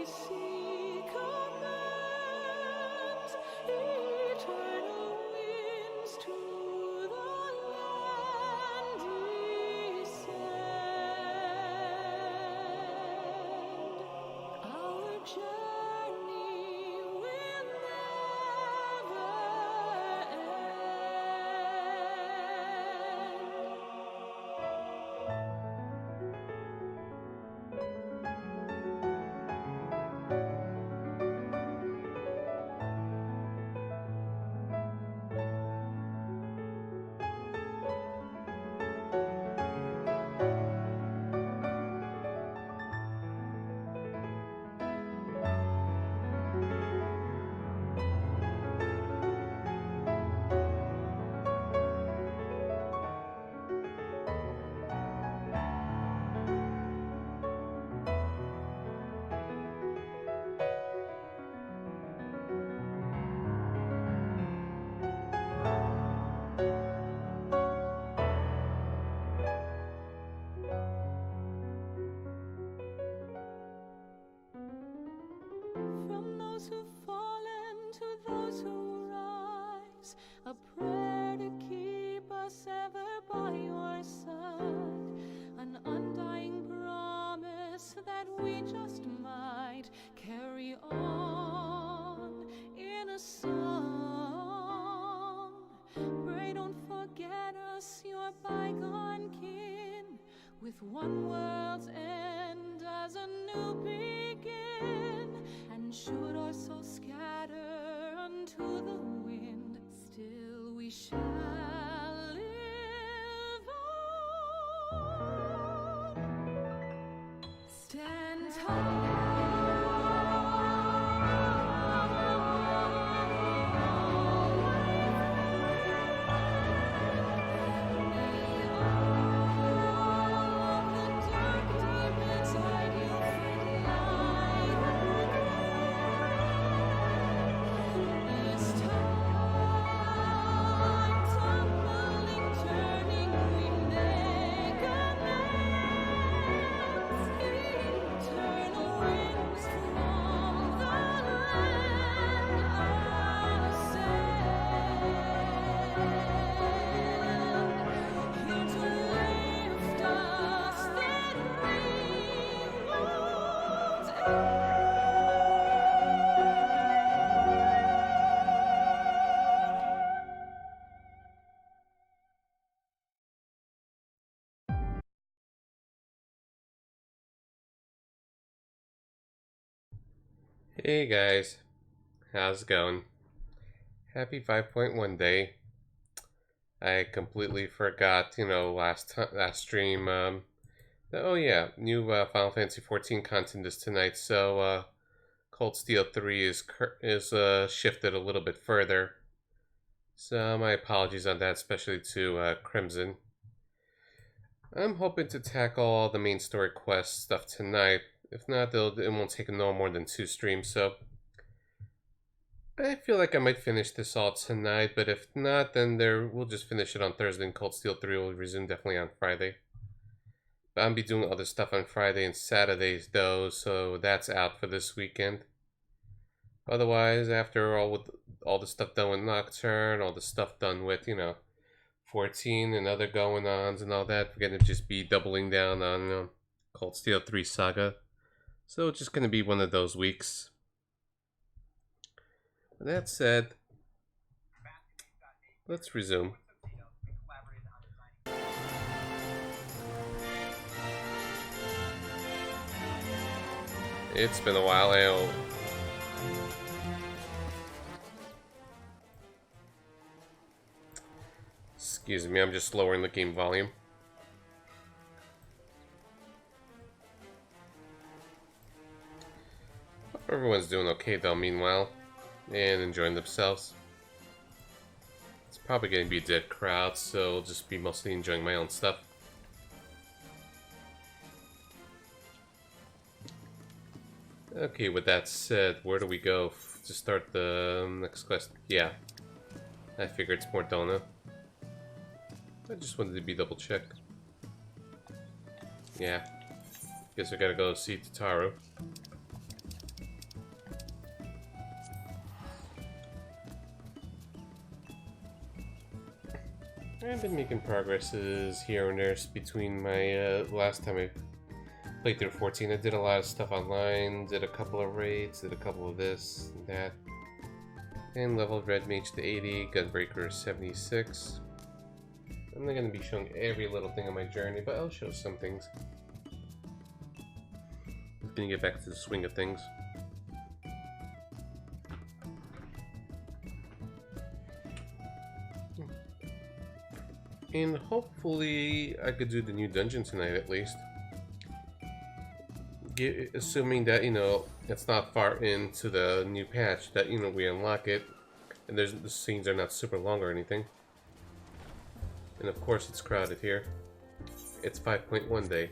sea commands eternal winds to the land descend. Our journey will never From those who've fallen to those who rise, a prayer to keep us ever by your side, an undying promise that we just might carry on in a song. Pray don't forget us, your bygone kin, with one world's end as a new begin. And should our souls scatter unto the wind, still we shall live on. Stand tall. Hey guys, how's it going? Happy 5.1 day. I completely forgot, last stream. Oh yeah, new Final Fantasy 14 content is tonight. So Cold Steel 3 is shifted a little bit further. So my apologies on that, especially to Crimson. I'm hoping to tackle all the main story quest stuff tonight. If not, it won't take no more than 2 streams, so I feel like I might finish this all tonight, but if not, then we'll just finish it on Thursday, and Cold Steel 3 will resume definitely on Friday. But I'll be doing other stuff on Friday and Saturdays, though, so that's out for this weekend. Otherwise, after all the stuff done with Nocturne, all the stuff done with, 14 and other going-ons and all that, we're going to just be doubling down on Cold Steel 3 Saga. So it's just going to be one of those weeks. That said, let's resume. It's been a while, Excuse me, I'm just lowering the game volume. Everyone's doing okay though, meanwhile, and enjoying themselves. It's probably going to be a dead crowd, so I'll just be mostly enjoying my own stuff. Okay, with that said, where do we go to start the next quest? Yeah, I figured it's Mordona. I just wanted to be double checked. Yeah, guess I gotta go see Tataru. I've been making progresses here and there between my last time I played through 14. I did a lot of stuff online, did a couple of raids, did a couple of this and that. And leveled Red Mage to 80, Gunbreaker 76. I'm not going to be showing every little thing on my journey, but I'll show some things. Just going to get back to the swing of things. And hopefully I could do the new dungeon tonight at least. Assuming that, you know, it's not far into the new patch that, you know, we unlock it. And the scenes are not super long or anything. And of course it's crowded here. It's 5.1 day.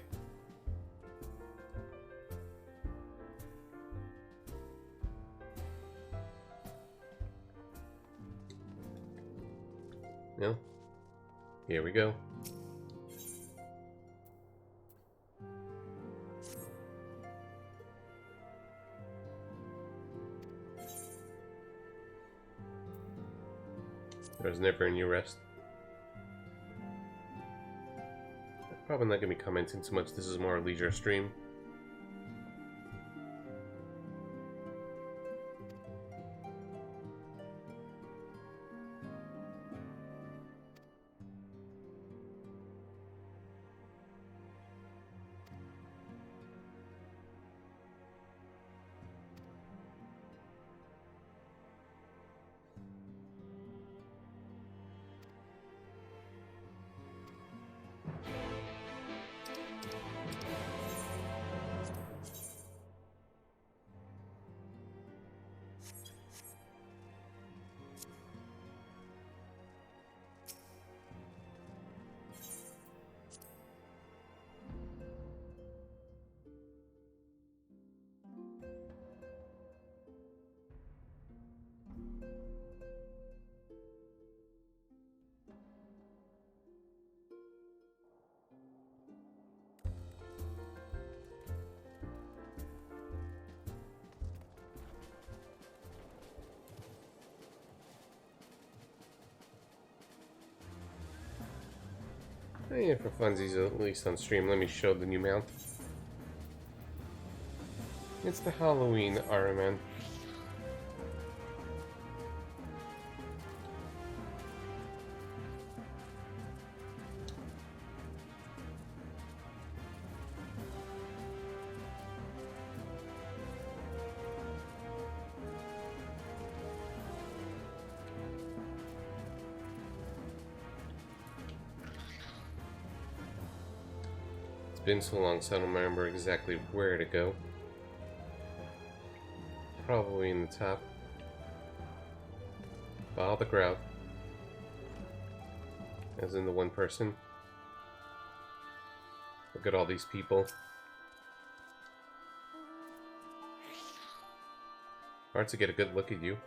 No? Here we go. There's never any rest. I'm probably not going to be commenting too much. This is more a leisure stream. Yeah, for funsies, at least on stream, let me show the new mount. It's the Halloween Araman. Been so long, so I don't remember exactly where to go. Probably in the top. Follow the crowd. As in the one person. Look at all these people. Hard to get a good look at you.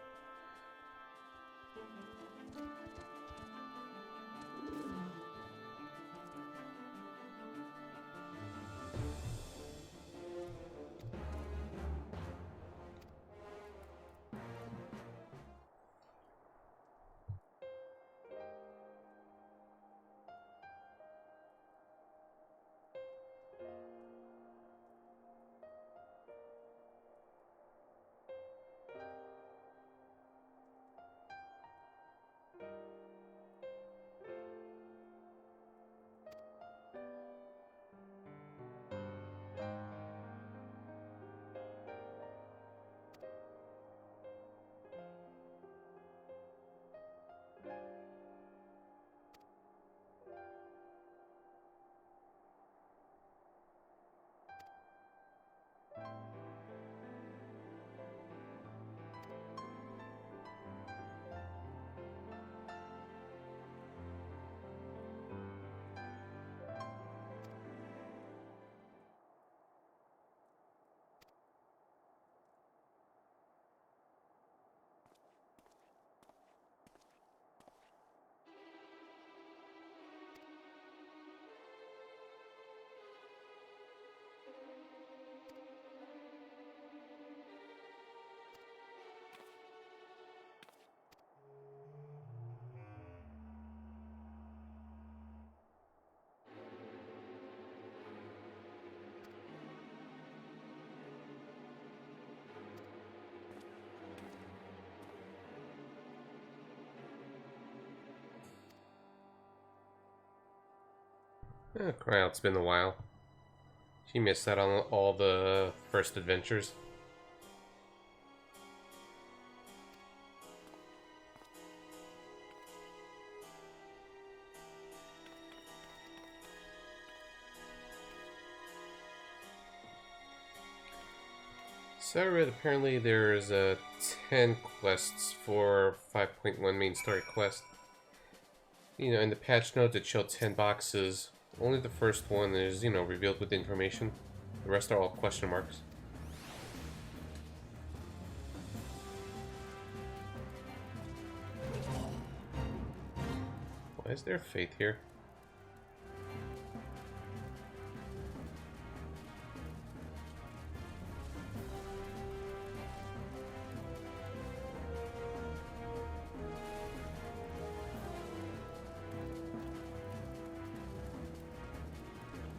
Cry out, it's been a while. She missed out on all the first adventures. So I read apparently there's 10 quests for 5.1 main story quest. You know, in the patch notes it showed 10 boxes. Only the first one is, you know, revealed with information. The rest are all question marks. Why is there faith here?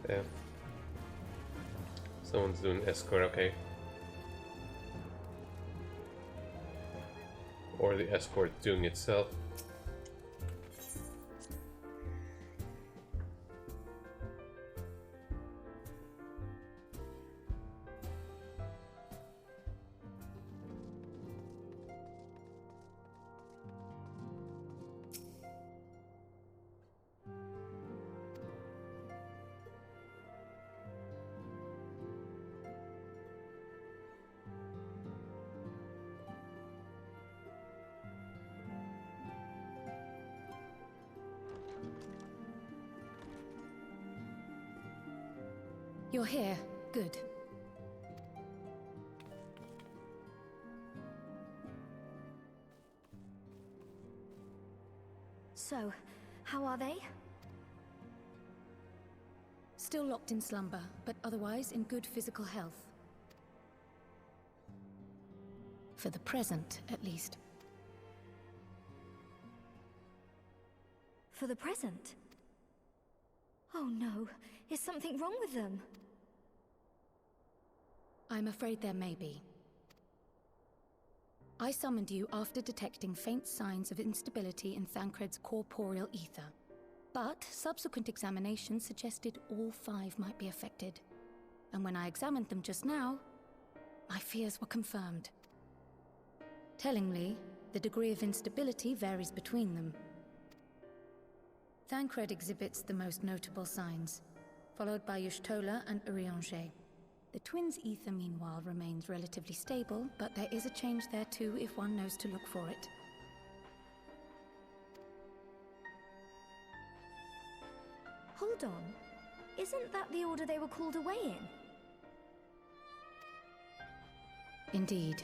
Yeah. Someone's doing escort, okay. Or the escort doing itself. You're here. Good. So, how are they? Still locked in slumber, but otherwise in good physical health. For the present, at least. For the present? Oh no, is something wrong with them? I'm afraid there may be. I summoned you after detecting faint signs of instability in Thancred's corporeal ether. But subsequent examination suggested all 5 might be affected. And when I examined them just now, my fears were confirmed. Tellingly, the degree of instability varies between them. Thancred exhibits the most notable signs, followed by Y'shtola and Urianger. The twins' ether, meanwhile, remains relatively stable, but there is a change there too if one knows to look for it. Hold on. Isn't that the order they were called away in? Indeed.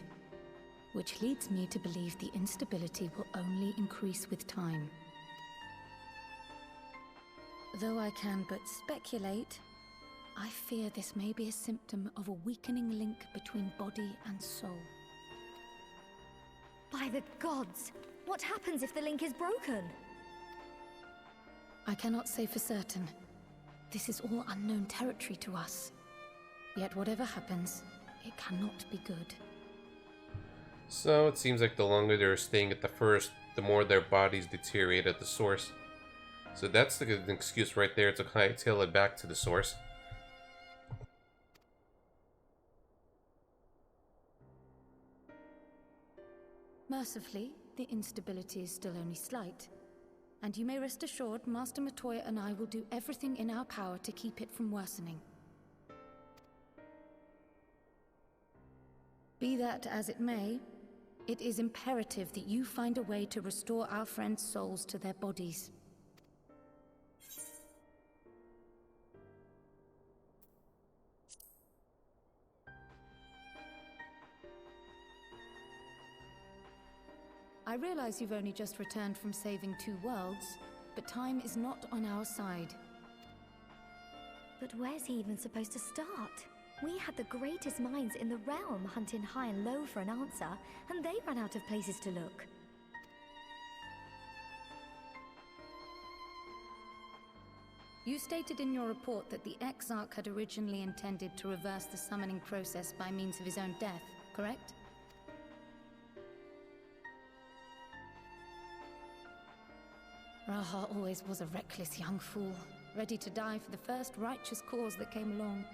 Which leads me to believe the instability will only increase with time. Though I can but speculate, I fear this may be a symptom of a weakening link between body and soul. By the gods! What happens if the link is broken? I cannot say for certain. This is all unknown territory to us. Yet whatever happens, it cannot be good. So it seems like the longer they're staying at the first, the more their bodies deteriorate at the source. So that's an excuse right there to hightail it back to the source. Mercifully, the instability is still only slight. And you may rest assured, Master Matoya and I will do everything in our power to keep it from worsening. Be that as it may, it is imperative that you find a way to restore our friends' souls to their bodies. I realize you've only just returned from saving 2 worlds, but time is not on our side. But where's he even supposed to start? We had the greatest minds in the realm hunting high and low for an answer, and they ran out of places to look. You stated in your report that the Exarch had originally intended to reverse the summoning process by means of his own death, correct? Raha always was a reckless young fool, ready to die for the first righteous cause that came along.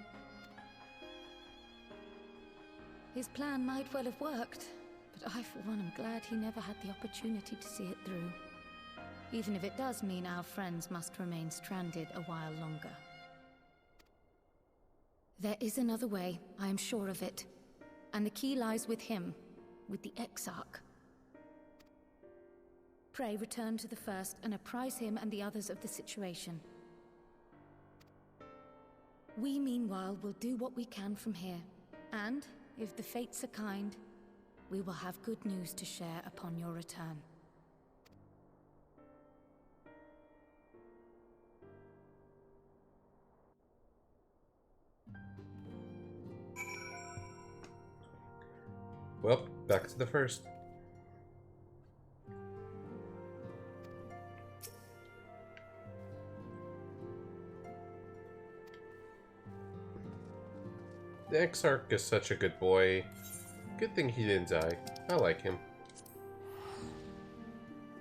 His plan might well have worked, but I, for one, am glad he never had the opportunity to see it through. Even if it does mean our friends must remain stranded a while longer. There is another way, I am sure of it. And the key lies with him, with the Exarch. Pray return to the First and apprise him and the others of the situation. We, meanwhile, will do what we can from here. And, if the fates are kind, we will have good news to share upon your return. Well, back to the First. The Exarch is such a good boy. Good thing he didn't die. I like him.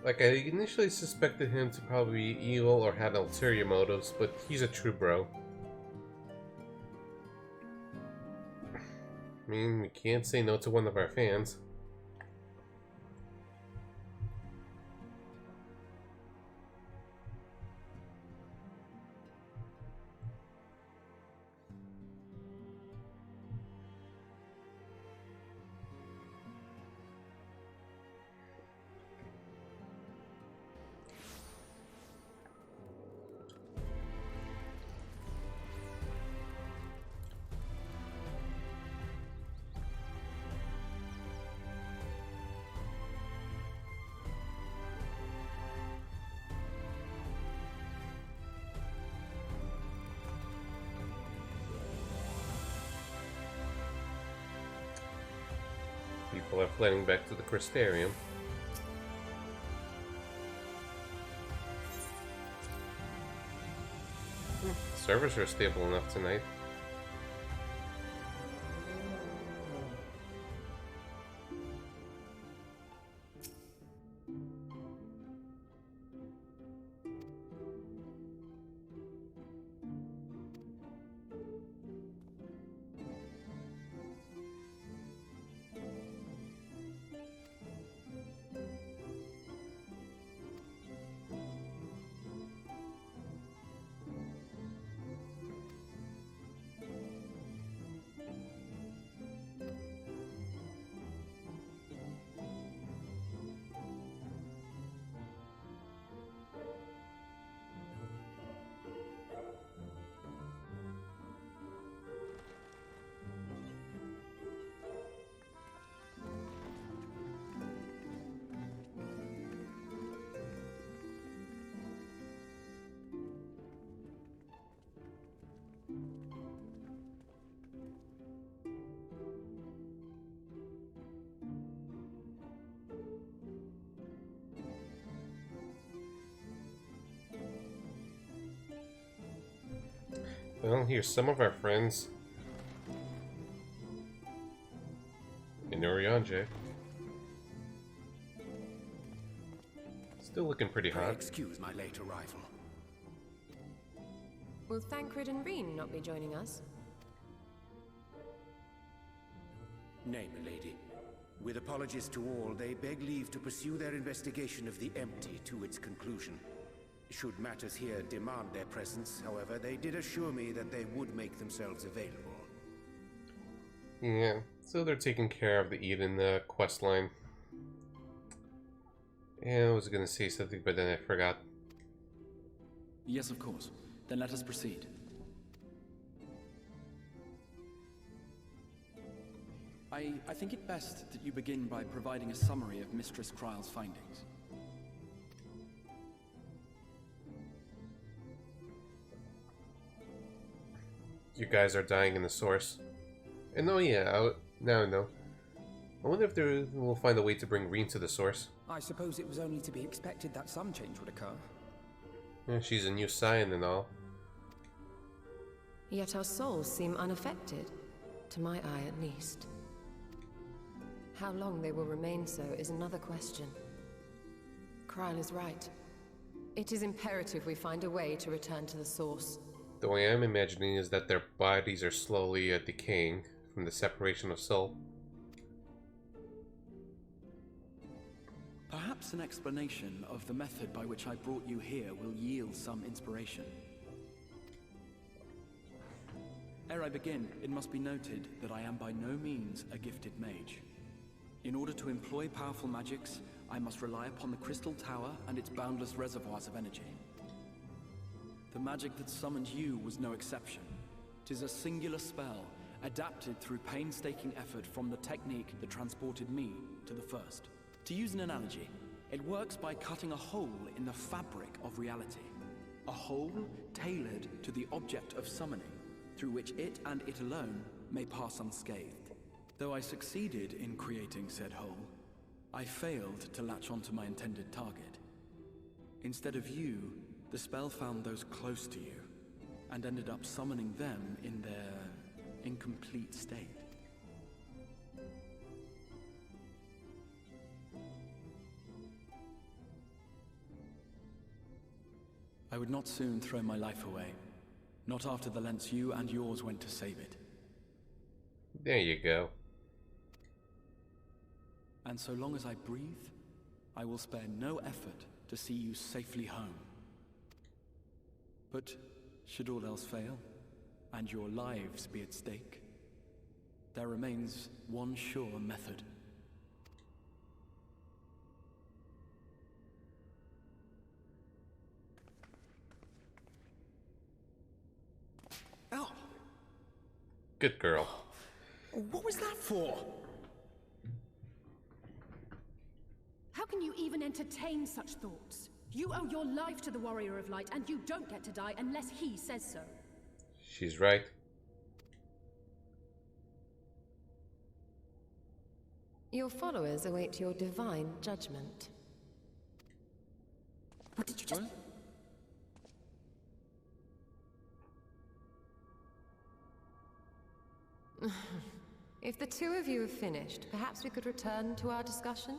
Like, I initially suspected him to probably be evil or have ulterior motives, but he's a true bro. I mean, we can't say no to one of our fans. People are flooding back to the Crystarium. Servers are stable enough tonight. Well, here's some of our friends in Urianger. Still looking pretty hot. Excuse my late arrival. Will Thancred and Reen not be joining us? Nay, milady. With apologies to all, they beg leave to pursue their investigation of the empty to its conclusion. Should matters here demand their presence, however, they did assure me that they would make themselves available. Yeah, so they're taking care of the Eden quest line. Yeah, I was gonna say something, but then I forgot. Yes, of course. Then let us proceed. I think it best that you begin by providing a summary of Mistress Kryle's findings. You guys are dying in the source. And oh yeah, now I know. I wonder if we'll find a way to bring Reen to the source. I suppose it was only to be expected that some change would occur. Yeah, she's a new scion and all. Yet our souls seem unaffected, to my eye at least. How long they will remain so is another question. Kryle is right. It is imperative we find a way to return to the source. The way I'm imagining is that their bodies are slowly decaying from the separation of soul. Perhaps an explanation of the method by which I brought you here will yield some inspiration. Ere I begin, it must be noted that I am by no means a gifted mage. In order to employ powerful magics, I must rely upon the Crystal Tower and its boundless reservoirs of energy. The magic that summoned you was no exception. 'Tis a singular spell, adapted through painstaking effort from the technique that transported me to the first. To use an analogy, it works by cutting a hole in the fabric of reality. A hole tailored to the object of summoning, through which it and it alone may pass unscathed. Though I succeeded in creating said hole, I failed to latch onto my intended target. Instead of you, the spell found those close to you, and ended up summoning them in their incomplete state. I would not soon throw my life away, not after the lengths you and yours went to save it. There you go. And so long as I breathe, I will spare no effort to see you safely home. But should all else fail, and your lives be at stake, there remains one sure method. Ow! Good girl. What was that for? How can you even entertain such thoughts? You owe your life to the Warrior of Light, and you don't get to die unless he says so. She's right. Your followers await your divine judgment. What did you just... If the two of you have finished, perhaps we could return to our discussion?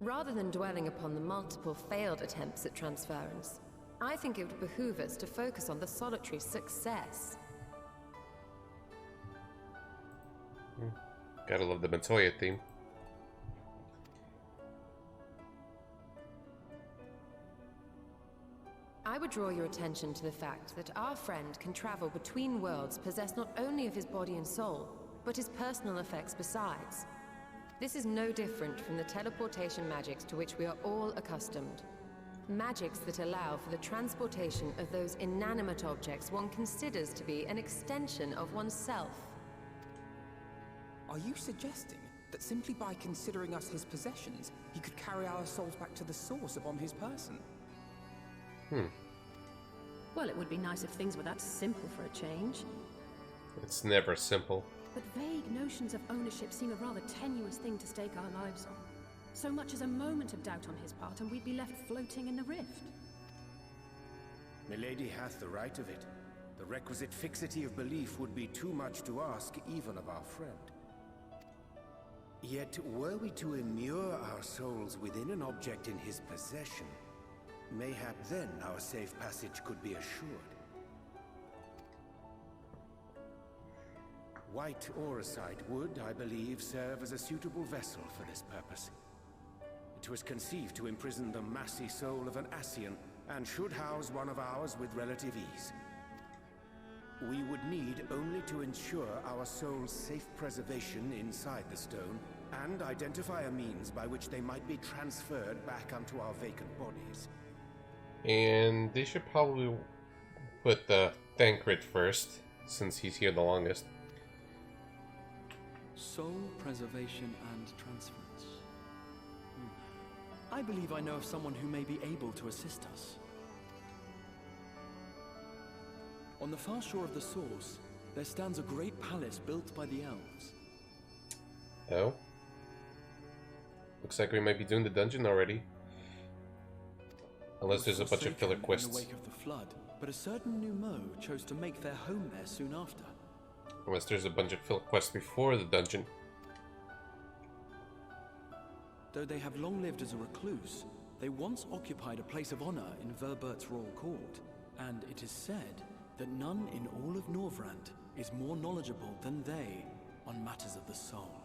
Rather than dwelling upon the multiple failed attempts at transference, I think it would behoove us to focus on the solitary success. Gotta love the Montoya theme. I would draw your attention to the fact that our friend can travel between worlds possessed not only of his body and soul, but his personal effects besides. This is no different from the teleportation magics to which we are all accustomed. Magics that allow for the transportation of those inanimate objects one considers to be an extension of oneself. Are you suggesting that simply by considering us his possessions, he could carry our souls back to the source upon his person? Well, it would be nice if things were that simple for a change. It's never simple. But vague notions of ownership seem a rather tenuous thing to stake our lives on. So much as a moment of doubt on his part, and we'd be left floating in the rift. Milady hath the right of it. The requisite fixity of belief would be too much to ask even of our friend. Yet, were we to immure our souls within an object in his possession, mayhap then our safe passage could be assured. White Auracite would, I believe, serve as a suitable vessel for this purpose. It was conceived to imprison the massy soul of an Ascian, and should house one of ours with relative ease. We would need only to ensure our soul's safe preservation inside the stone, and identify a means by which they might be transferred back unto our vacant bodies. And they should probably put the Thancred first, since he's here the longest. Soul preservation and transference. I believe I know of someone who may be able to assist us. On the far shore of the source, there stands a great palace built by the elves. Oh? Looks like we might be doing the dungeon already. Unless there's a bunch of filler In the quests. wake of the flood, but a certain Numo chose to make their home there soon after. Unless there's a bunch of filler quests before the dungeon. Though they have long lived as a recluse, they once occupied a place of honor in Verbert's royal court, and it is said that none in all of Norvrant is more knowledgeable than they on matters of the soul.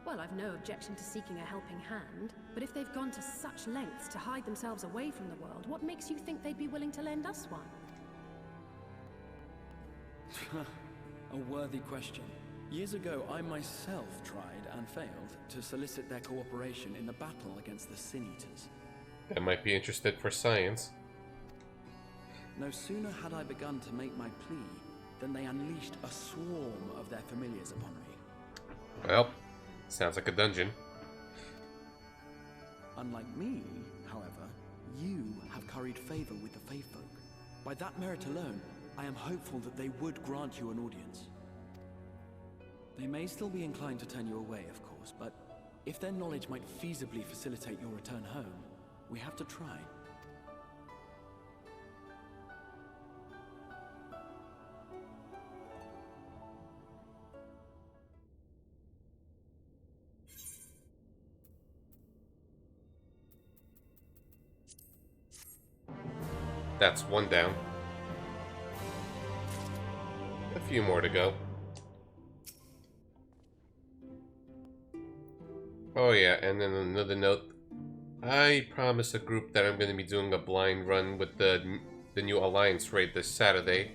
Well, I've no objection to seeking a helping hand, but if they've gone to such lengths to hide themselves away from the world, what makes you think they'd be willing to lend us one? A worthy question. Years ago, I myself tried and failed to solicit their cooperation in the battle against the Sin Eaters. I might be interested for science. No sooner had I begun to make my plea than they unleashed a swarm of their familiars upon me. Well, sounds like a dungeon. Unlike me, however, you have curried favor with the Fae folk. By that merit alone, I am hopeful that they would grant you an audience. They may still be inclined to turn you away, of course, but if their knowledge might feasibly facilitate your return home, we have to try. That's one down. A few more to go. Oh yeah, and then another note. I promised a group that I'm going to be doing a blind run with the new Alliance raid this Saturday.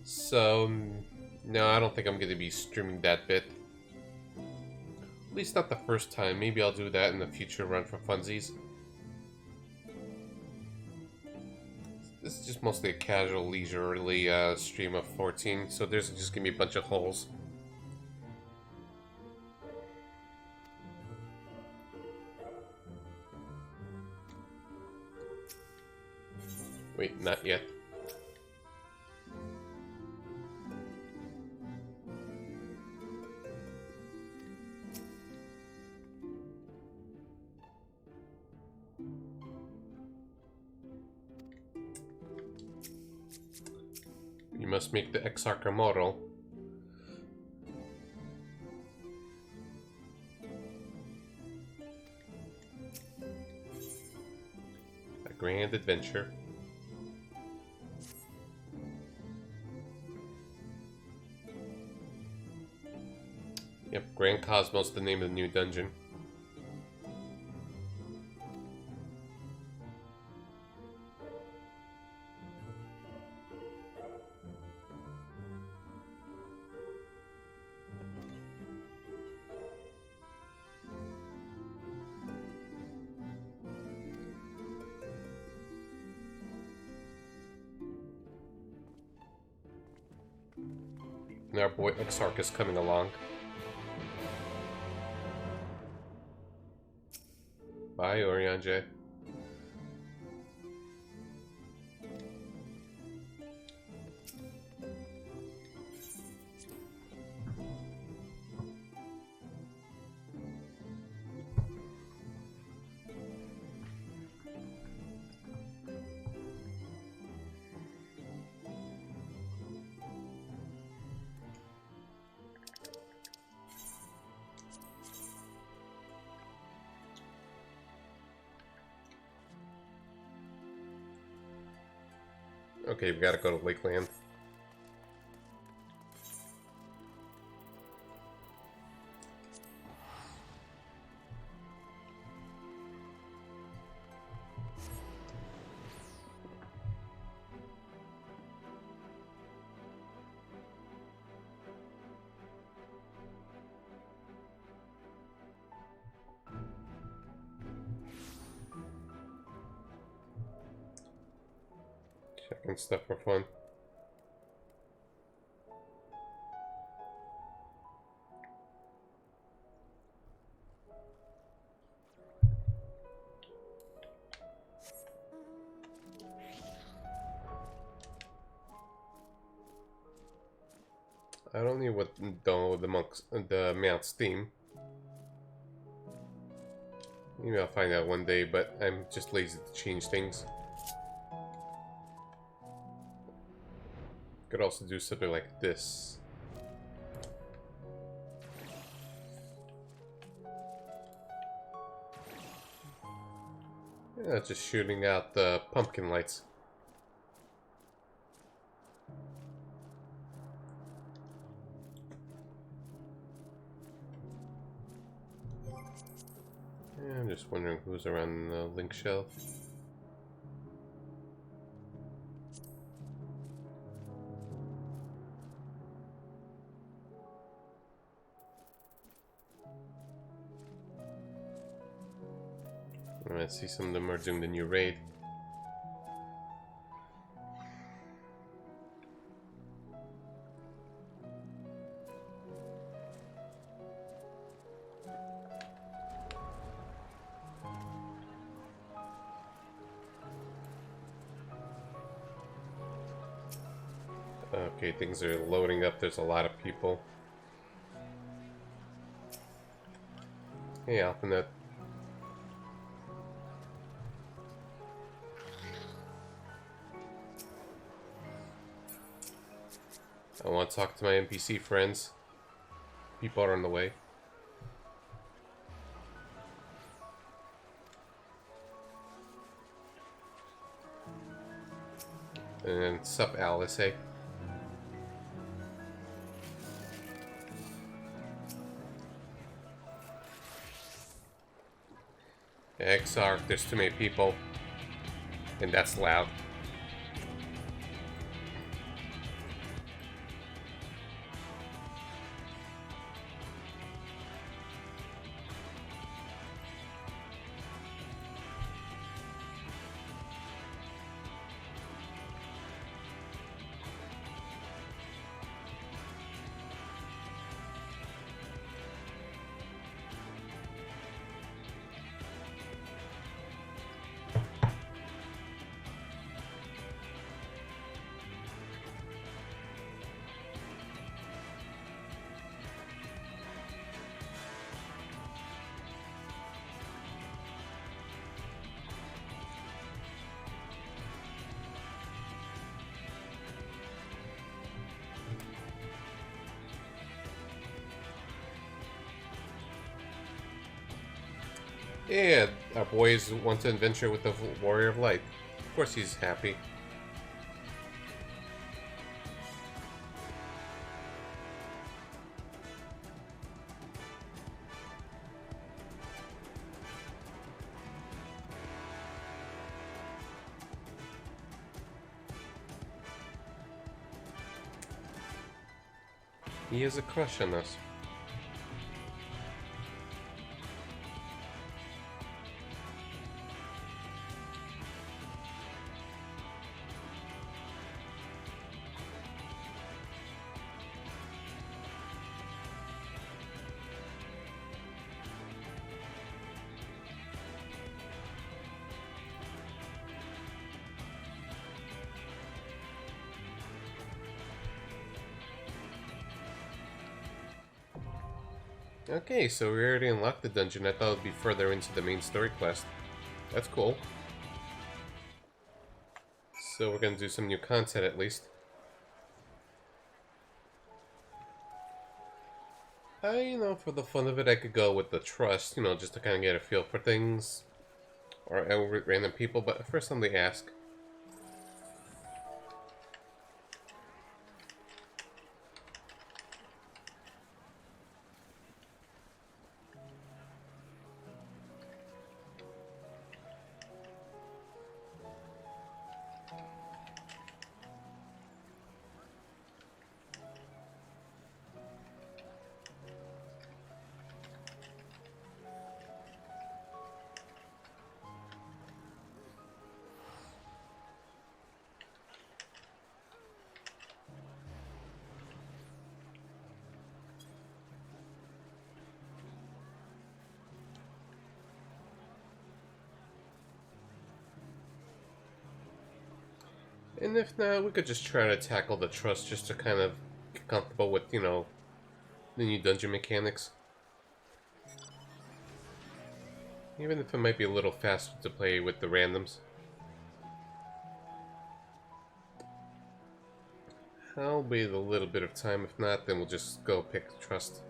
So, no, I don't think I'm going to be streaming that bit. At least not the first time. Maybe I'll do that in the future run for funsies. This is just mostly a casual, leisurely stream of 14, so there's just going to be a bunch of holes. Wait, not yet. You must make the Exarch model. A grand adventure. Yep, Grand Cosmos, the name of the new dungeon. And our boy Exarch is coming along. Bye, Oriange. Okay, we gotta go to Lakeland. Checking stuff for fun. I don't know what the mount's theme. Maybe I'll find out one day, but I'm just lazy to change things. Could also do something like this. Yeah, just shooting out the pumpkin lights. Yeah, I'm just wondering who's around the link shelf. I see some of them are doing the new raid. Okay, things are loading up. There's a lot of people. Hey, AlphaNet. I want to talk to my NPC friends. People are on the way. And sup, Alice, hey? XR, there's too many people. And that's loud. Yeah, our boys want to adventure with the Warrior of Light. Of course he's happy. He has a crush on us. Okay, so we already unlocked the dungeon. I thought it would be further into the main story quest. That's cool. So we're gonna do some new content at least. You know, for the fun of it, I could go with the trust, you know, just to kind of get a feel for things. Or random people, but first let me ask. And if not, we could just try to tackle the trust just to kind of get comfortable with, you know, the new dungeon mechanics. Even if it might be a little faster to play with the randoms. I'll wait a little bit of time. If not, then we'll just go pick the trust.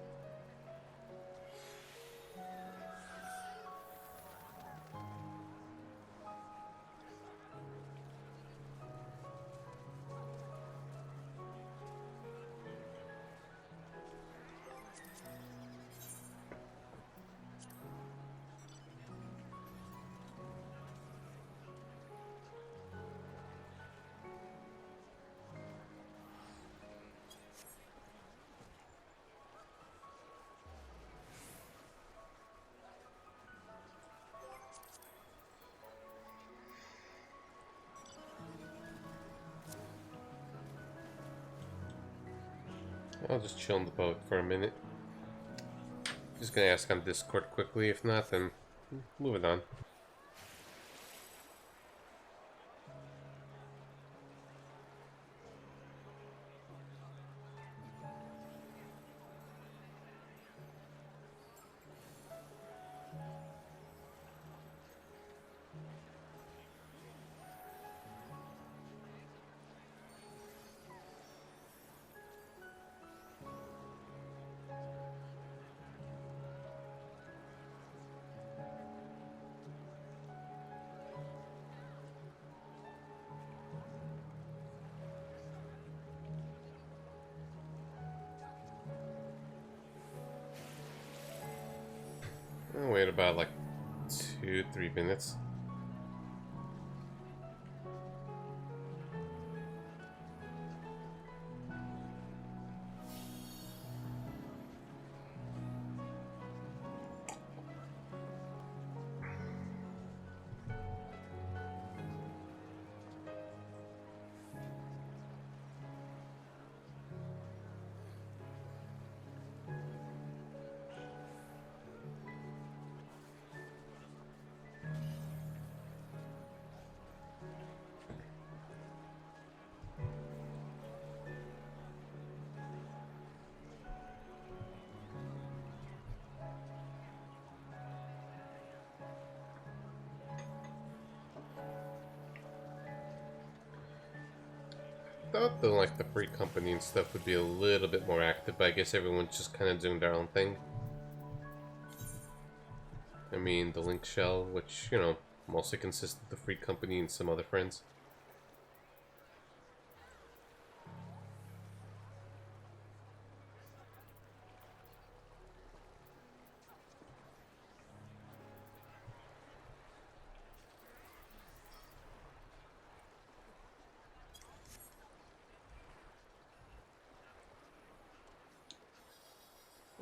I'll just chill on the boat for a minute. Just gonna ask on Discord quickly. If not, then moving on. I'll wait about like 2-3 minutes. Thought the like the free company and stuff would be a little bit more active, but I guess everyone's just kind of doing their own thing. I mean, the Link Shell, which, you know, mostly consists of the free company and some other friends.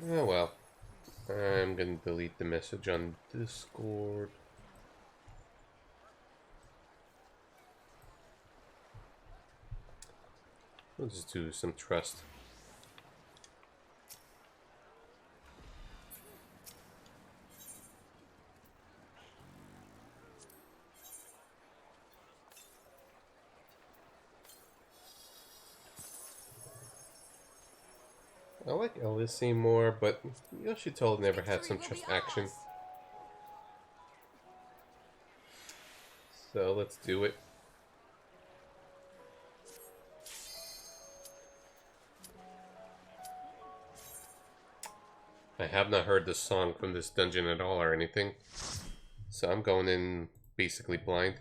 Oh well. I'm gonna delete the message on Discord. We'll just do some trust. I like Elysia more, but Yoshi Told never had some trust action. So let's do it. I have not heard this song from this dungeon at all or anything, so I'm going in basically blind.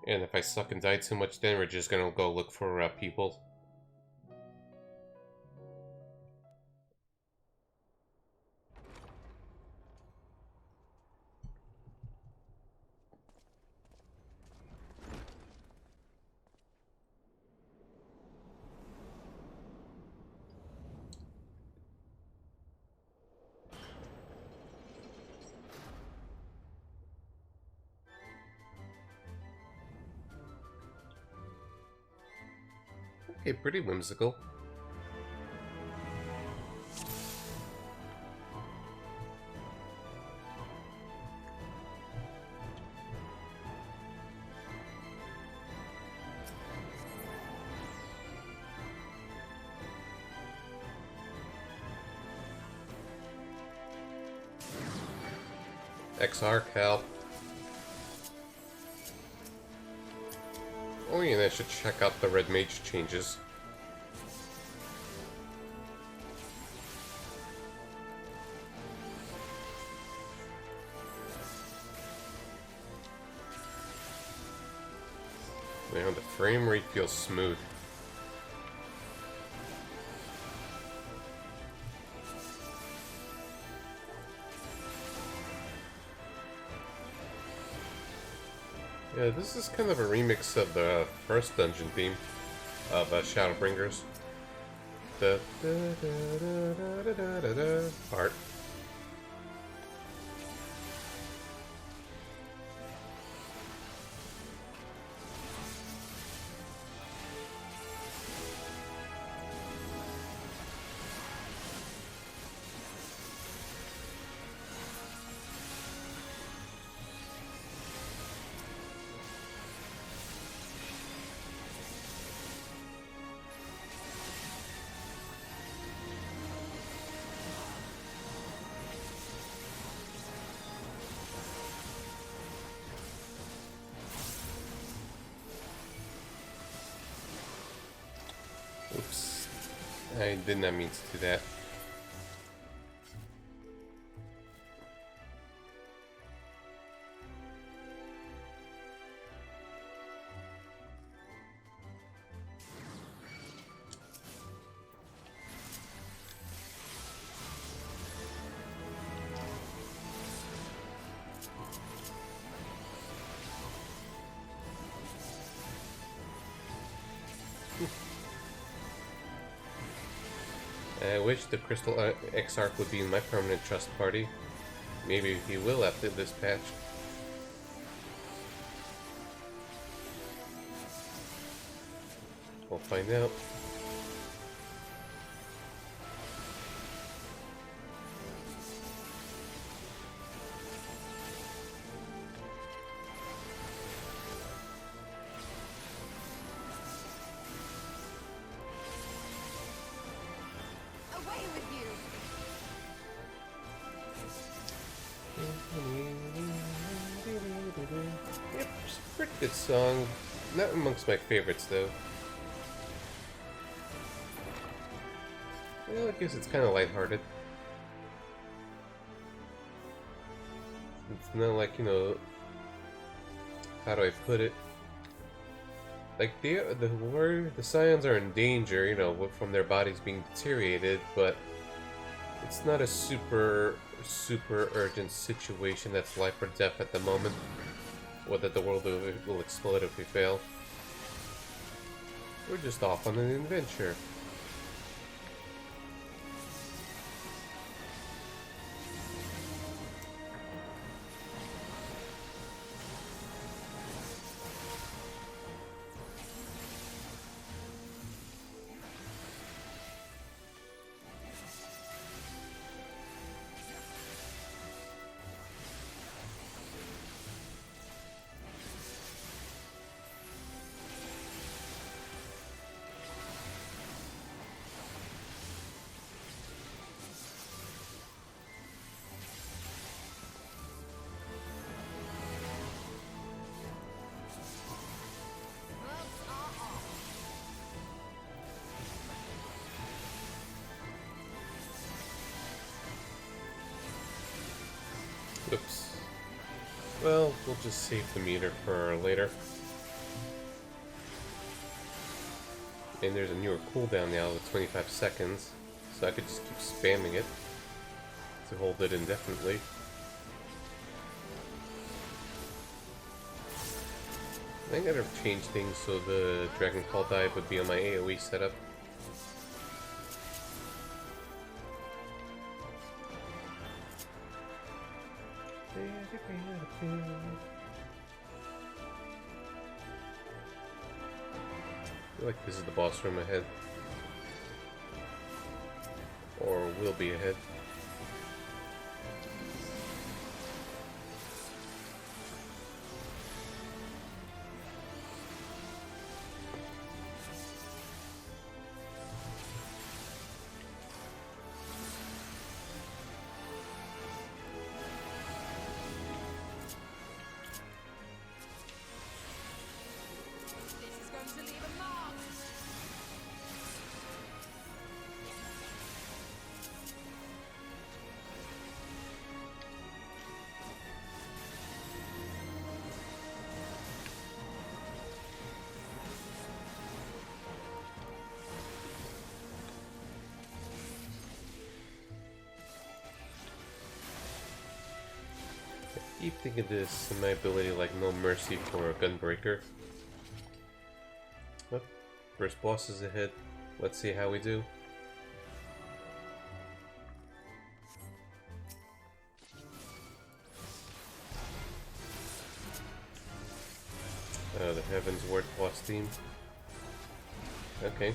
And if I suck and die too much, then we're just gonna go look for people. Okay, pretty whimsical. XR help. Oh yeah, and I should check out the Red Mage changes. Man, the frame rate feels smooth. Yeah, this is kind of a remix of the first dungeon theme of Shadowbringers. The part. I did not mean to do that. I wish the Crystal Exarch would be in my permanent trust party. Maybe he will after this patch. We'll find out. Yep, it's a pretty good song. Not amongst my favorites though. Well, I guess it's kind of lighthearted. It's not like, you know, how do I put it? Like the Scions are in danger, you know, from their bodies being deteriorated, but it's not a super urgent situation that's life or death at the moment, or that the world will explode if we fail. We're just off on an adventure. Oops. Well, we'll just save the meter for later. And there's a newer cooldown now with 25 seconds, so I could just keep spamming it to hold it indefinitely. I think I'd have changed things so the Dragon Call dive would be on my AoE setup. I feel like this is the boss room ahead. Or will be ahead. I keep thinking this in my ability like no mercy for a Gunbreaker. Well, first boss is ahead. Let's see how we do. The Heaven's Word boss theme. Okay.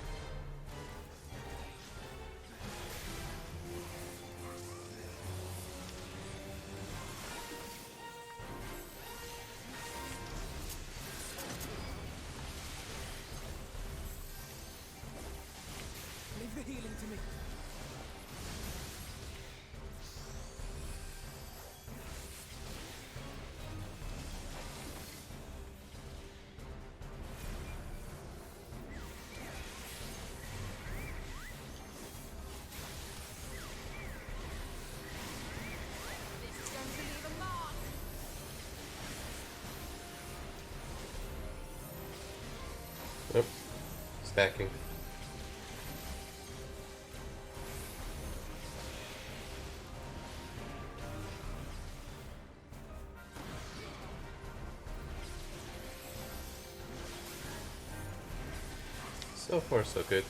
The healing to me. backing. So far, so good.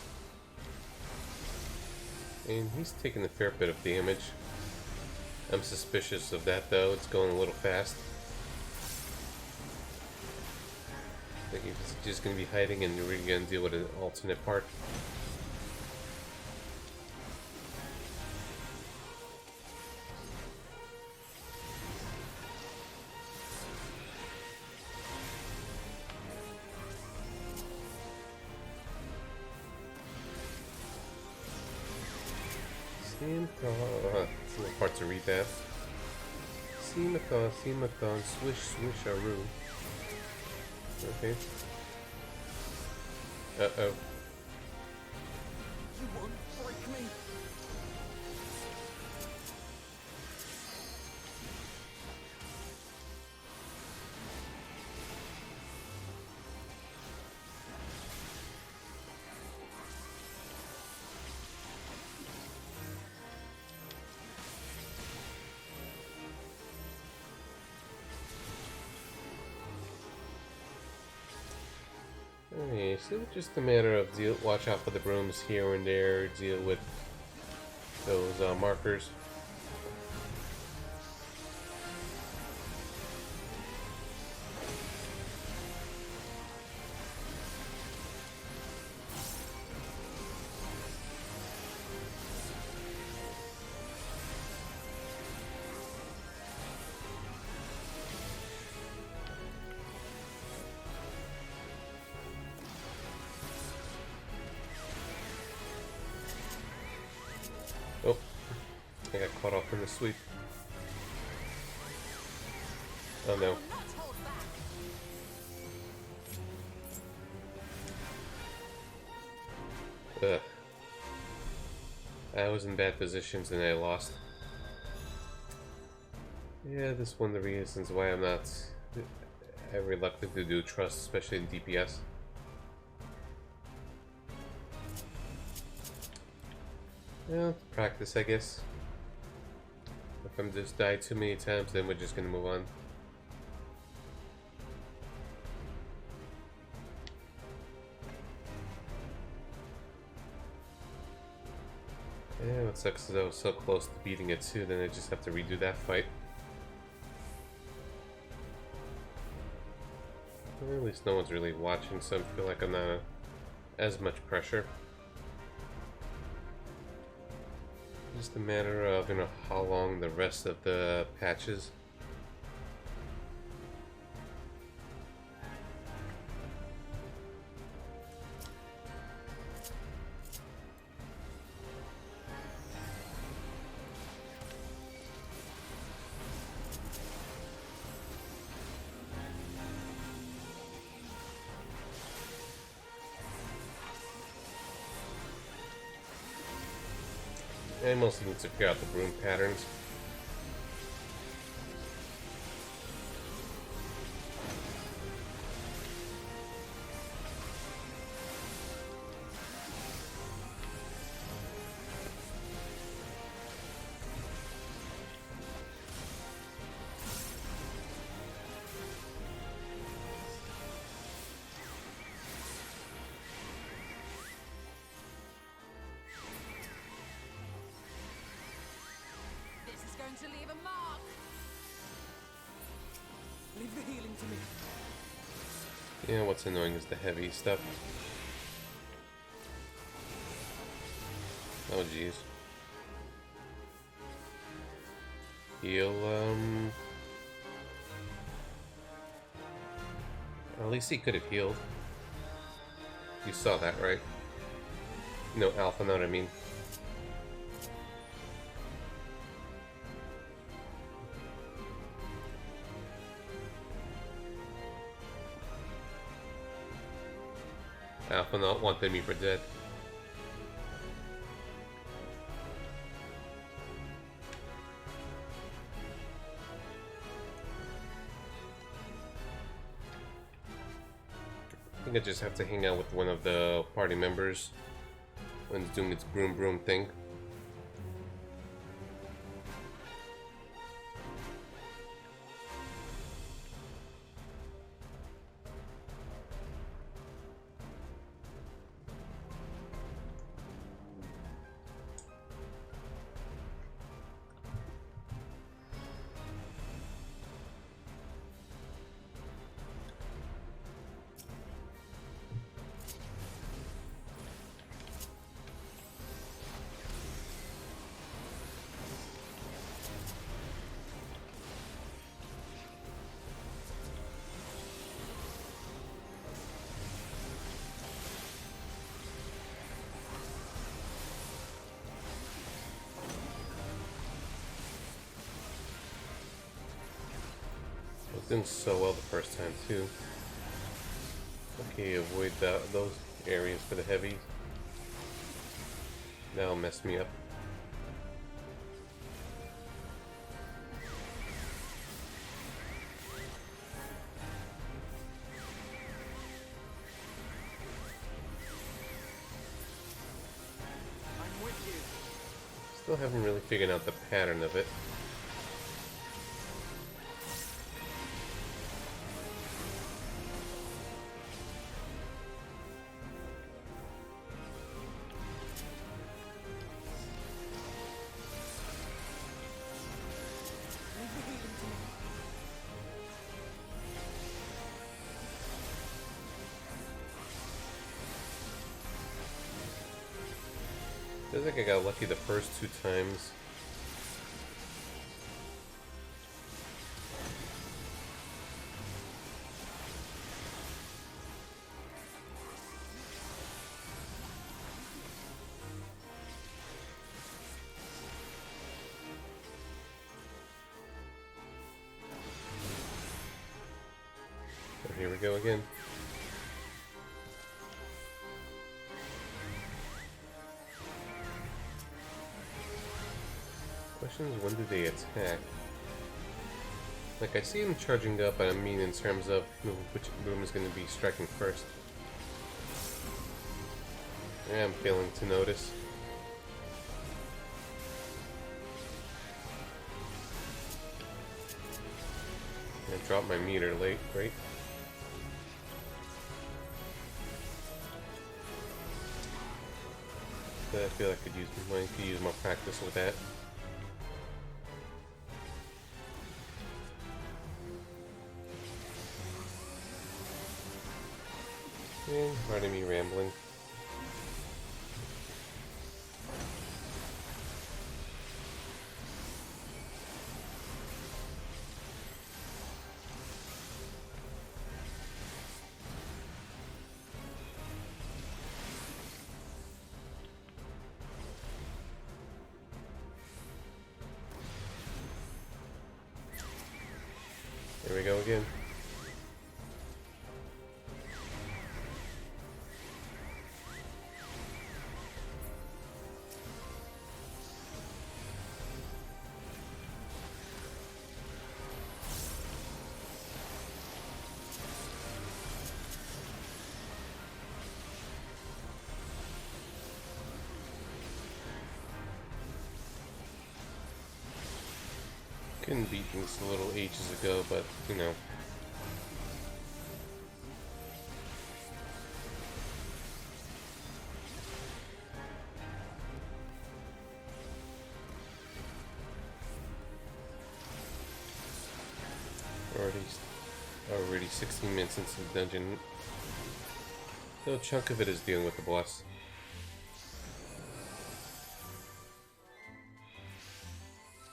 And he's taking a fair bit of damage. I'm suspicious of that, though. It's going a little fast. I think he's just going to be hiding and we're going to deal with an alternate part. It's a little hard to read that. Seemathon, swish, swisharoo. Okay. Uh-oh. You won't break me. Okay, so just a matter of watch out for the brooms here and there, deal with those markers. Oh, I got caught off in the sweep. Oh no. Ugh. I was in bad positions and I lost. Yeah, this is one of the reasons why I'm not reluctant to do trust, especially in DPS. Well, practice, I guess. If I'm just died too many times, then we're just gonna move on. Yeah, what sucks is I was so close to beating it too, then I just have to redo that fight. Well, at least no one's really watching, so I feel like I'm not as much pressure. Just a matter of, you know, how long the rest of the patches. I mostly need to figure out the broom patterns. To leave a mark. Leave the healing to me. Yeah, what's annoying is the heavy stuff. Oh jeez. Heal, at least he could have healed. You saw that, right? No, Alpha, know what I mean. Alpha not wanted me for dead. think I just have to hang out with one of the party members when it's doing its broom broom thing. Doing so well the first time too. Okay, avoid those areas for the heavies. That'll mess me up. I'm with you. Still haven't really figured out the pattern of it. Feels like I got lucky the first 2 times. So here we go again. Question is, when do they attack? Like, I see them charging up, but I mean in terms of which room is going to be striking first. Yeah, I'm failing to notice. I dropped my meter late, right? But I feel I could use more practice with that. And pardon me rambling. There we go again. Couldn't beat things a little ages ago, but you know. Already 16 minutes into the dungeon. A chunk of it is dealing with the boss.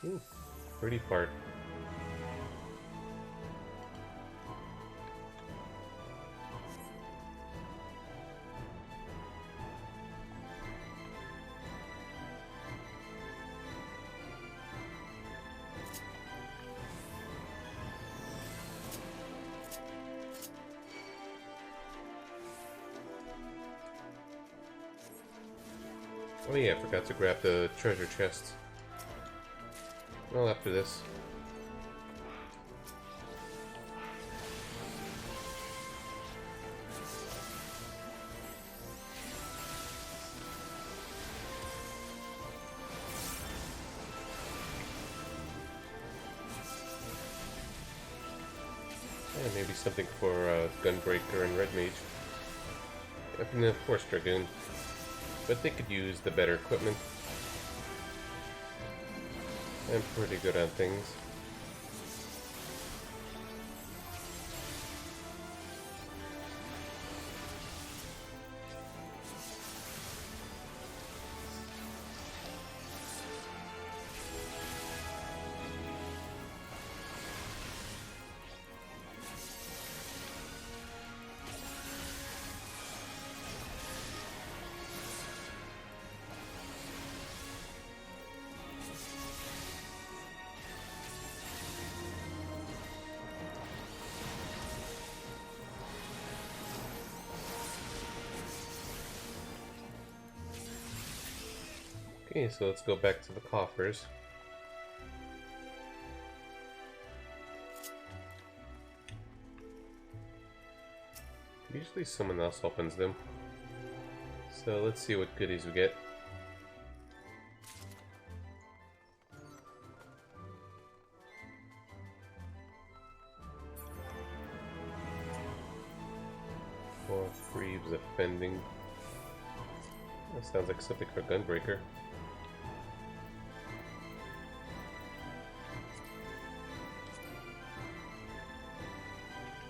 Ooh, pretty part. Oh yeah, I forgot to grab the treasure chest. Well, after this. maybe something for Gunbreaker and Red Mage. And of course Dragoon. But they could use the better equipment. I'm pretty good on things. Okay, so let's go back to the coffers. Usually someone else opens them. So let's see what goodies we get. Four Reeves offending. That sounds like something for Gunbreaker.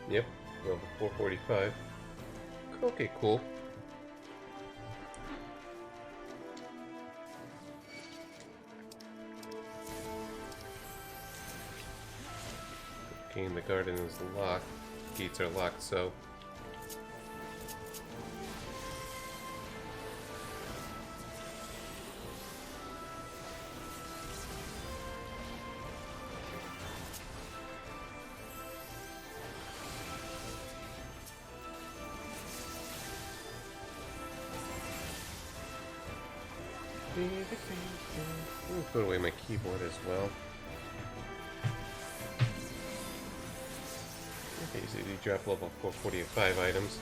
Yep, level 445. Okay, cool. Okay, the garden is locked. Gates are locked, so... Let me put away my keyboard as well. Okay, so you drop level 445 items.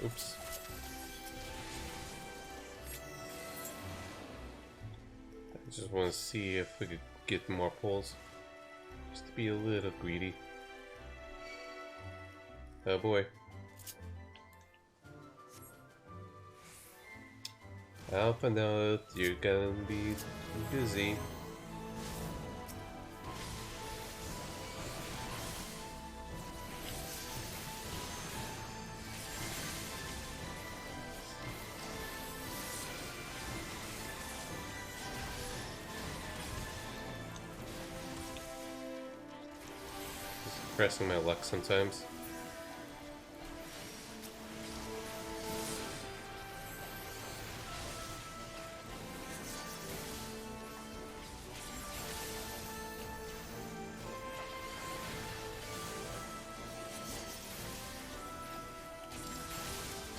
Oops. I just want to see if we could get more pulls. Just to be a little greedy. Oh boy. Alpha note, you're gonna be busy. Pressing my luck sometimes.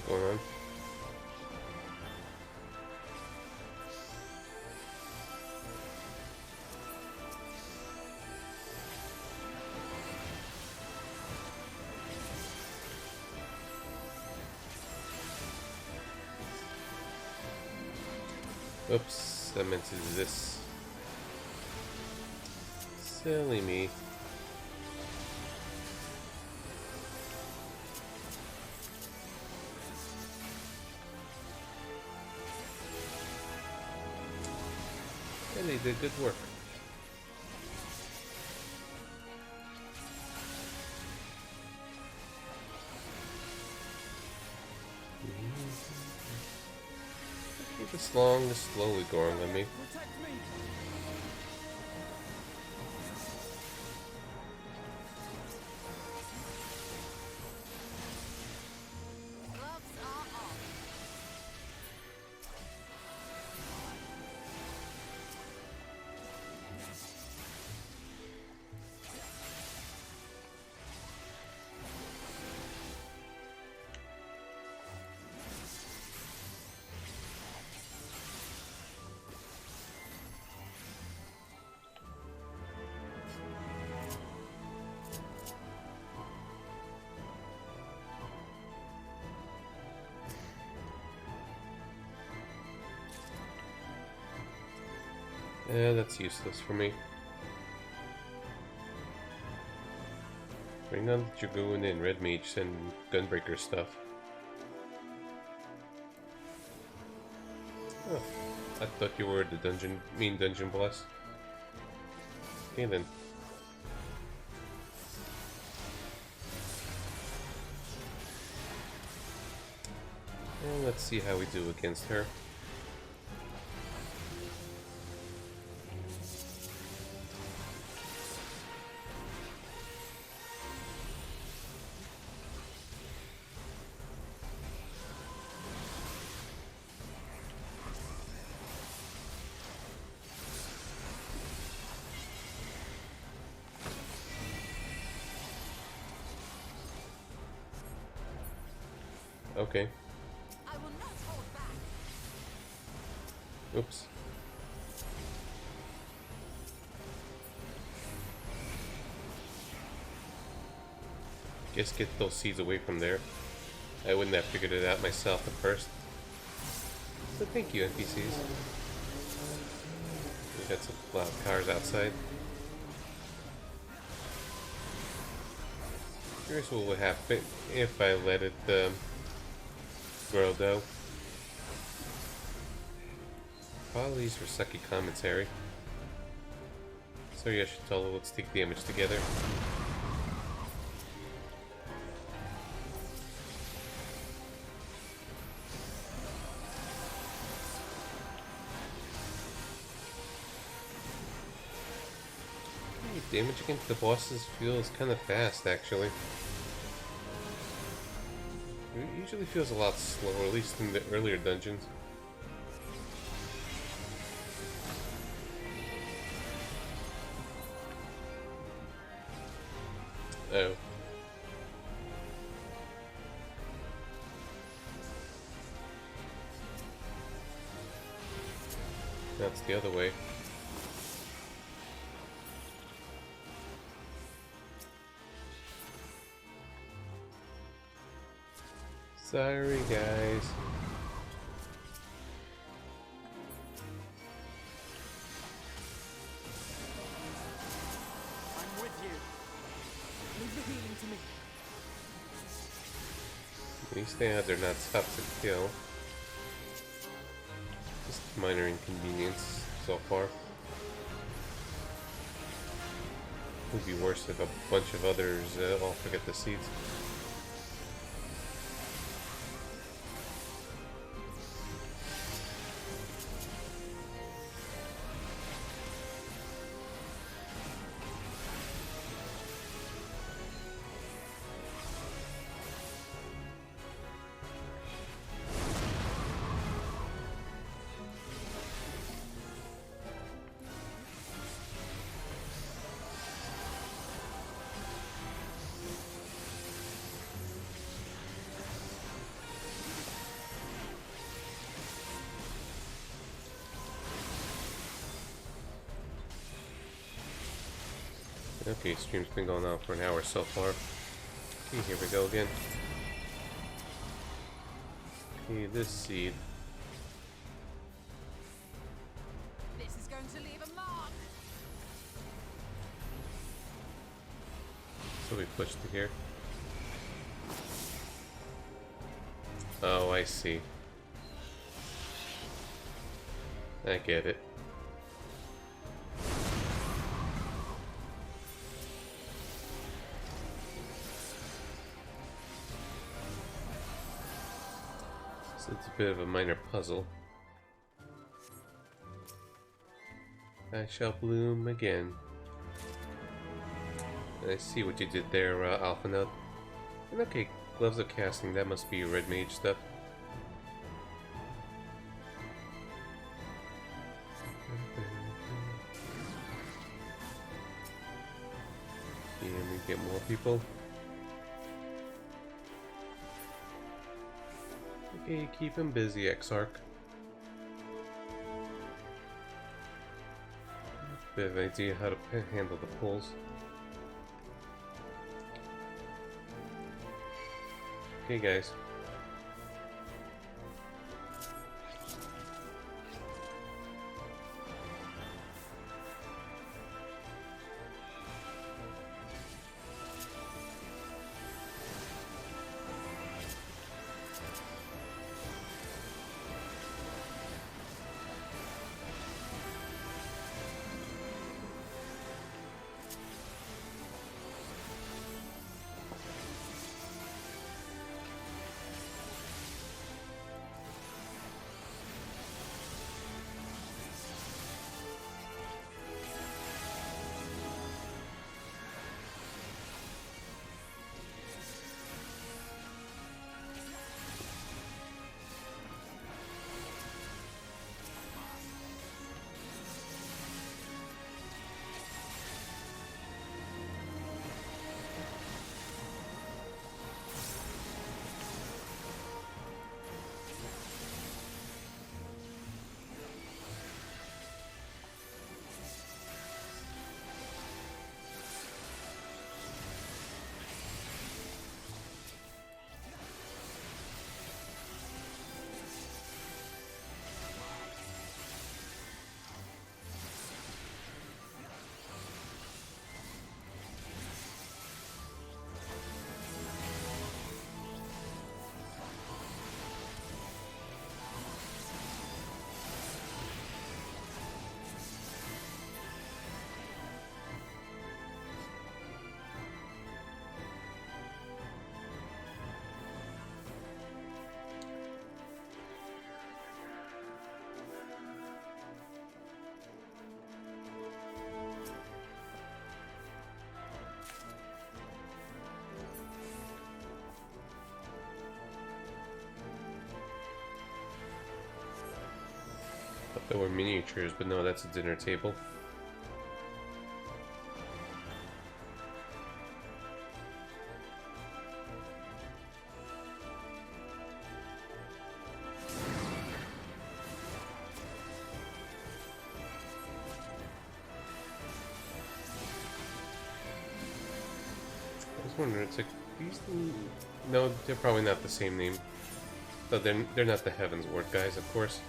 What's going on? Oops, I meant to do this. Silly me. And they did good work. This long is slowly growing on me. That's useless for me. Bring on the Dragoon and Red Mage and Gunbreaker stuff. Oh, I thought you were the main dungeon boss. Okay then. And let's see how we do against her. Okay. I will not hold back. Oops. Guess get those seeds away from there. I wouldn't have figured it out myself at first. So thank you, NPCs. We got some loud cars outside. Curious what would happen if I let it grow though. Apologies for sucky commentary. Sorry, I should tell her let's take damage together. Hey, damage against the bosses feels kind of fast actually. It usually feels a lot slower, at least in the earlier dungeons. Oh. That's the other way. Sorry, guys. I'm with you. Leave the healing to me. These things are not tough to kill. Just minor inconvenience so far. Would be worse if a bunch of others all forget the seeds. Okay, stream's been going on for an hour so far. Okay, here we go again. Okay, this seed. This is going to leave a mark. So we push to here. Oh, I see. I get it. So it's a bit of a minor puzzle. I shall bloom again. I see what you did there, Alpha Node. And okay, gloves of casting, that must be red mage stuff. And we get more people. Okay, keep him busy, Exarch. Bit of an idea how to handle the pulls. Okay, guys. There were miniatures, but no, that's a dinner table. I was wondering, it's like these. No, they're probably not the same name. But they're not the Heaven's Ward guys, of course.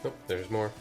Nope, there's more.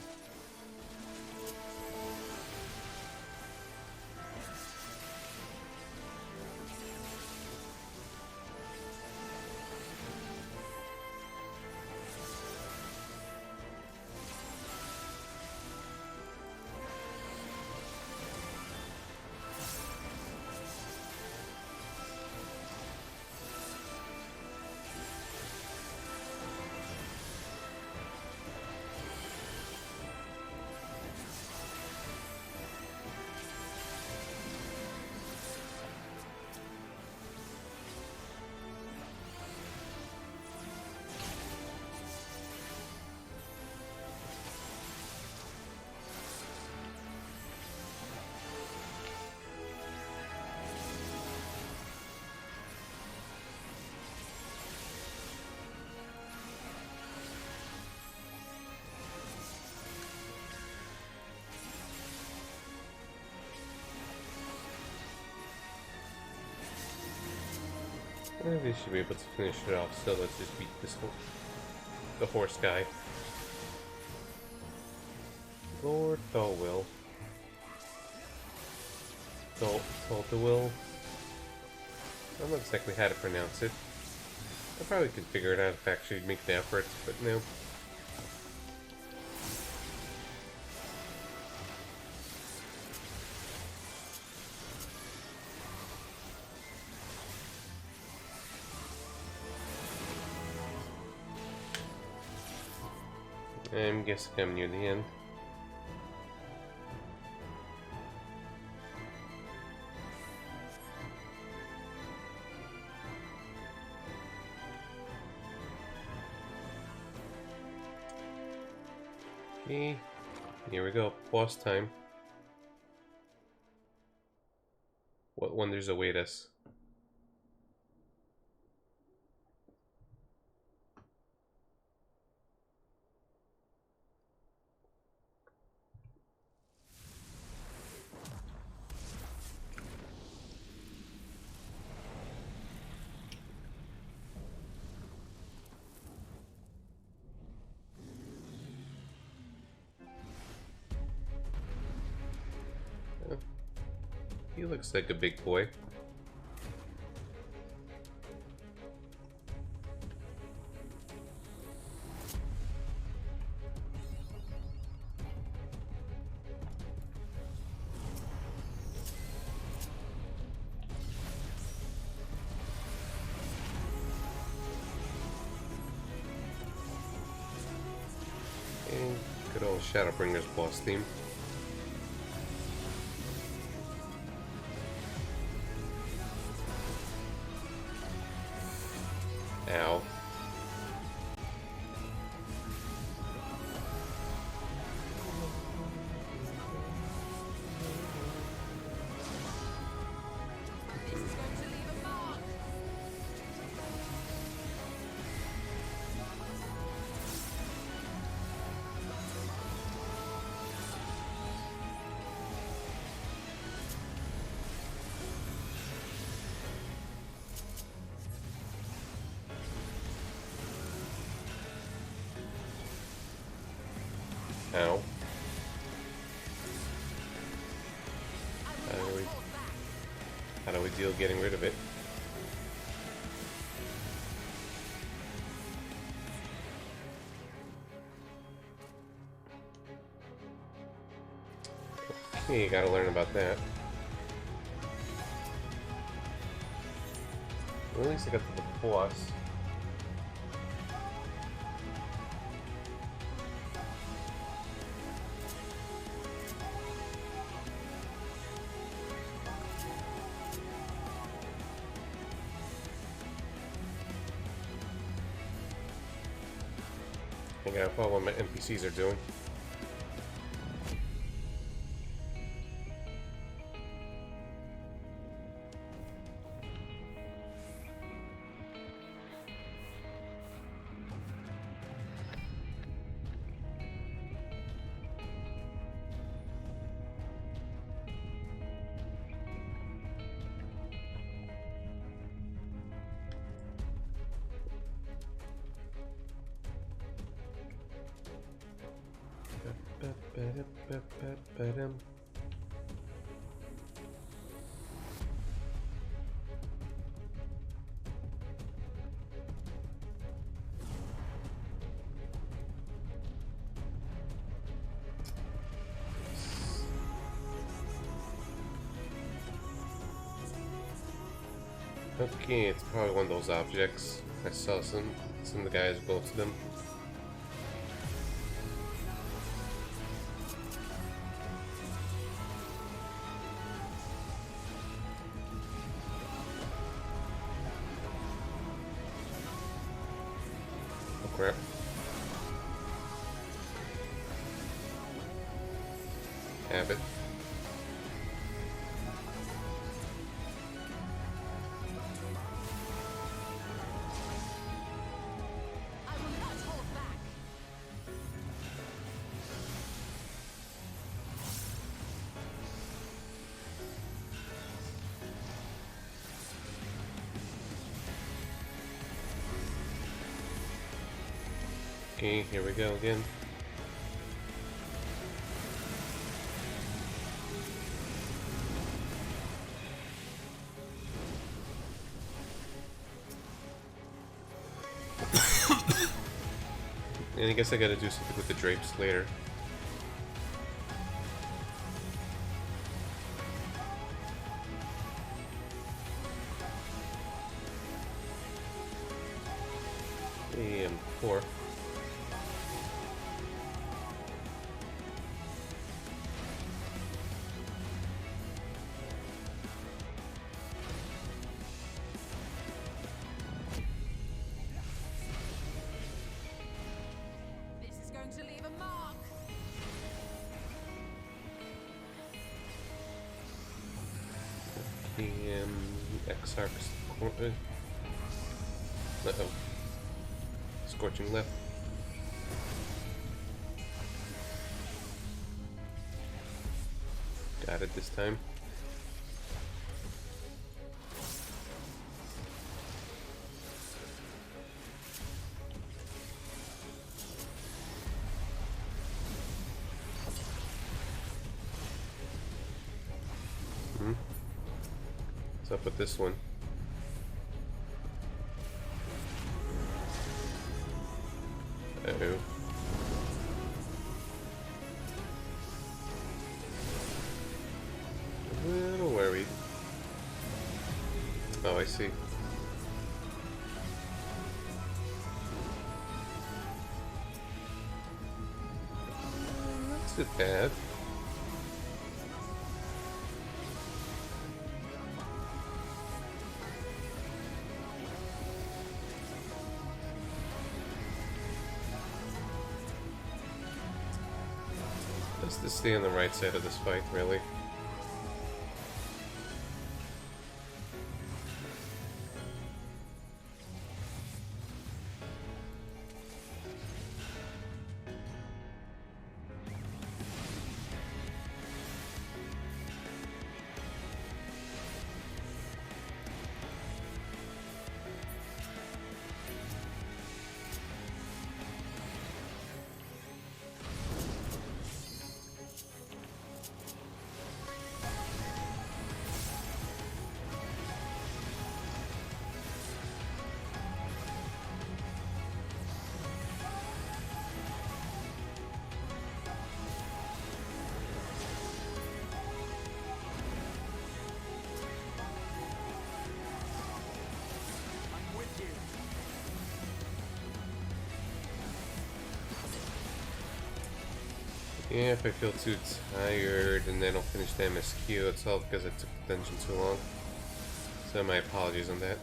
They should be able to finish it off, so let's just beat the horse guy. Lord Tholwill. Tholwill. I don't know exactly how to pronounce it. I probably could figure it out if I actually make the effort, but no. I'm guessing I'm near the end. Okay, here we go, boss time. What wonders await us? He looks like a big boy. And good old Shadowbringer's boss theme. Ow. Ow. How do we deal getting rid of it? Okay, you gotta learn about that. Well, at least I got to the boss. I gotta follow what my NPCs are doing. Ba-dum. Okay, it's probably one of those objects. I saw some of the guys go to them. Oh crap. Have it. Okay, here we go again. And I guess I gotta do something with the drapes later. And 4. To leave a mark. XIV. Uh-oh. Scorching left. Got it this time. What's up with this one? Uh-oh. A little worried. Oh, I see. That's not bad. Just to stay on the right side of this fight, really. Yeah, if I feel too tired and then I'll finish the MSQ, it's all because I took the dungeon too long. So my apologies on that.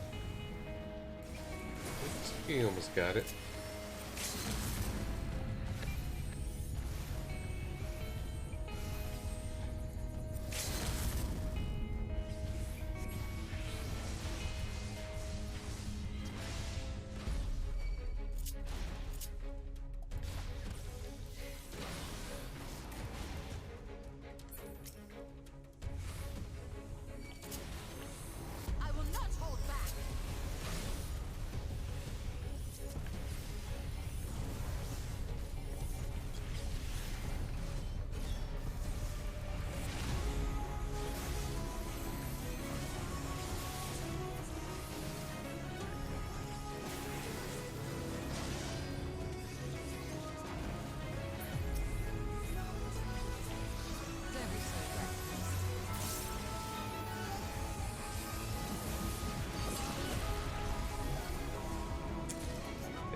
Oops, he almost got it. I will not hold back.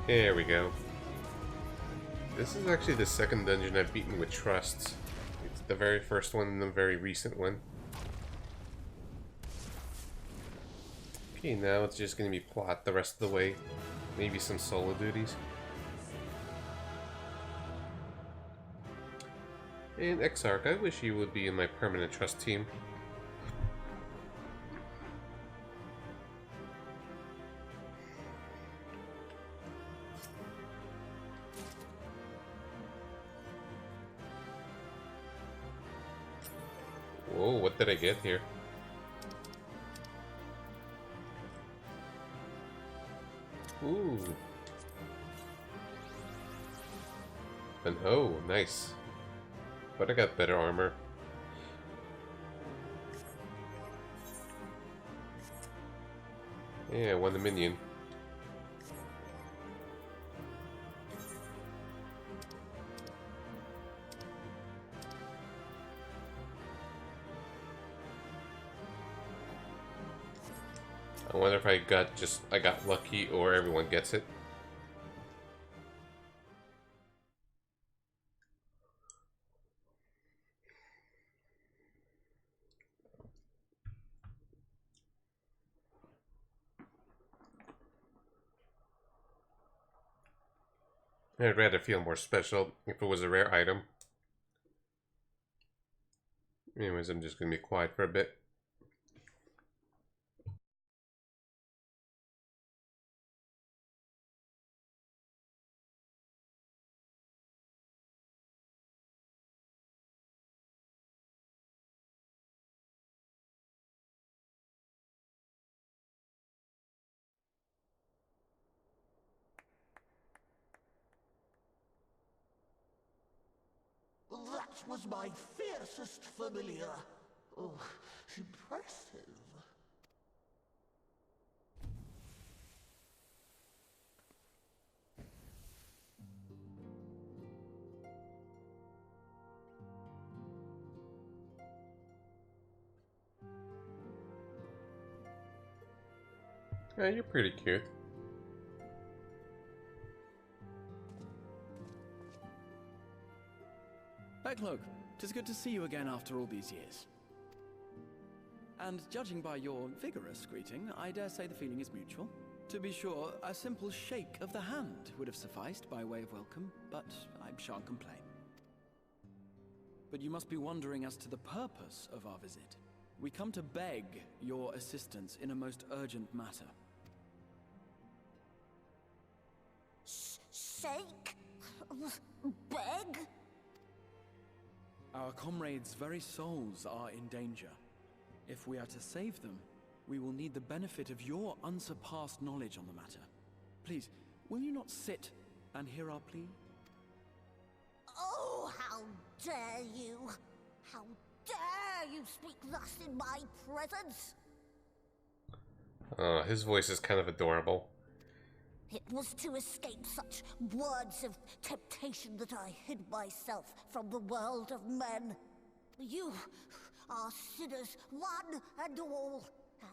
There we go. This is actually the second dungeon I've beaten with trusts. It's the very first one and the very recent one. Okay, now it's just going to be plot the rest of the way. Maybe some solo duties. And Exarch, I wish you would be in my permanent trust team. Whoa, what did I get here? Ooh. And oh, nice. But I got better armor. Yeah, I won the minion. I wonder if I got lucky or everyone gets it. I'd rather feel more special if it was a rare item. Anyways, I'm just gonna be quiet for a bit. That was my fiercest familiar. Oh, impressive. Yeah, you're pretty cute. Backlook, 'tis good to see you again after all these years. And judging by your vigorous greeting, I dare say the feeling is mutual. To be sure, a simple shake of the hand would have sufficed by way of welcome, but I shan't complain. But you must be wondering as to the purpose of our visit. We come to beg your assistance in a most urgent matter. Shake? Beg? Our comrades' very souls are in danger. If we are to save them, we will need the benefit of your unsurpassed knowledge on the matter. Please, will you not sit and hear our plea? Oh, how dare you! How dare you speak thus in my presence! His voice is kind of adorable. It was to escape such words of temptation that I hid myself from the world of men. You are sinners, one and all,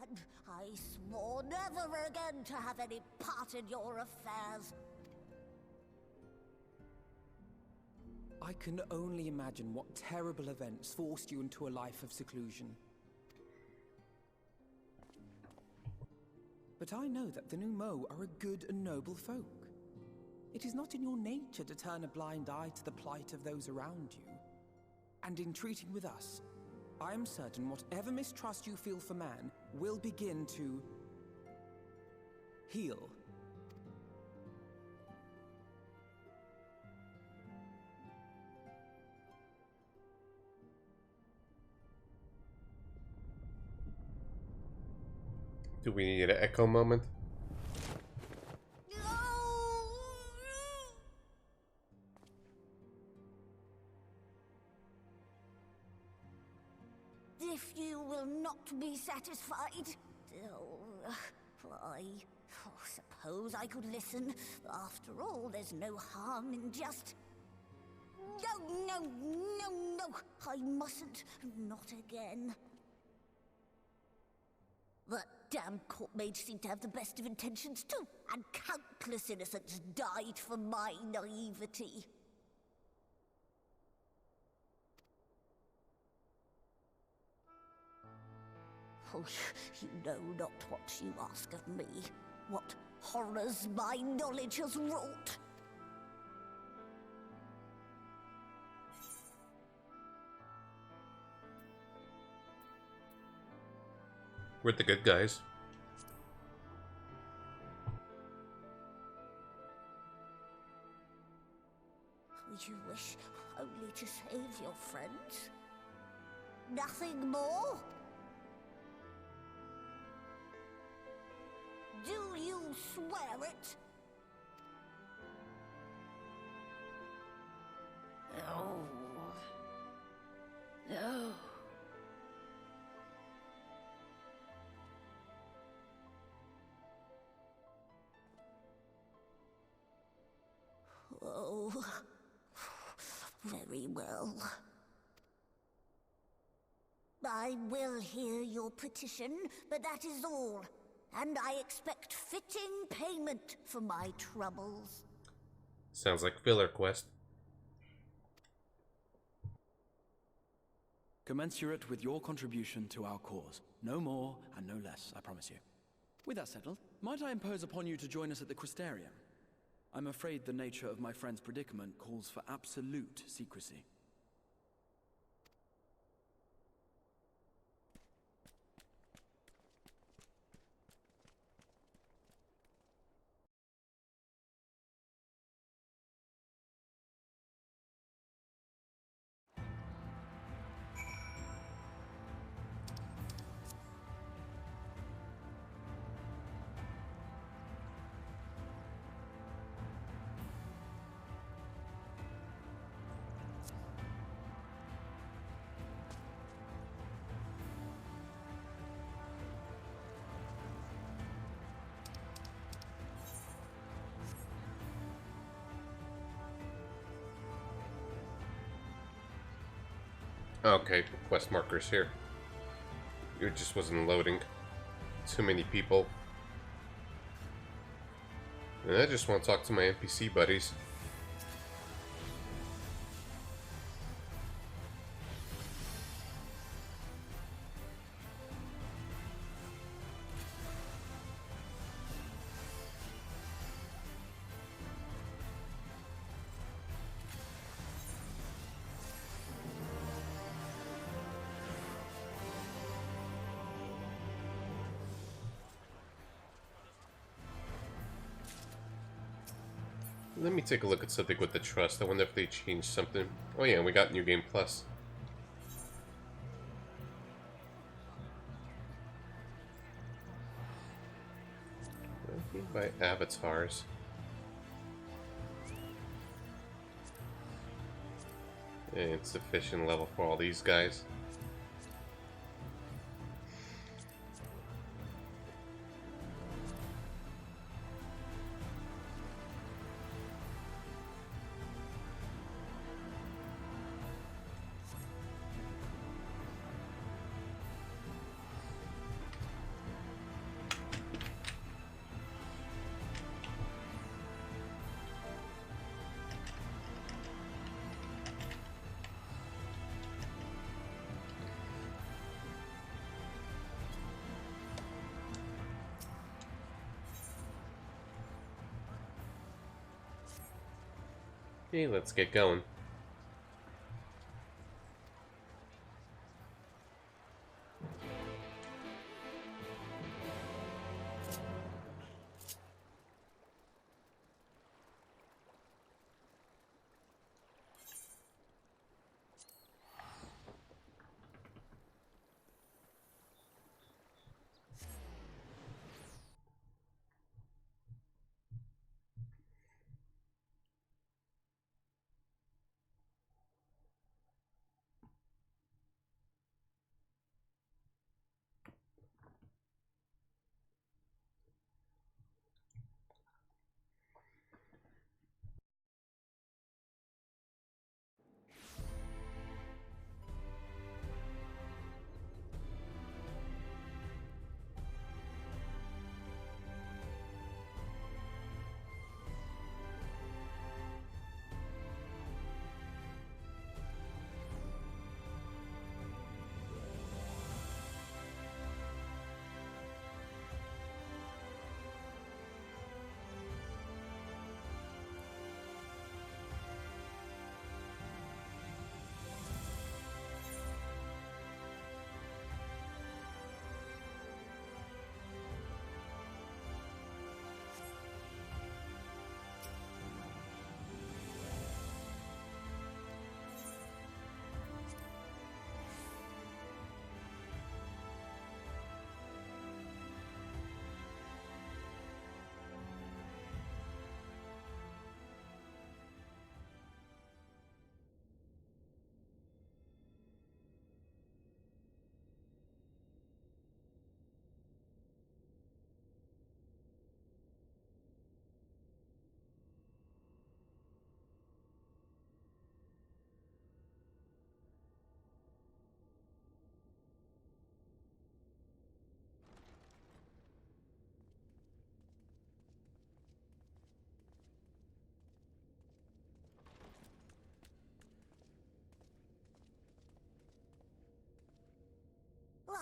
and I swore never again to have any part in your affairs. I can only imagine what terrible events forced you into a life of seclusion. But I know that the Numo are a good and noble folk. It is not in your nature to turn a blind eye to the plight of those around you. And in treating with us, I am certain whatever mistrust you feel for man will begin to heal. Do we need an echo moment? If you will not be satisfied, I suppose I could listen. After all, there's no harm in just... No, I mustn't. Not again. That damn court mage seemed to have the best of intentions too, and countless innocents died for my naivety. Oh, you know not what you ask of me, what horrors my knowledge has wrought. We're the good guys. You wish only to save your friends? Nothing more? Do you swear it? No. No. Oh, very well. I will hear your petition, but that is all. And I expect fitting payment for my troubles. Sounds like filler quest. Commensurate with your contribution to our cause. No more and no less, I promise you. With that settled, might I impose upon you to join us at the Crystarium? I'm afraid the nature of my friend's predicament calls for absolute secrecy. Okay, quest markers here. It just wasn't loading. Too many people. And I just want to talk to my NPC buddies. Let me take a look at something with the trust. I wonder if they changed something. Oh yeah, we got New Game Plus. I think by avatars. And sufficient level for all these guys. Okay, let's get going.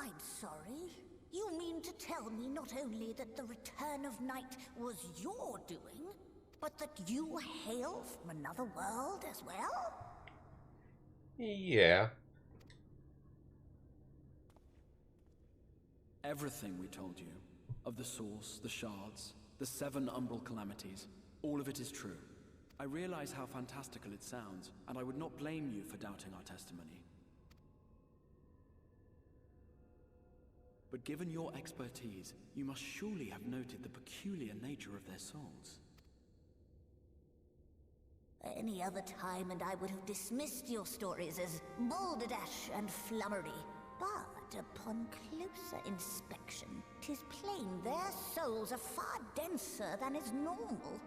I'm sorry. You mean to tell me not only that the return of night was your doing, but that you hail from another world as well? Yeah. Everything we told you, of the source, the shards, the 7 umbral calamities, all of it is true. I realize how fantastical it sounds, and I would not blame you for doubting our testimony. But given your expertise, you must surely have noted the peculiar nature of their souls. Any other time and I would have dismissed your stories as balderdash and flummery. But upon closer inspection, 'tis plain their souls are far denser than is normal,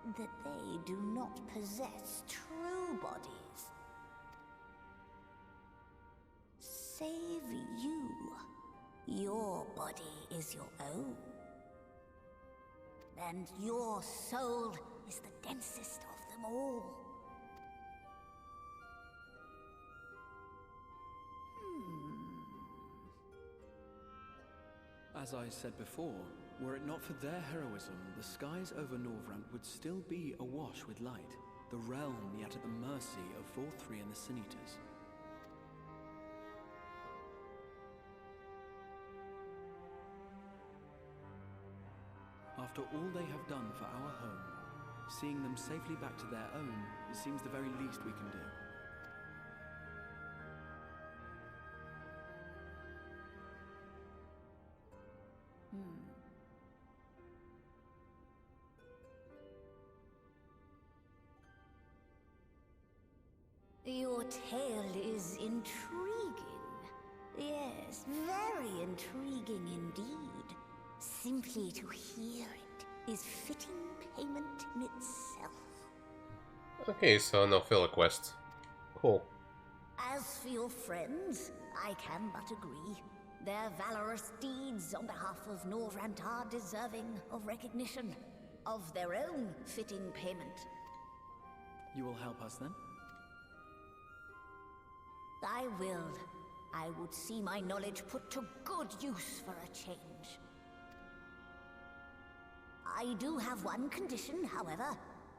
and that they do not possess true bodies. Save you. Your body is your own. And your soul is the densest of them all. As I said before, were it not for their heroism, the skies over Norvrant would still be awash with light, the realm yet at the mercy of Vorthri and the Sin Eaters. After all they have done for our home, seeing them safely back to their own, it seems the very least we can do. Your tale is intriguing. Yes, very intriguing indeed. Simply to hear it is fitting payment in itself. Okay, so no filler quest. Cool. As for your friends, I can but agree. Their valorous deeds on behalf of Norvrant are deserving of recognition, of their own fitting payment. You will help us then? I will. I would see my knowledge put to good use for a change. I do have one condition, however.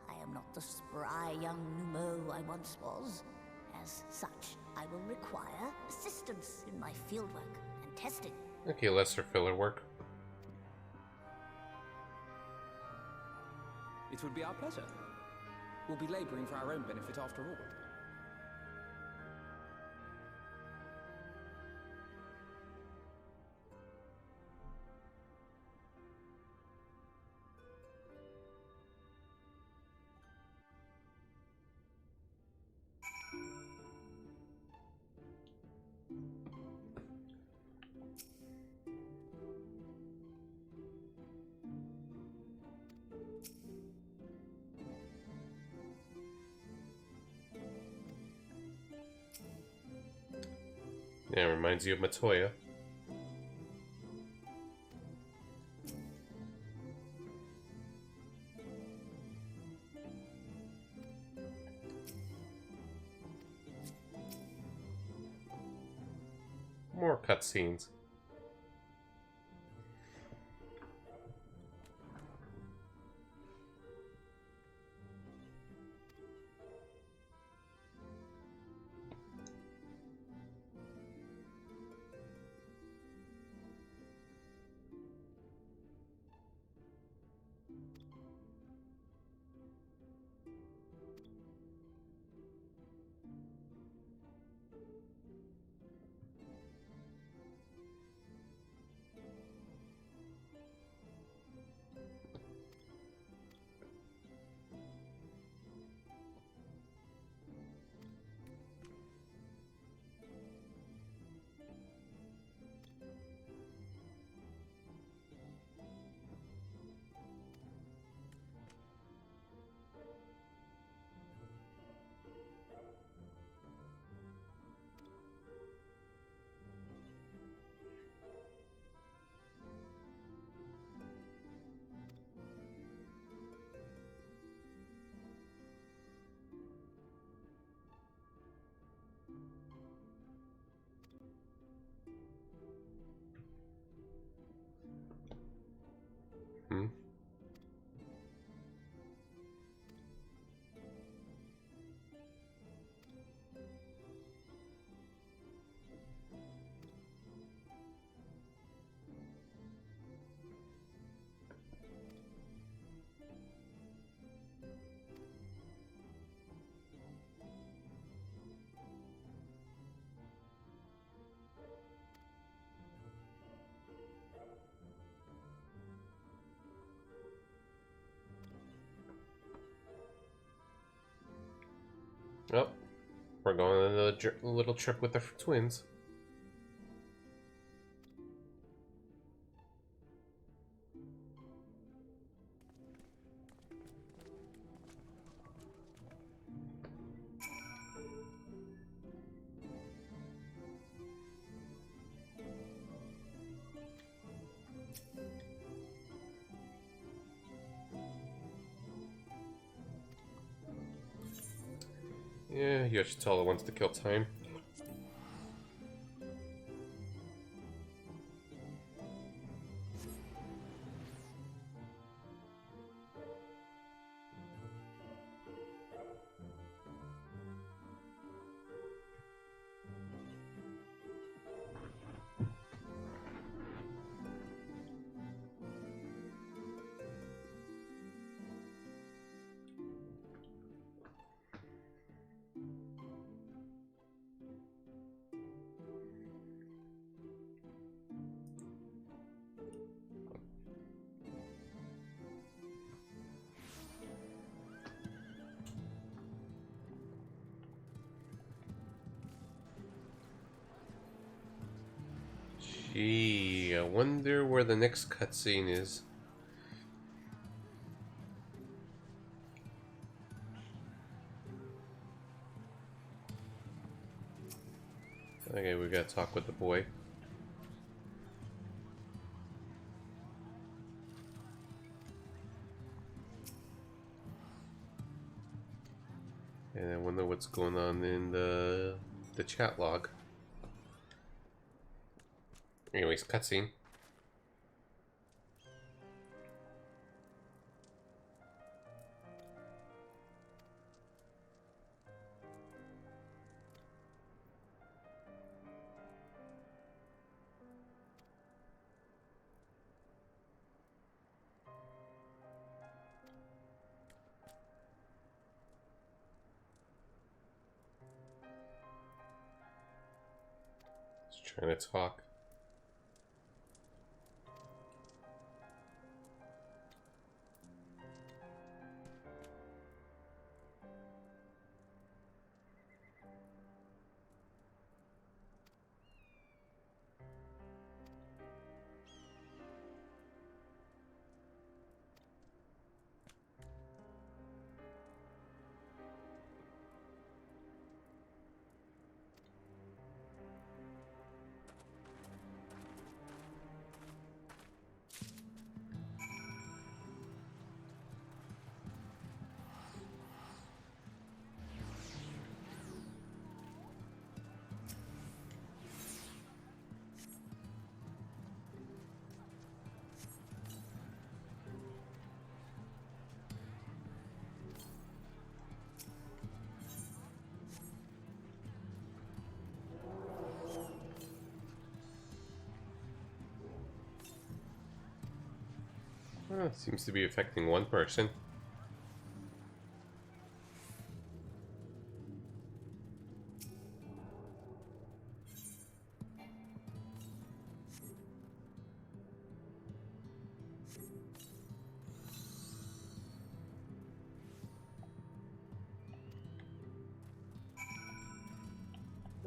I am not the spry young Numo I once was. As such, I will require assistance in my fieldwork and testing. Okay, lesser filler work. It would be our pleasure. We'll be laboring for our own benefit after all. Yeah, it reminds you of Matoya. More cutscenes. Hmm? Oh, we're going on a little trip with the twins. Yeah, Yoshitala wants to kill time. Gee, I wonder where the next cutscene is. Okay, we gotta talk with the boy. And I wonder what's going on in the chat log. Anyways, cutscene. Trying to talk. Seems to be affecting one person.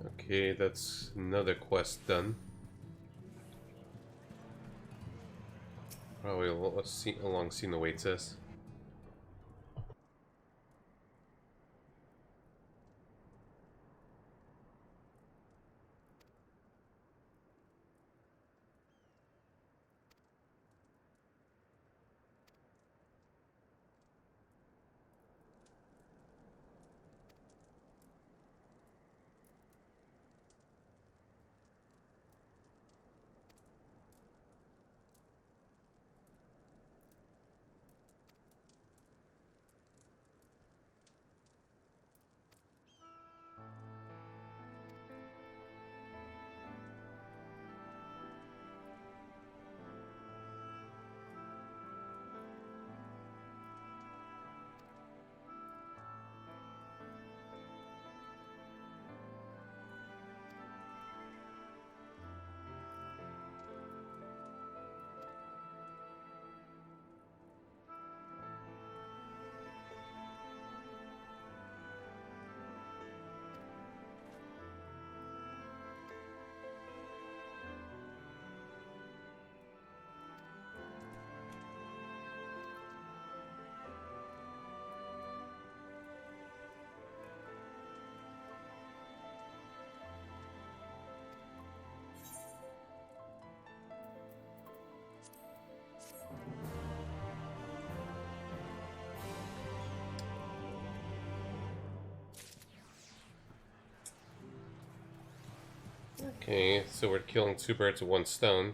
Okay, that's another quest done. Probably a long scene awaits us. Okay, so we're killing two birds with one stone.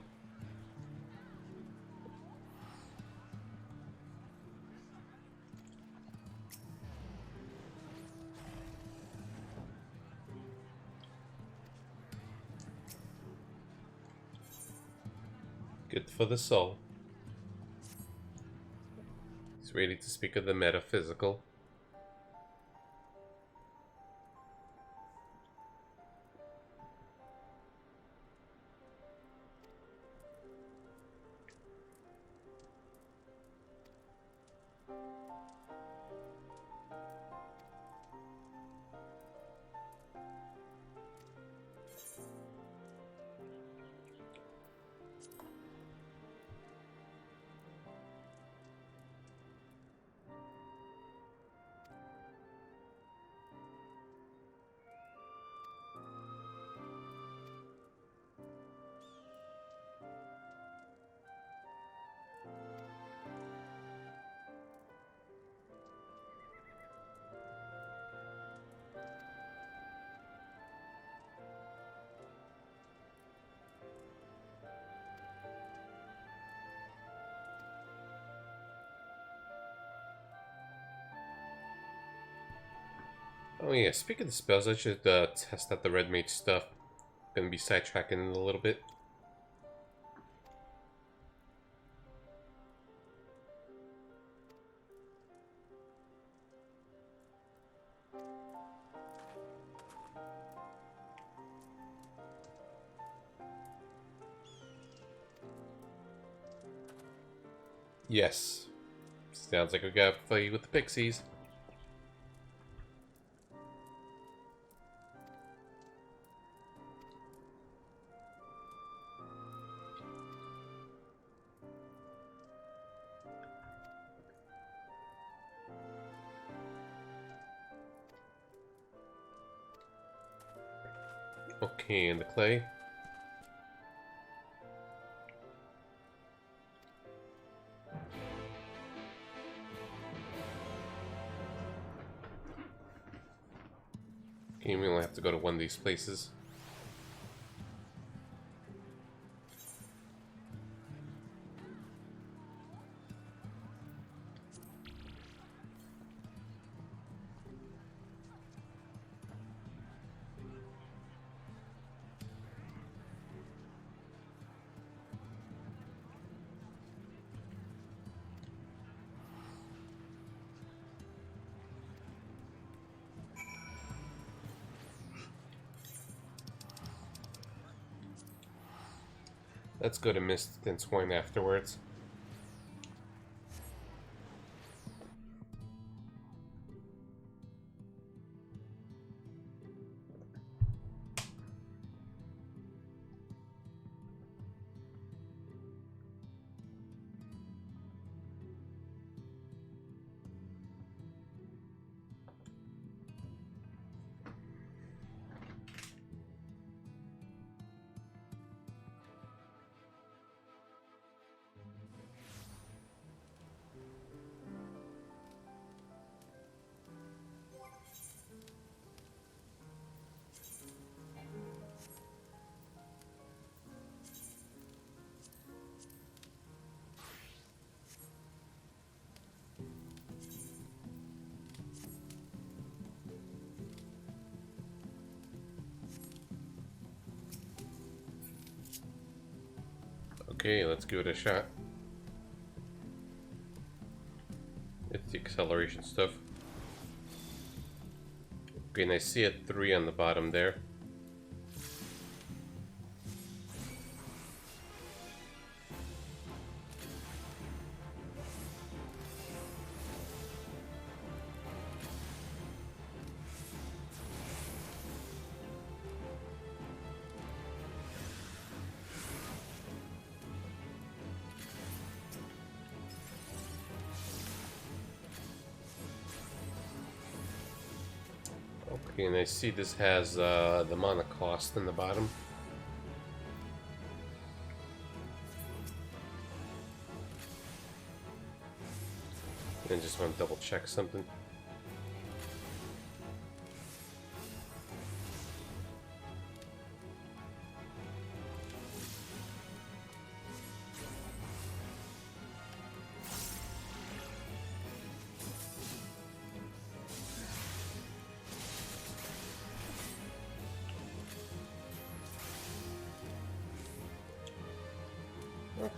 Good for the soul. He's ready to speak of the metaphysical. Oh yeah, speaking of the spells, I should test out the red mage stuff. Gonna be sidetracking in a little bit. Yes. Sounds like we gotta play with the pixies. Okay, and the clay. Okay, we only have to go to one of these places. Let's go to Mist and Swine afterwards. Okay, let's give it a shot. It's the acceleration stuff. Okay, and I see a 3 on the bottom there. Okay, and I see this has the mana cost in the bottom. And just want to double check something.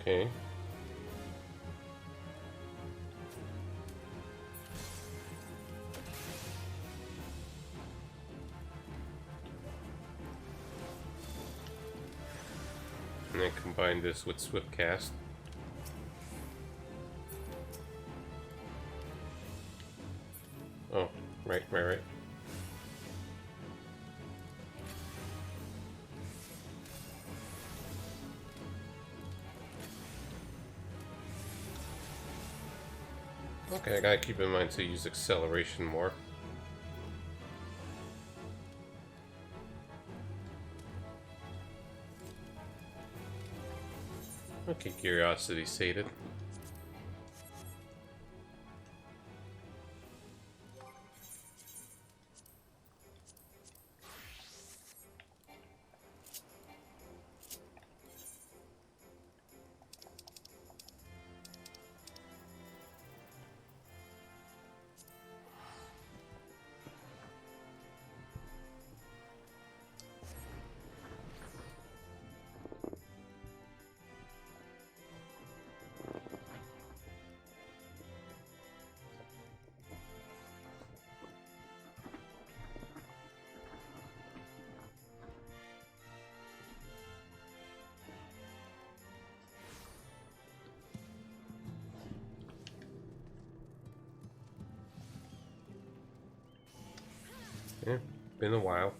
Okay. And then combine this with Swift Cast. Oh, right. Okay, I gotta keep in mind to use acceleration more. Okay, curiosity sated. Yeah, been a while.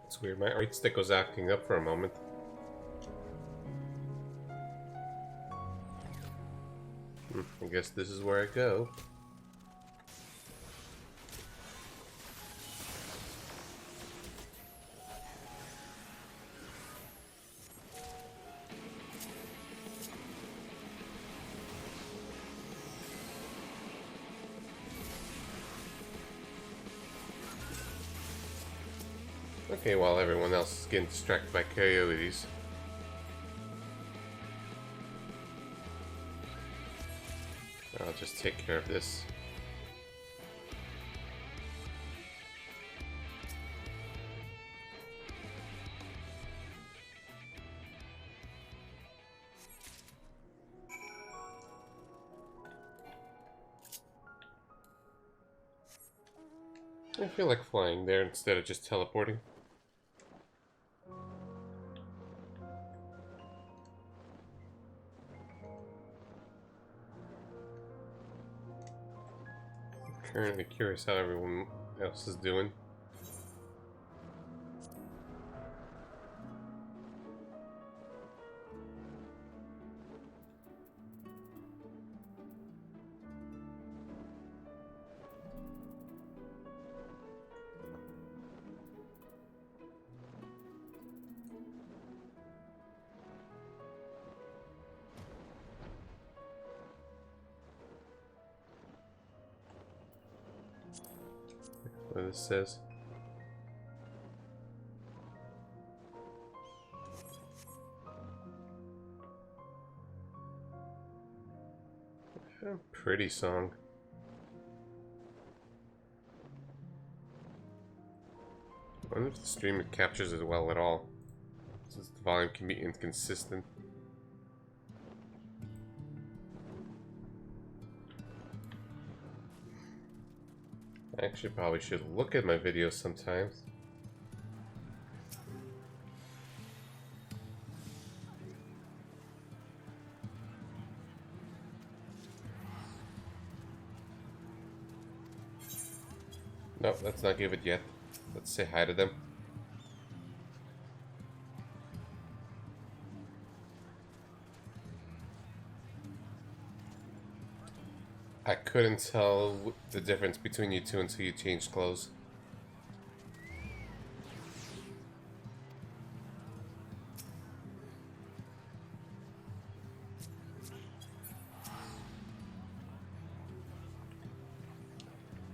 It's weird, my right stick was acting up for a moment. I guess this is where I go. Okay, while everyone else is getting distracted by coyotes. I'll just take care of this. I feel like flying there instead of just teleporting. Currently curious how everyone else is doing. What this says. Pretty song. I wonder if the streamer captures it well at all, since the volume can be inconsistent. I actually probably should look at my videos sometimes. No, let's not give it yet. Let's say hi to them. I couldn't tell the difference between you two until you changed clothes.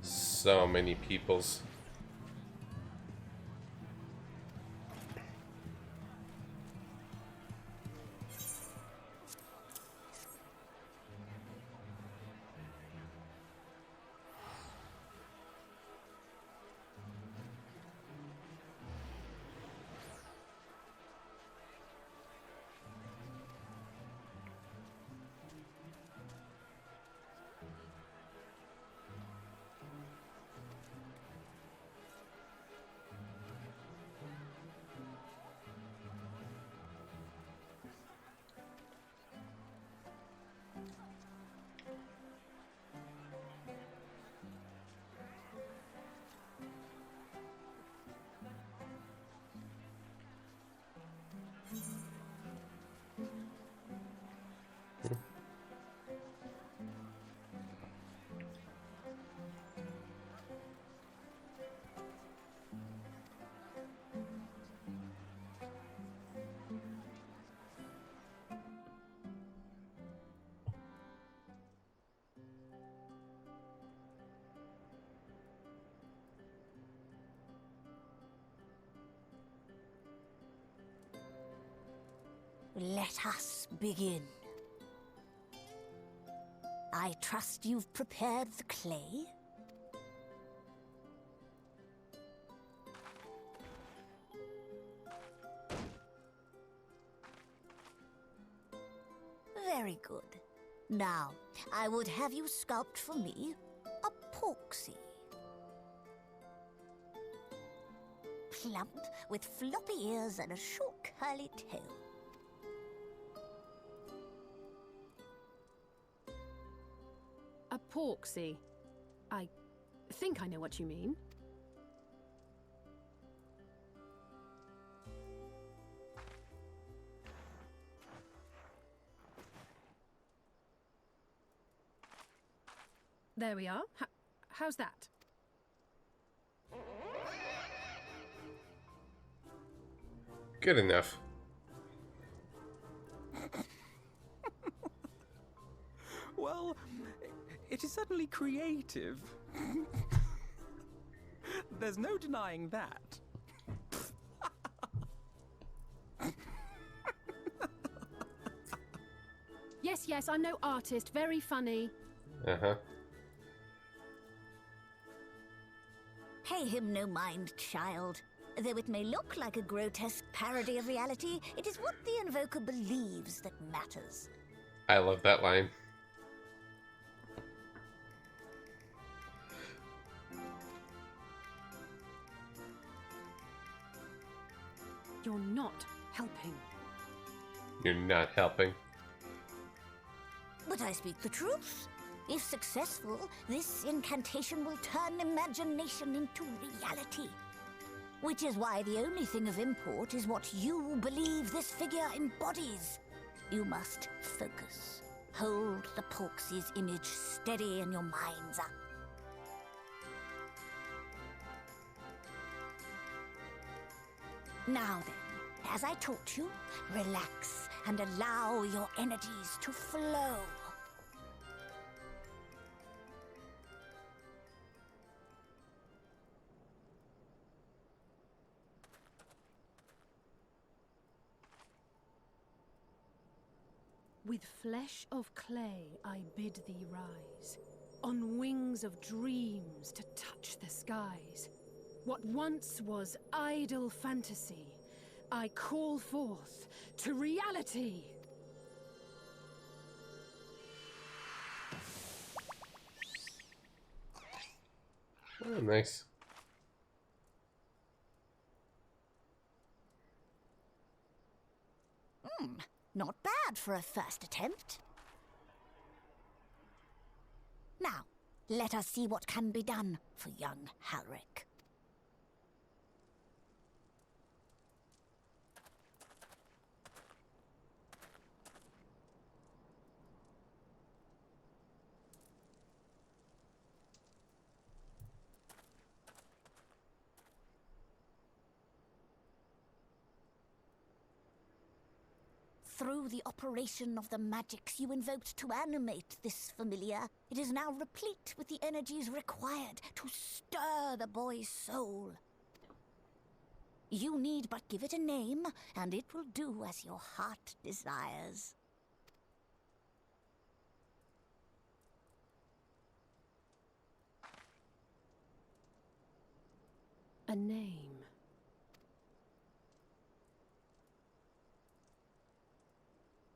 So many peoples. let us begin. I trust you've prepared the clay? Very good. Now, I would have you sculpt for me a porksy. Plump, with floppy ears and a short curly tail. A porksy. I think I know what you mean. There we are. How's that? Good enough. Well, it is certainly creative. There's no denying that. Yes, I'm no artist. Very funny. Uh-huh. Pay him no mind, child. Though it may look like a grotesque parody of reality, it is what the invoker believes that matters. I love that line. You're not helping. You're not helping. But I speak the truth. If successful, this incantation will turn imagination into reality. Which is why the only thing of import is what you believe this figure embodies. You must focus. Hold the Porksy's image steady in your mind's eye. Now then, as I taught you, relax and allow your energies to flow. With flesh of clay I bid thee rise, on wings of dreams to touch the skies. What once was idle fantasy, I call forth to reality. Oh, nice. Not bad for a first attempt. Now, let us see what can be done for young Halric. Through the operation of the magics you invoked to animate this familiar, it is now replete with the energies required to stir the boy's soul. You need but give it a name, and it will do as your heart desires. A name.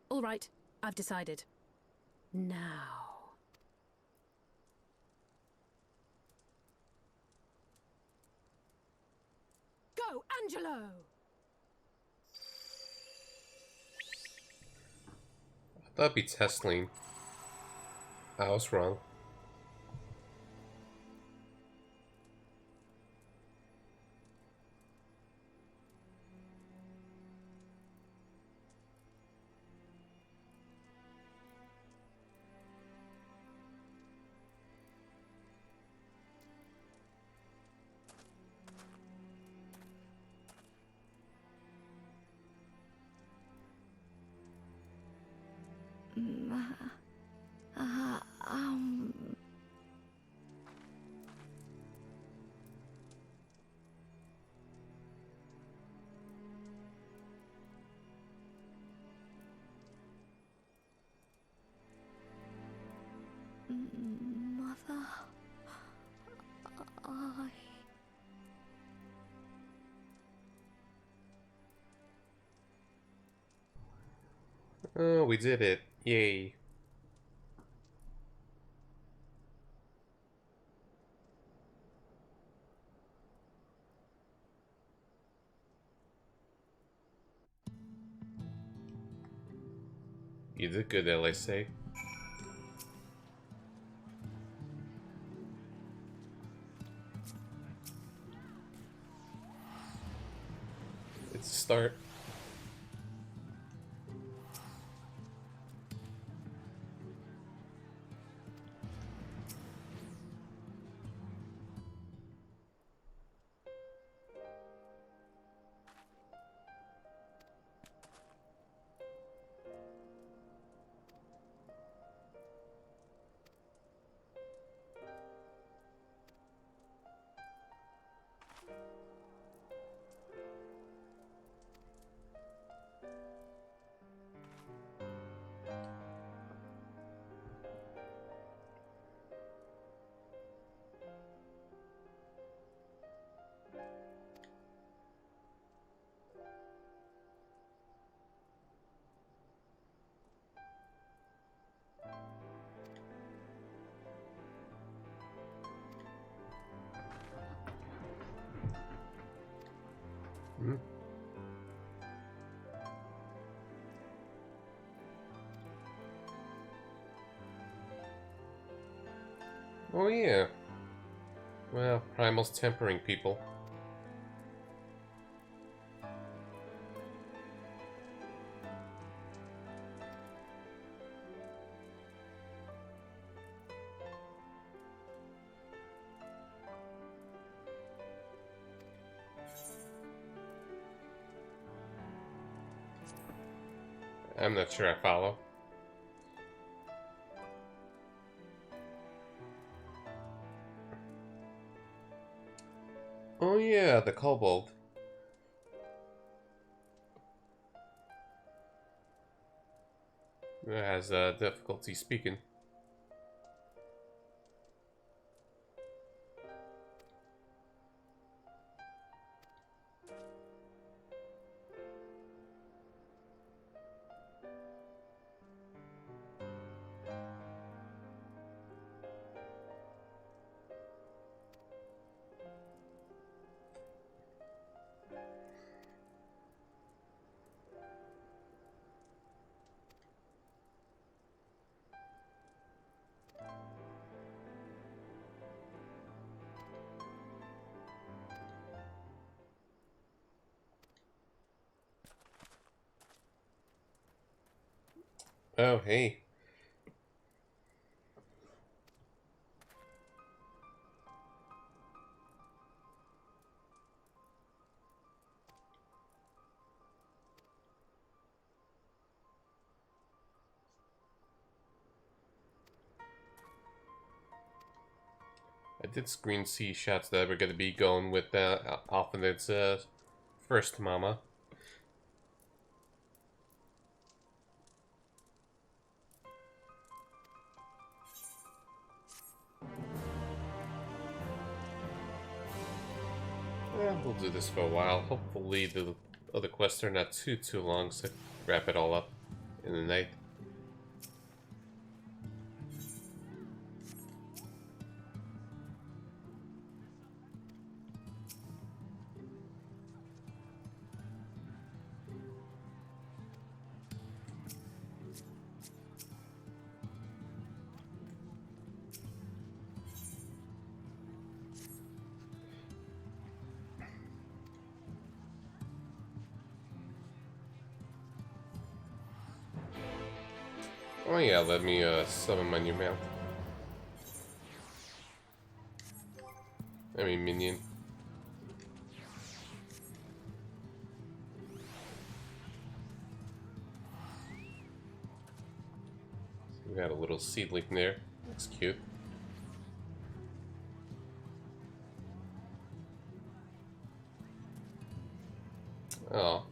All right, I've decided. Now. Go, Angelo! That'd be Tesline. I was wrong. Mother, Oh, we did it. Yay. You did good, LSA. It's a start. Hmm? Oh yeah. Well, Primal's tempering people. I'm not sure I follow. Oh yeah, the kobold. It has difficulty speaking. Oh, hey. I did screen see shots that we're going to be going with Alphanet's first mama. Yeah, we'll do this for a while. Hopefully the other quests are not too long, so wrap it all up in the night. Oh yeah, let me summon my new mount. I mean minion. We got a little seedling there. That's cute. Oh.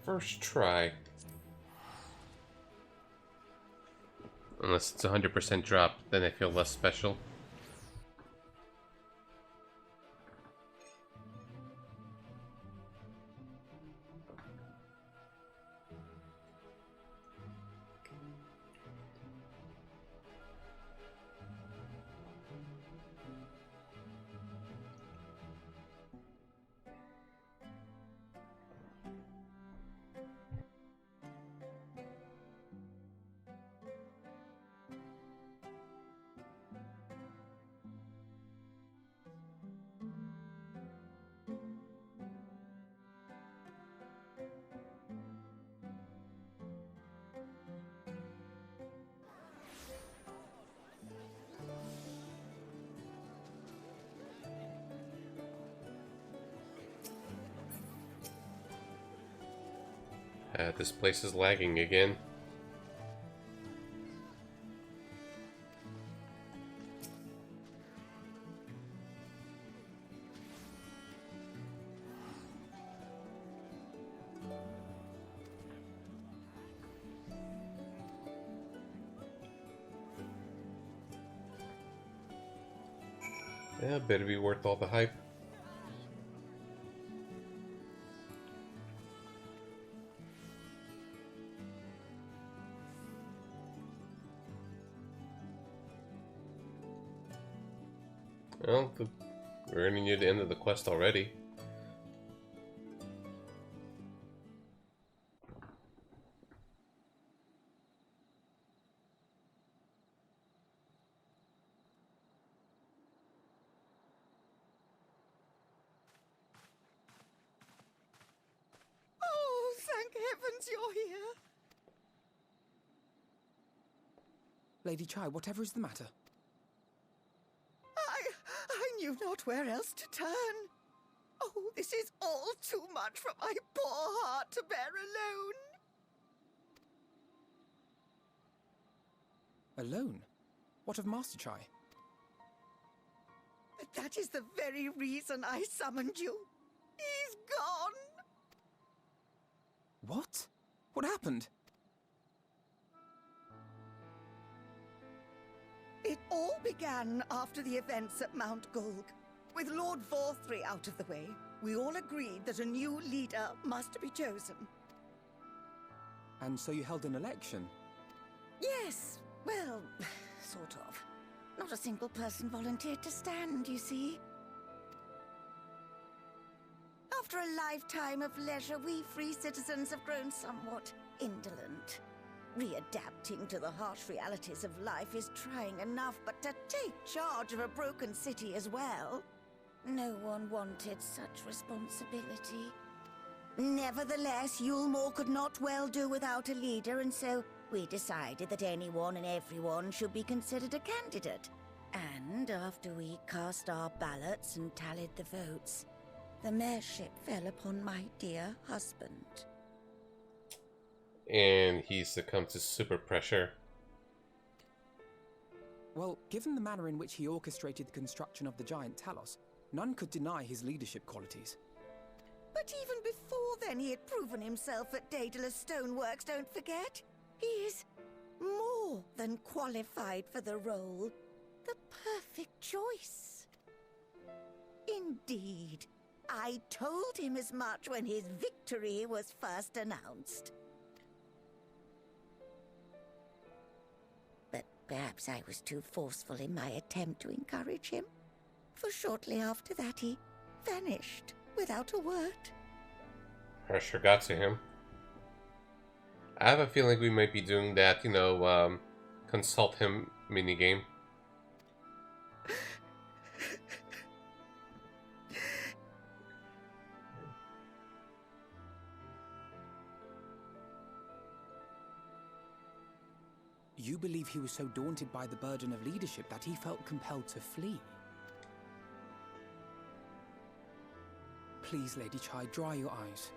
First try. Unless it's 100% drop, then I feel less special. This place is lagging again. Yeah, better be worth all the hype. Well, we're near the end of the quest already. Oh, thank heavens you're here. Lady Chai, whatever is the matter? I knew not where else to turn. Oh, this is all too much for my poor heart to bear alone. Alone? What of Master Chai? But that is the very reason I summoned you. He's gone. What? What happened? It all began after the events at Mount Gulg. With Lord Vorthry out of the way, we all agreed that a new leader must be chosen. And so you held an election? Yes, well, sort of. Not a single person volunteered to stand, you see. After a lifetime of leisure, we free citizens have grown somewhat indolent. Readapting to the harsh realities of life is trying enough, but to take charge of a broken city as well? No one wanted such responsibility. Nevertheless, Yulmore could not well do without a leader, and so we decided that anyone and everyone should be considered a candidate. And after we cast our ballots and tallied the votes, the mayorship fell upon my dear husband. And he succumbed to super pressure. Well, given the manner in which he orchestrated the construction of the giant Talos, none could deny his leadership qualities. But even before then, he had proven himself at Daedalus Stoneworks, don't forget. He is more than qualified for the role. The perfect choice. Indeed. I told him as much when his victory was first announced. But perhaps I was too forceful in my attempt to encourage him. For shortly after that, he vanished without a word. Pressure got to him. I have a feeling we might be doing that, consult him minigame. You believe he was so daunted by the burden of leadership that he felt compelled to flee? Please, Lady Chai, dry your eyes.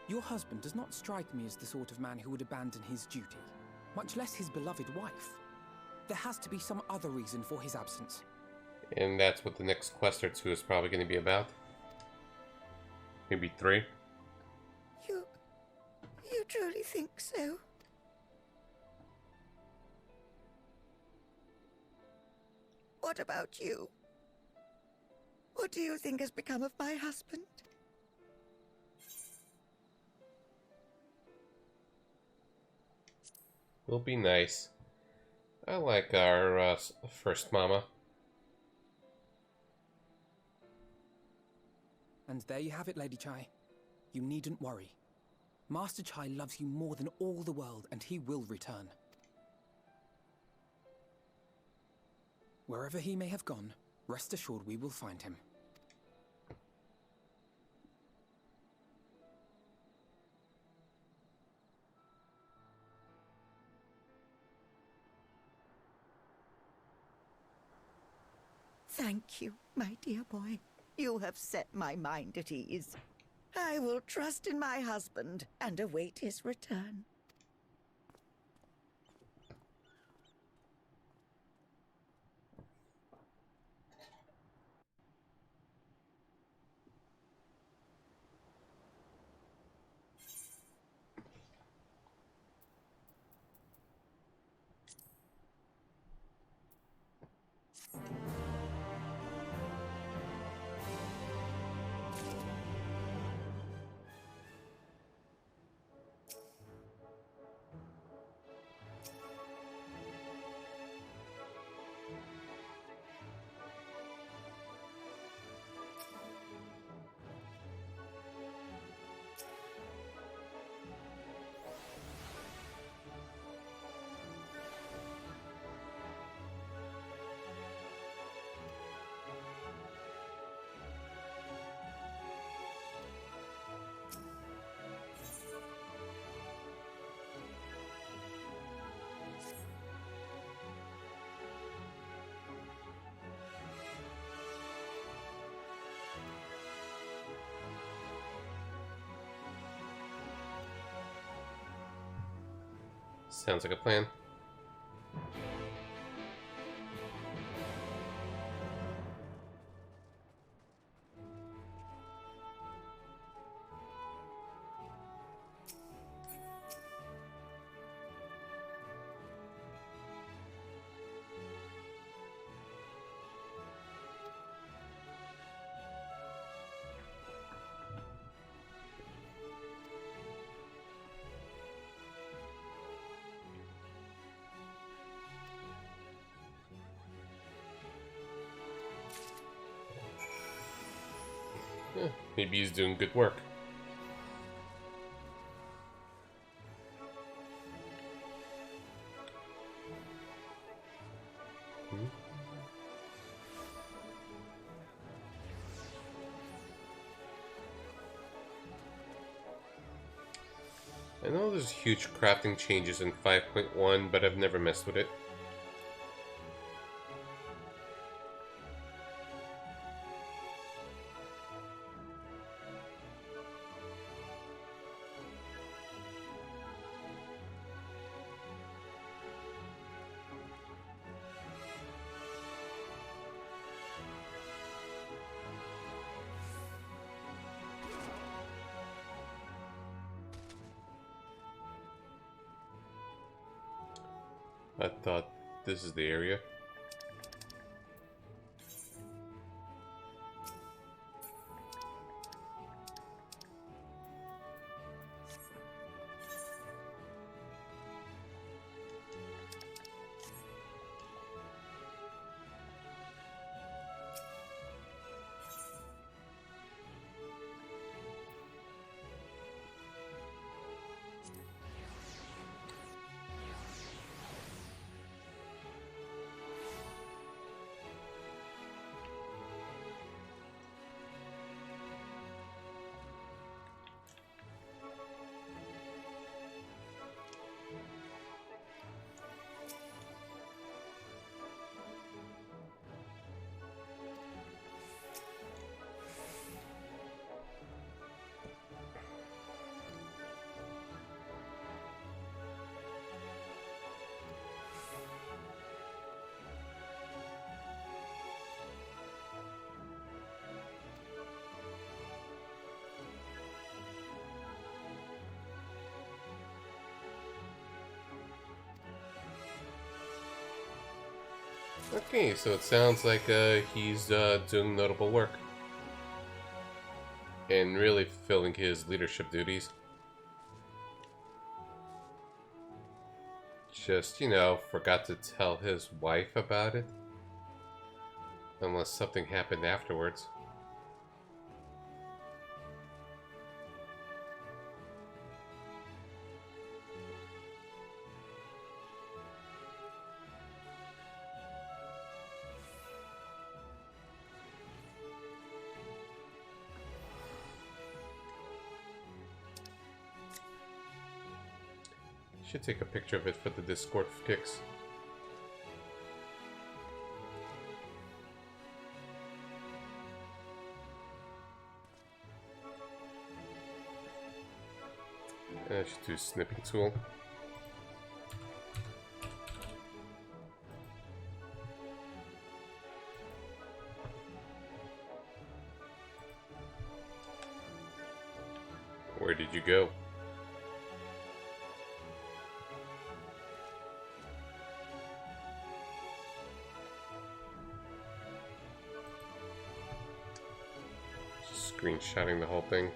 Your husband does not strike me as the sort of man who would abandon his duty, much less his beloved wife. There has to be some other reason for his absence. And that's what the next quest or two is probably going to be about. Maybe 3. You truly think so? What about you? What do you think has become of my husband? We'll be nice. I like our first mama. And there you have it, Lady Chai. You needn't worry. Master Chai loves you more than all the world, and he will return. Wherever he may have gone, rest assured we will find him. Thank you, my dear boy. You have set my mind at ease. I will trust in my husband and await his return. Sounds like a plan. Maybe he's doing good work. I know there's huge crafting changes in 5.1, but I've never messed with it. I thought this is the area. Okay, so it sounds like he's doing notable work. And really fulfilling his leadership duties. Just, you know, forgot to tell his wife about it. Unless something happened afterwards. Should take a picture of it for the Discord for kicks. I should do a snipping tool. Where did you go? Just screenshotting the whole thing.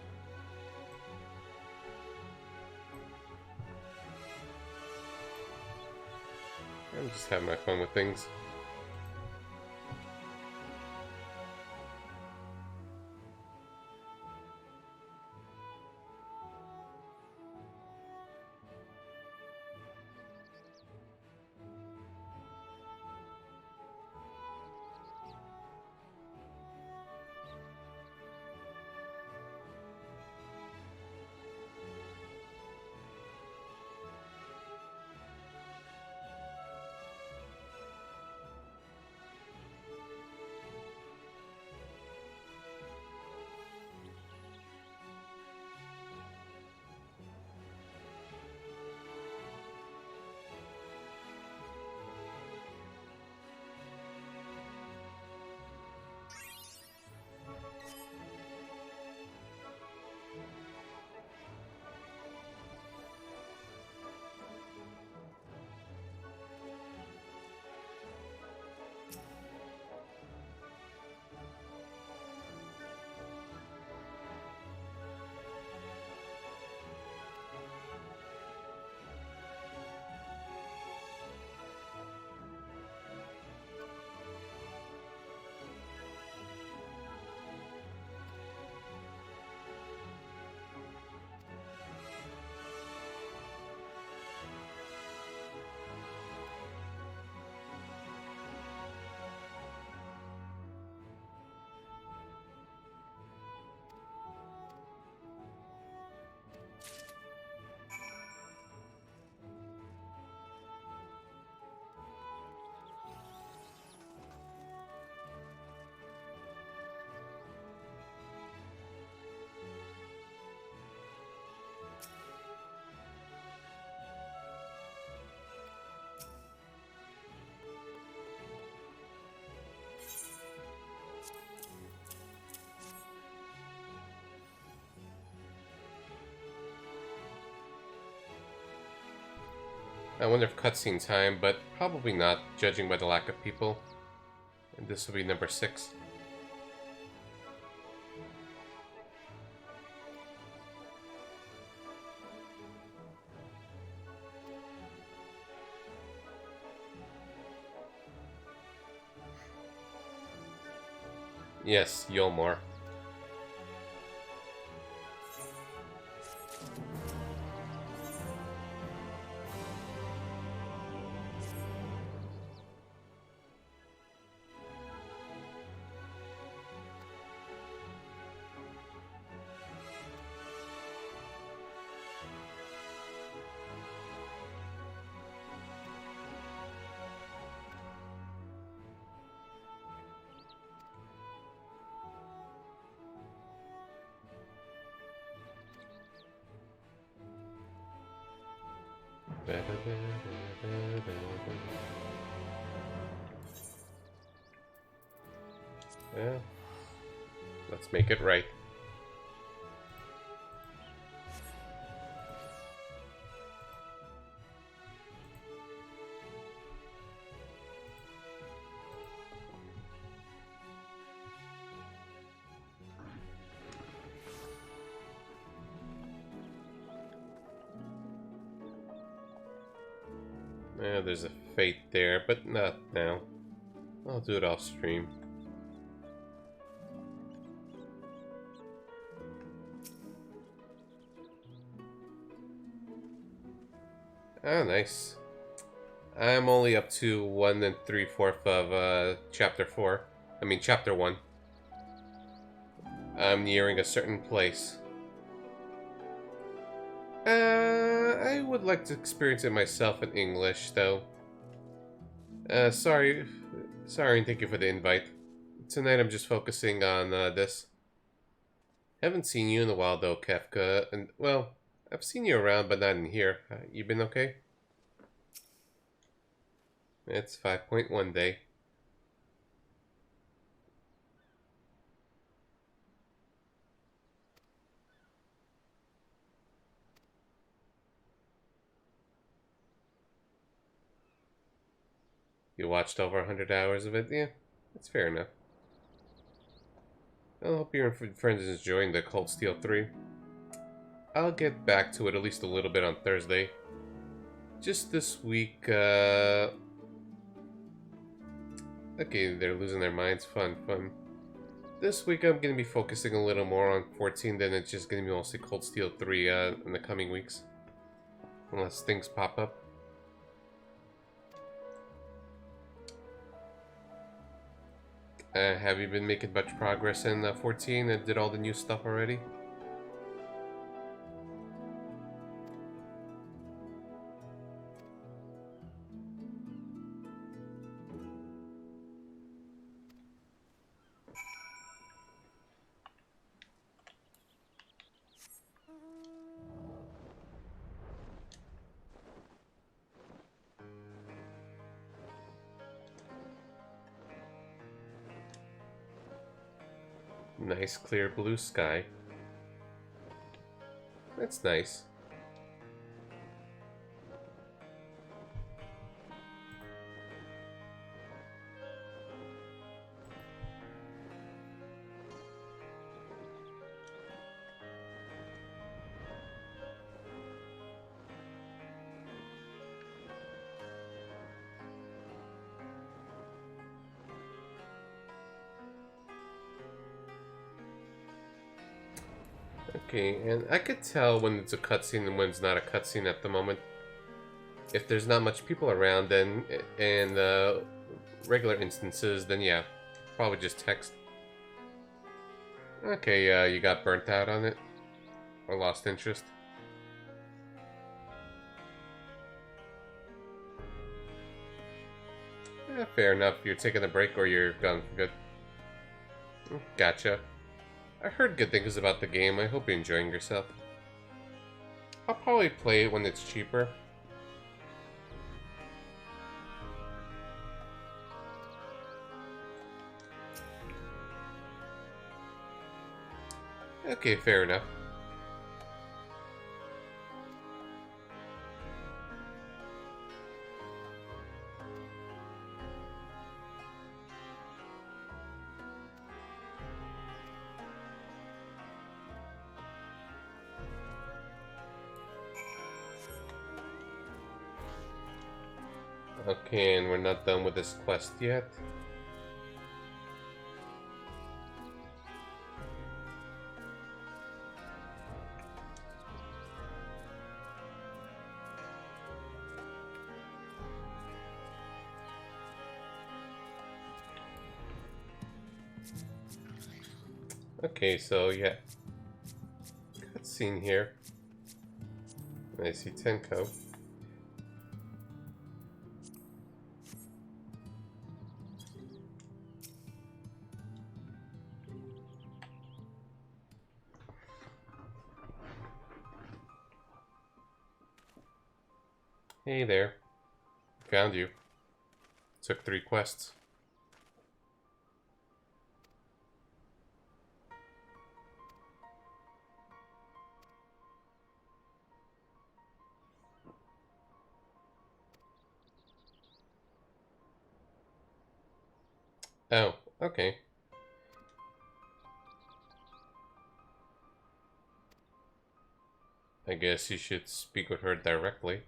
I'm just having my fun with things. I wonder if cutscene time, but probably not, judging by the lack of people. And this will be number 6. Yes, Yolmar. Yeah, let's make it right. There's a fate there, but not now. I'll do it off stream. Ah, nice. I'm only up to 1 3/4 of chapter 4. I mean, chapter 1. I'm nearing a certain place. I would like to experience it myself in English, though. Sorry, and thank you for the invite. Tonight I'm just focusing on this. Haven't seen you in a while, though, Kefka, and, well, I've seen you around, but not in here. You been okay? It's 5.1 day. You watched over 100 hours of it? Yeah, that's fair enough. I hope your friends is enjoying the Cold Steel 3. I'll get back to it at least a little bit on Thursday. Just this week, okay, they're losing their minds. Fun. This week I'm going to be focusing a little more on 14, then it's just going to be mostly Cold Steel 3 in the coming weeks. Unless things pop up. Have you been making much progress in 14 and did all the new stuff already? Nice clear blue sky. That's nice. Okay, and I could tell when it's a cutscene and when it's not a cutscene at the moment. If there's not much people around, then and regular instances, then yeah, probably just text. Okay, you got burnt out on it? Or lost interest? Fair enough. You're taking a break or you're gone for good. Gotcha. I heard good things about the game. I hope you're enjoying yourself. I'll probably play it when it's cheaper. Okay, fair enough. Okay, and we're not done with this quest yet. Okay, so yeah. Cutscene here. I see Tenko. Hey there. Found you. Took 3 quests. Oh, okay. I guess you should speak with her directly.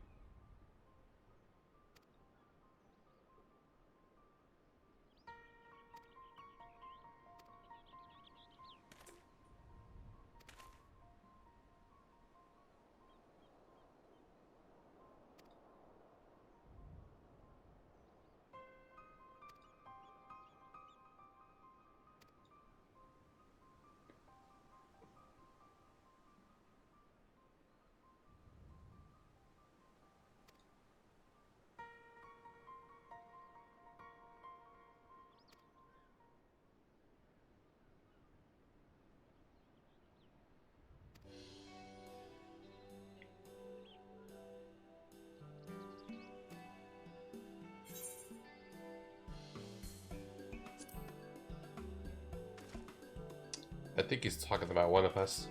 I think he's talking about one of us.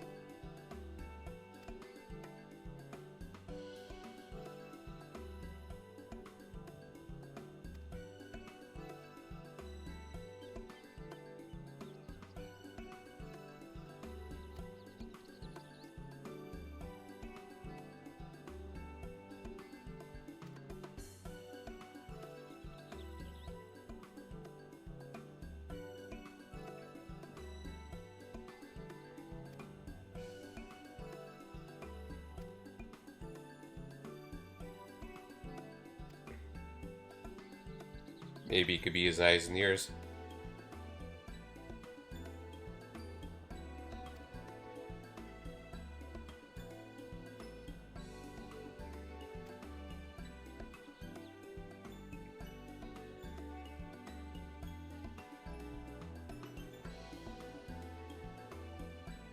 Maybe it could be his eyes and ears.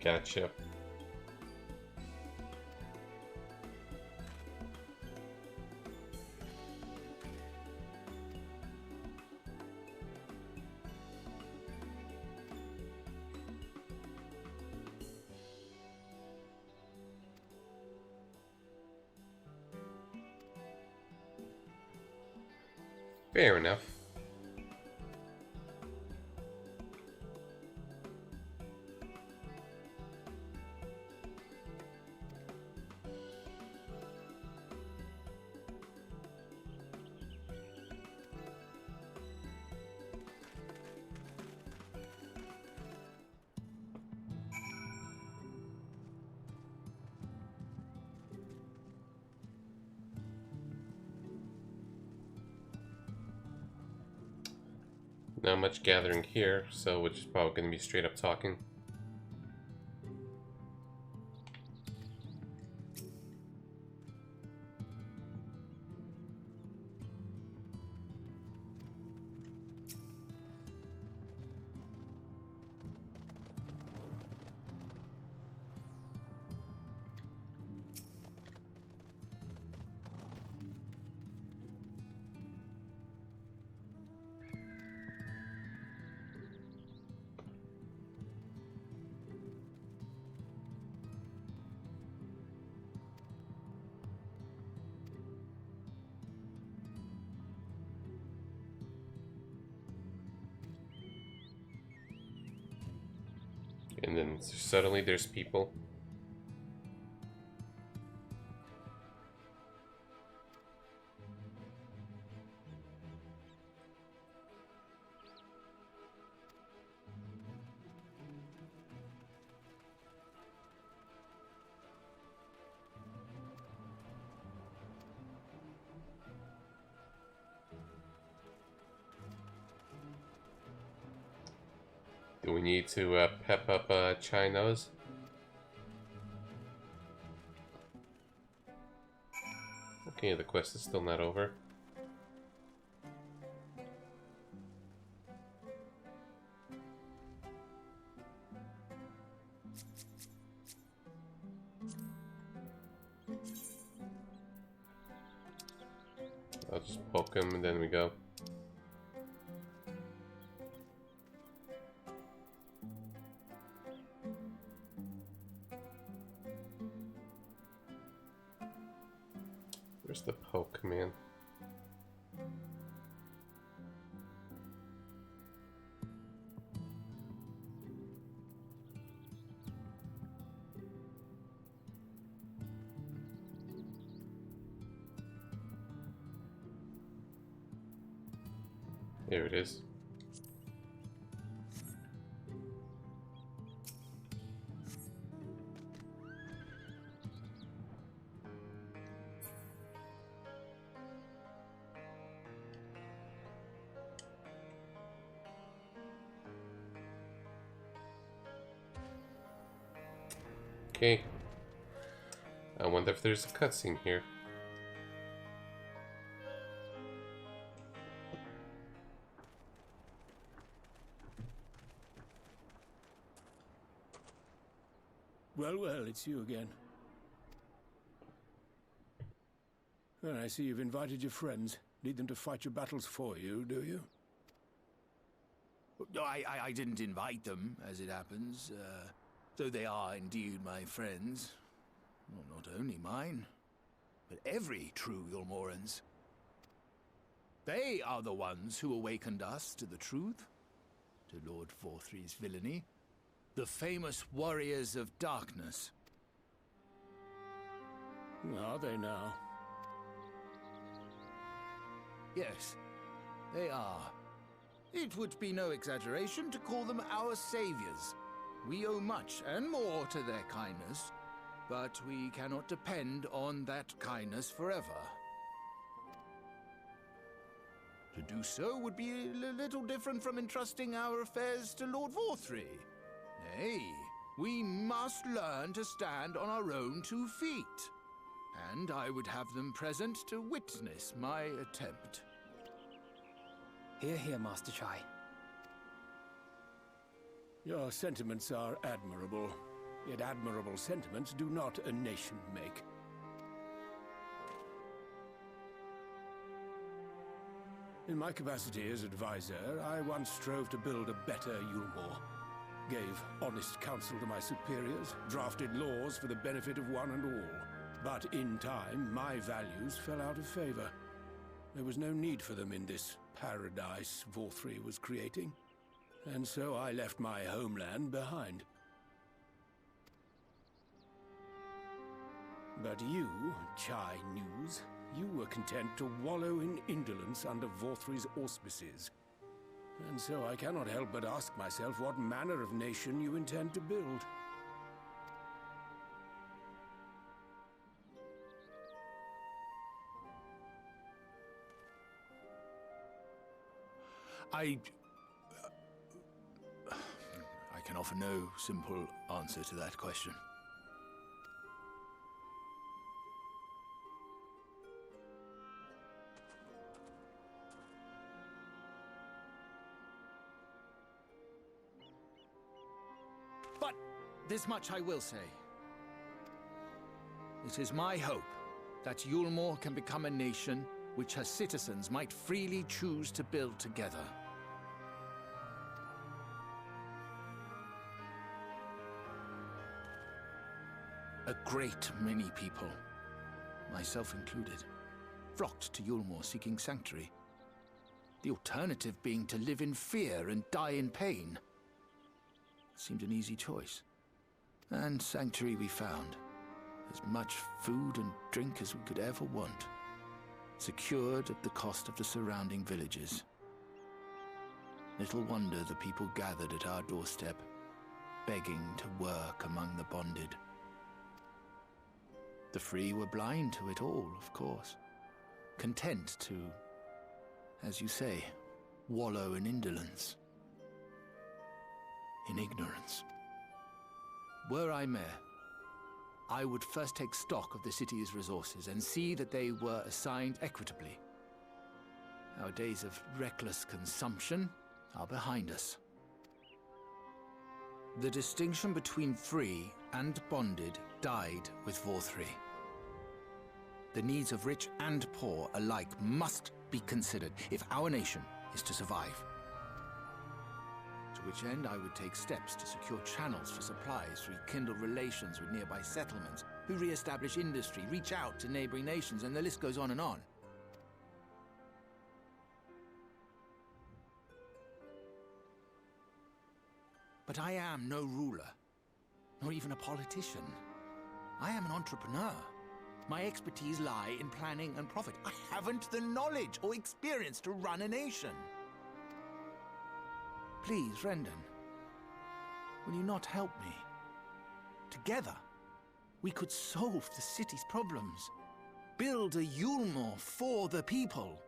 Gotcha. Fair enough. Not much gathering here, so we're just probably going to be straight up talking. And then suddenly there's people. Do we need to pep up China's? Okay, the quest is still not over. I'll just poke him and then we go. Where's the poke command? There it is. Okay. I wonder if there's a cutscene here. Well, well, it's you again. Well, I see you've invited your friends. Need them to fight your battles for you, do you? I didn't invite them, as it happens, though they are indeed my friends. Well, not only mine, but every true Yulmoran's. They are the ones who awakened us to the truth, to Lord Vorthry's villainy, the famous warriors of darkness. Are they now? Yes, they are. It would be no exaggeration to call them our saviors. We owe much and more to their kindness, but we cannot depend on that kindness forever. To do so would be a little different from entrusting our affairs to Lord Vorthry. Nay, we must learn to stand on our own 2 feet. And I would have them present to witness my attempt. Hear, hear, Master Chai. Your sentiments are admirable, yet admirable sentiments do not a nation make. In my capacity as advisor, I once strove to build a better Yulmore. Gave honest counsel to my superiors, drafted laws for the benefit of one and all. But in time, my values fell out of favor. There was no need for them in this paradise Vorthry was creating. And so I left my homeland behind. But you, Chai News, you were content to wallow in indolence under Vorthry's auspices. And so I cannot help but ask myself what manner of nation you intend to build. I can offer no simple answer to that question. But this much I will say. It is my hope that Yulmore can become a nation which her citizens might freely choose to build together. A great many people, myself included, flocked to Yulmore seeking sanctuary. The alternative being to live in fear and die in pain. It seemed an easy choice. And sanctuary we found. As much food and drink as we could ever want. Secured at the cost of the surrounding villages. Little wonder the people gathered at our doorstep, begging to work among the bonded. The free were blind to it all, of course. Content to, as you say, wallow in indolence. In ignorance. Were I mayor, I would first take stock of the city's resources and see that they were assigned equitably. Our days of reckless consumption are behind us. The distinction between free and bonded died with Vorthry. The needs of rich and poor alike must be considered if our nation is to survive. To which end I would take steps to secure channels for supplies, rekindle relations with nearby settlements, who re-establish industry, reach out to neighboring nations, and the list goes on and on. But I am no ruler, nor even a politician. I am an entrepreneur. My expertise lie in planning and profit. I haven't the knowledge or experience to run a nation. Please, Rendon, will you not help me? Together, we could solve the city's problems. Build a Yulmore for the people.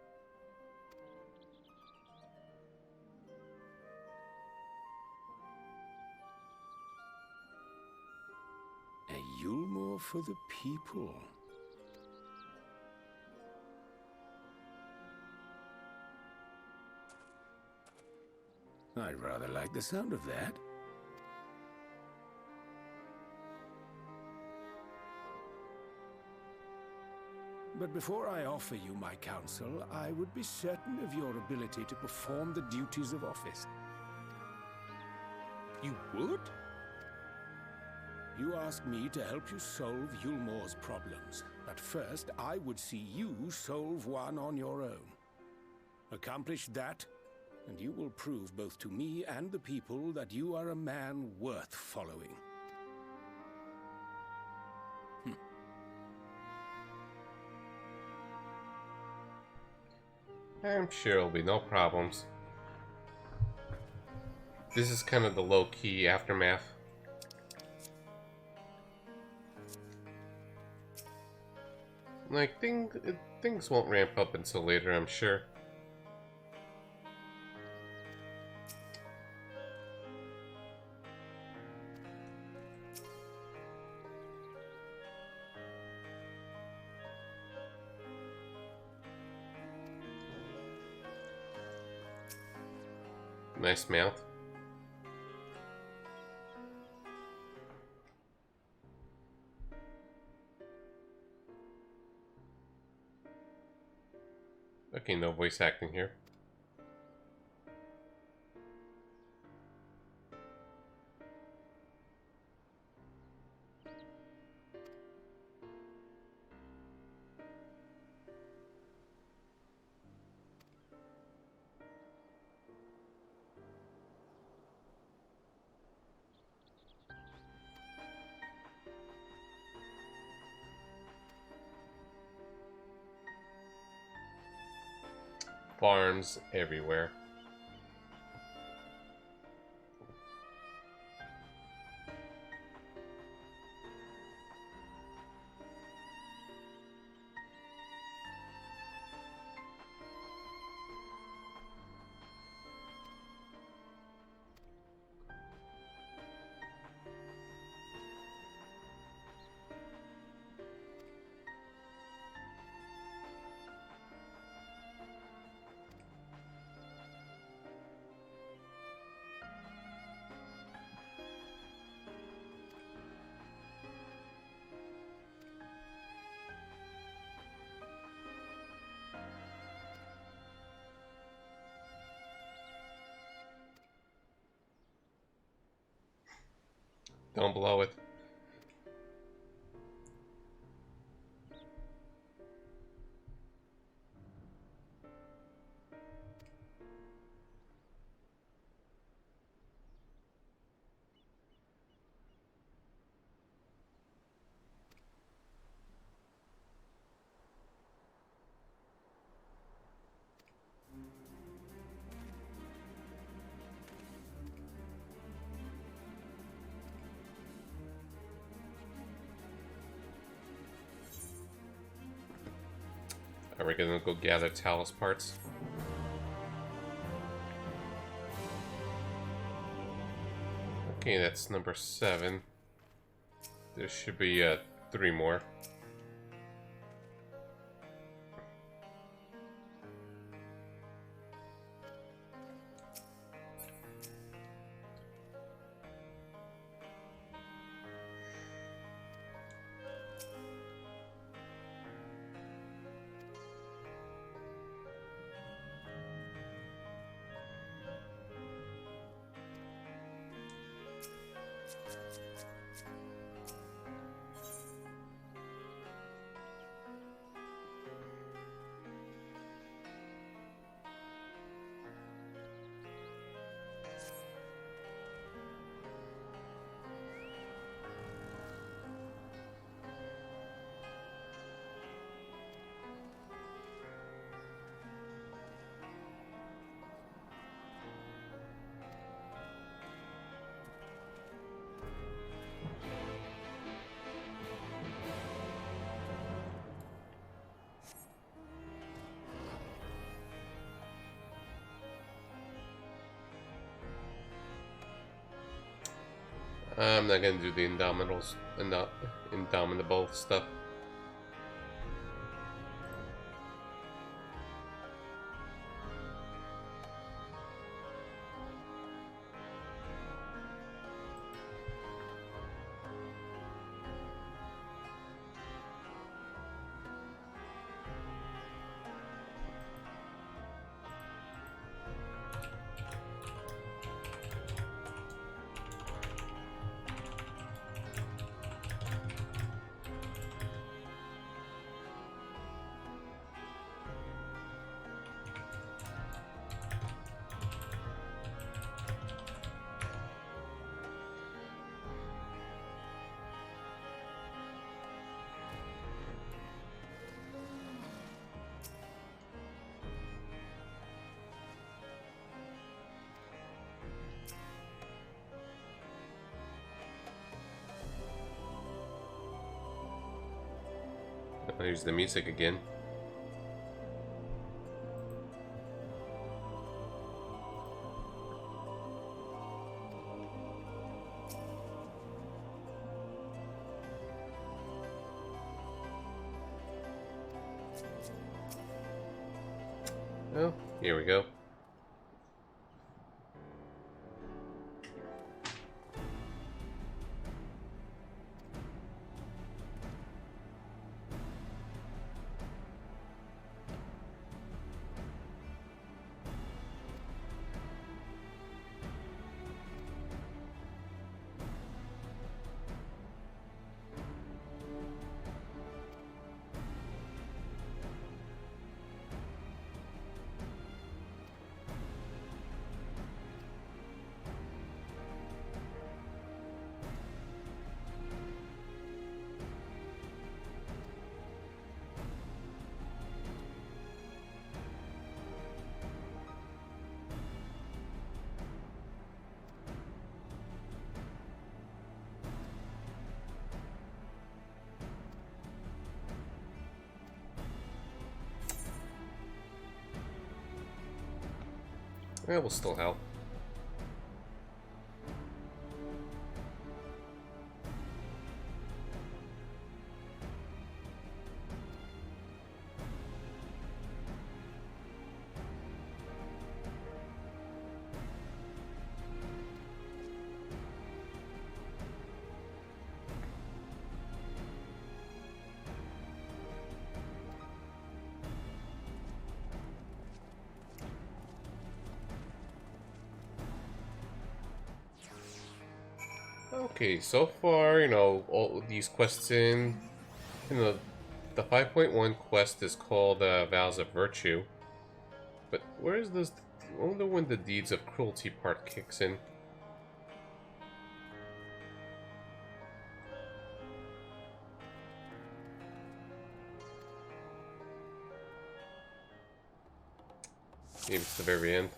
A Yulmore for the people. I'd rather like the sound of that. But before I offer you my counsel, I would be certain of your ability to perform the duties of office. You would? You asked me to help you solve Yulmore's problems, but first I would see you solve one on your own. Accomplish that, and you will prove both to me and the people that you are a man worth following. I'm sure it'll be no problems. This is kind of the low-key aftermath. Like, things won't ramp up until later, I'm sure. Nice mouth. Okay, no voice acting here. Farms everywhere. Don't blow it. Are we gonna go gather Talus parts? Okay, that's number 7. There should be 3 more. I'm not gonna do the indomitable stuff. Here's the music again. Oh, here we go. That will still help. Okay, so far, you know, all these quests in the 5.1 quest is called Vows of Virtue. But where is this? I wonder when the Deeds of Cruelty part kicks in. Maybe it's the very end.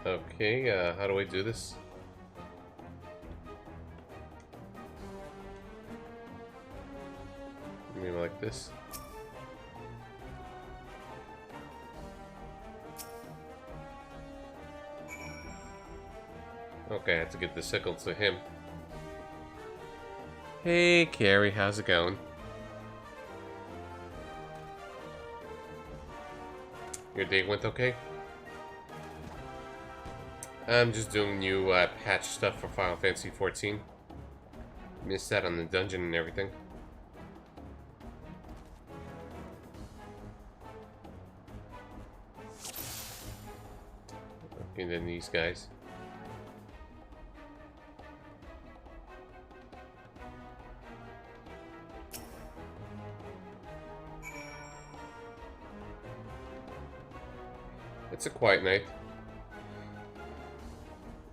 Okay, how do I do this? Maybe like this. Okay, I have to get the sickle to him. Hey, Carrie, how's it going? Your day went okay? I'm just doing new patch stuff for Final Fantasy 14. Missed that on the dungeon and everything. Okay, then these guys. It's a quiet night.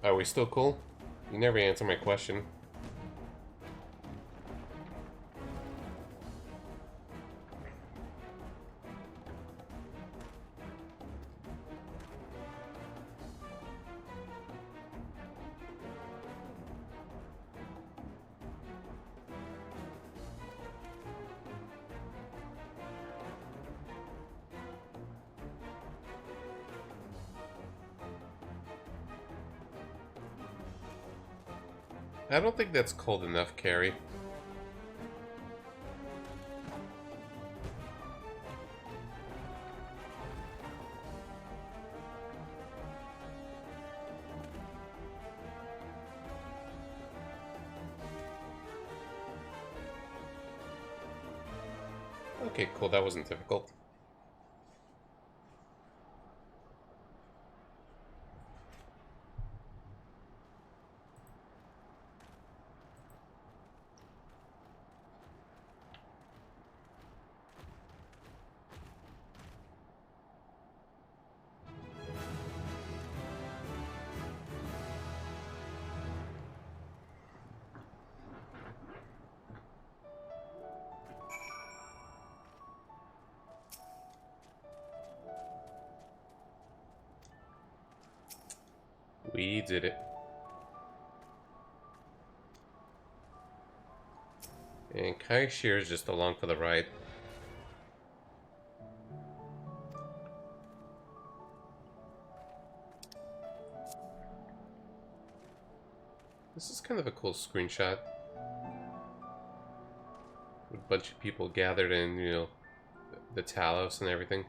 Are we still cool? You never answer my question. I don't think that's cold enough, Carrie. Okay, cool, that wasn't difficult. We did it. And Kai Shear is just along for the ride. This is kind of a cool screenshot. With a bunch of people gathered in, you know, the Talos and everything.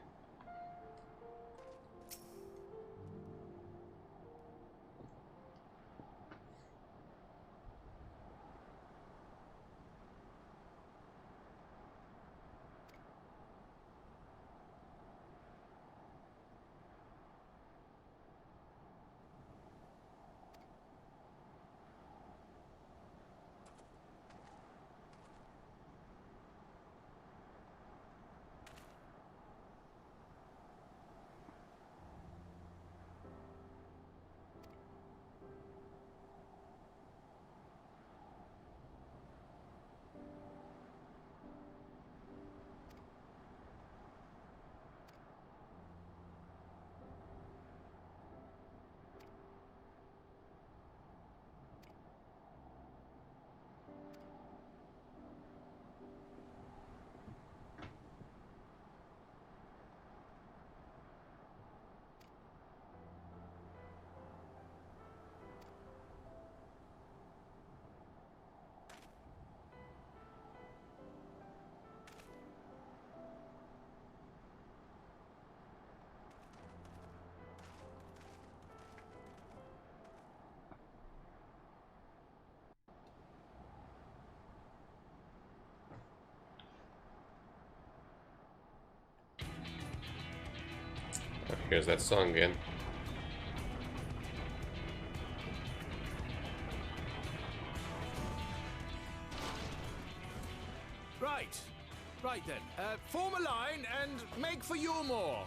Here's that song again. Right then. Form a line and make for Yulmore.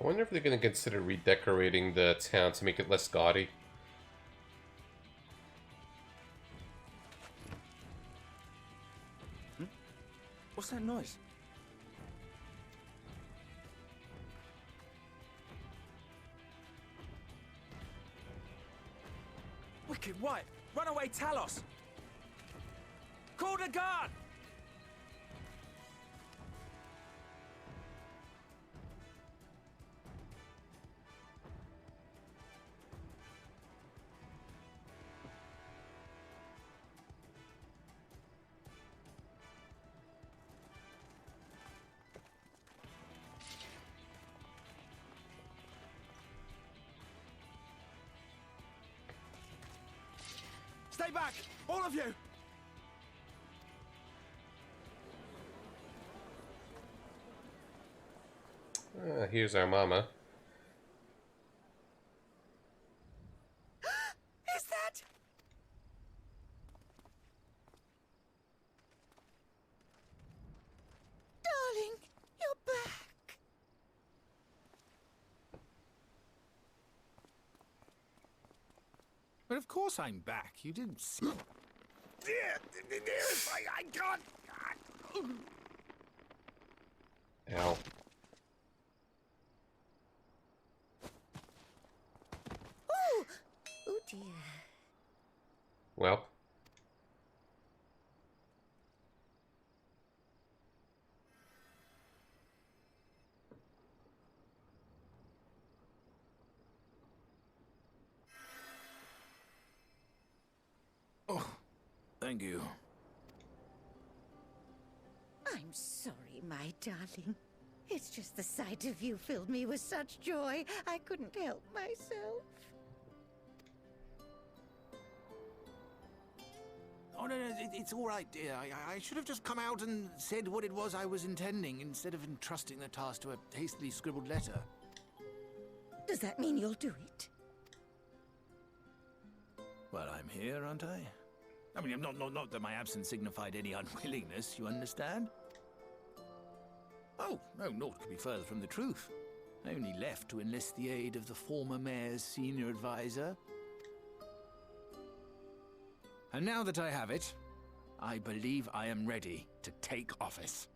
I wonder if they're going to consider redecorating the town to make it less gaudy. What's that noise? Wicked White! Runaway Talos! Call the guard! Stay back! All of you! Here's our mama. Is that... Darling, you're back. But of course I'm back. You didn't see... I can't... Ow. Oh dear. Well. Oh, thank you. I'm sorry, my darling. It's just the sight of you filled me with such joy, I couldn't help myself. Oh, no, it's all right, dear. I should have just come out and said what it was I was intending, instead of entrusting the task to a hastily scribbled letter. Does that mean you'll do it? Well, I'm here, aren't I? I mean, not that my absence signified any unwillingness, you understand? Oh, no, naught could be further from the truth. I only left to enlist the aid of the former mayor's senior advisor. And now that I have it, I believe I am ready to take office.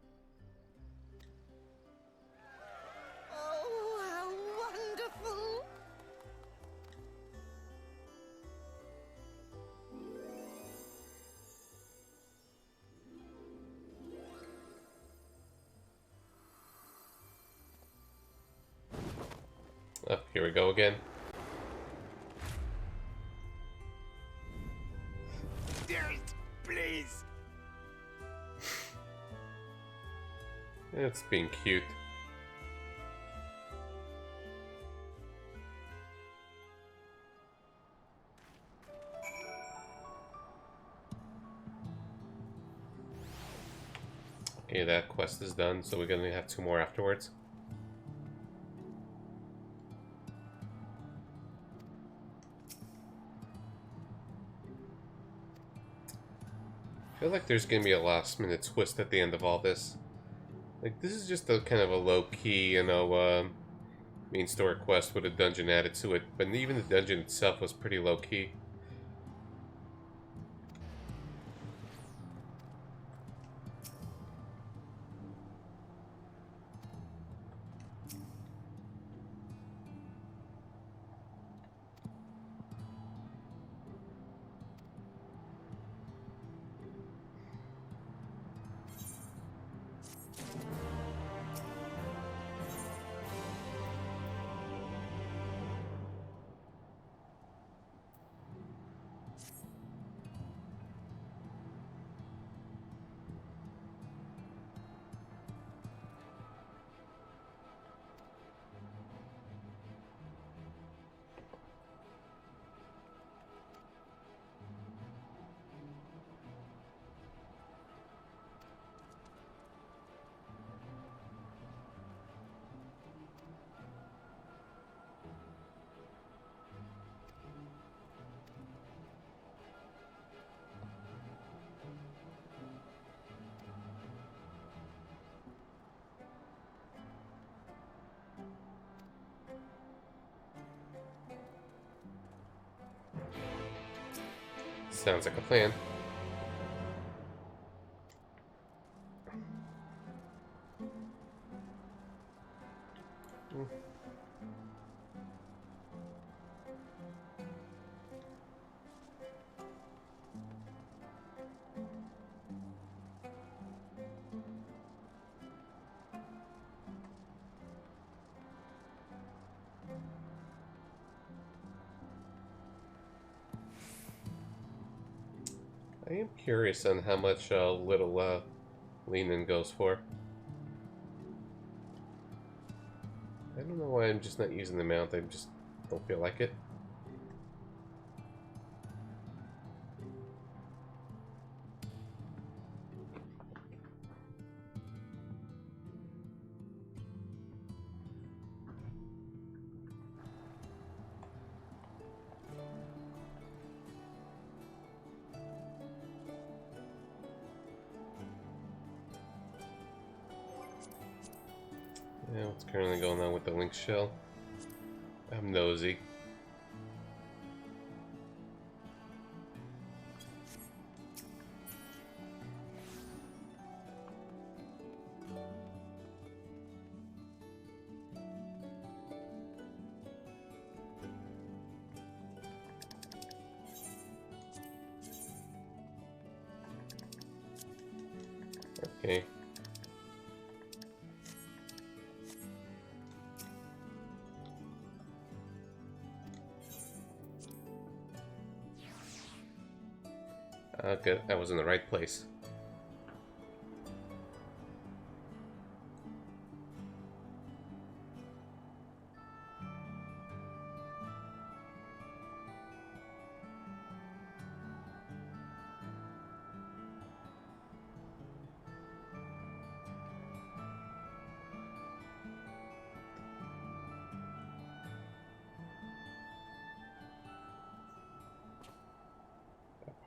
Oh, how wonderful! Oh, here we go again. Dearest, please. It's being cute. Okay, that quest is done, so we're gonna have 2 more afterwards. I feel like there's gonna be a last minute twist at the end of all this. Like, this is just a kind of a low-key, you know, main story quest with a dungeon added to it, but even the dungeon itself was pretty low-key. Sounds like a plan. I am curious on how much little lean-in goes for. I don't know why I'm just not using the mount. I just don't feel like it. Yeah, what's currently going on with the link shell? I'm nosy. Okay. Good. I was in the right place.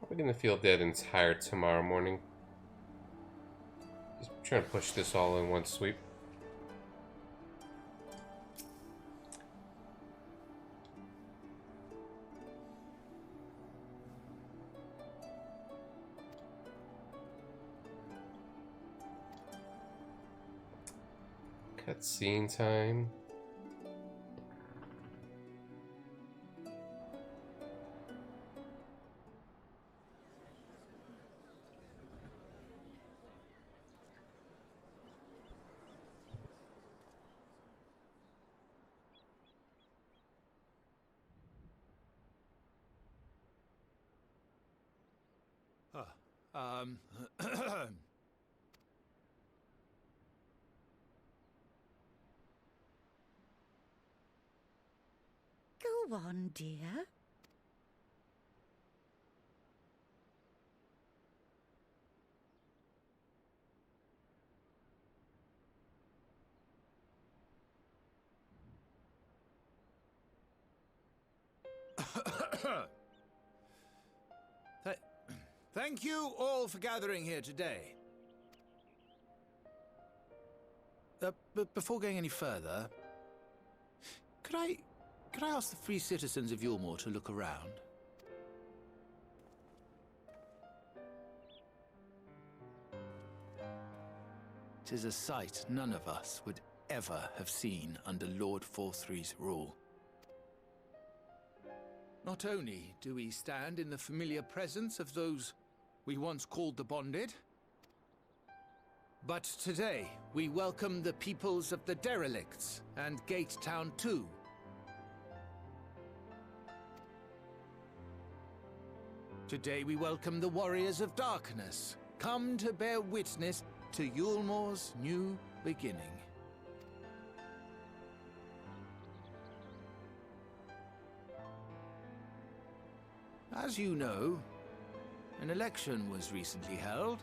Probably gonna feel dead and tired tomorrow morning. Just trying to push this all in one sweep. Cutscene time. Go on, dear. Thank you all for gathering here today. But before going any further, could I ask the free citizens of Yulmore to look around? Tis a sight none of us would ever have seen under Lord Forthry's rule. Not only do we stand in the familiar presence of those we once called the Bonded, but today we welcome the peoples of the Derelicts and Gate Town too. Today we welcome the Warriors of Darkness, come to bear witness to Yulmore's new beginning. As you know, an election was recently held,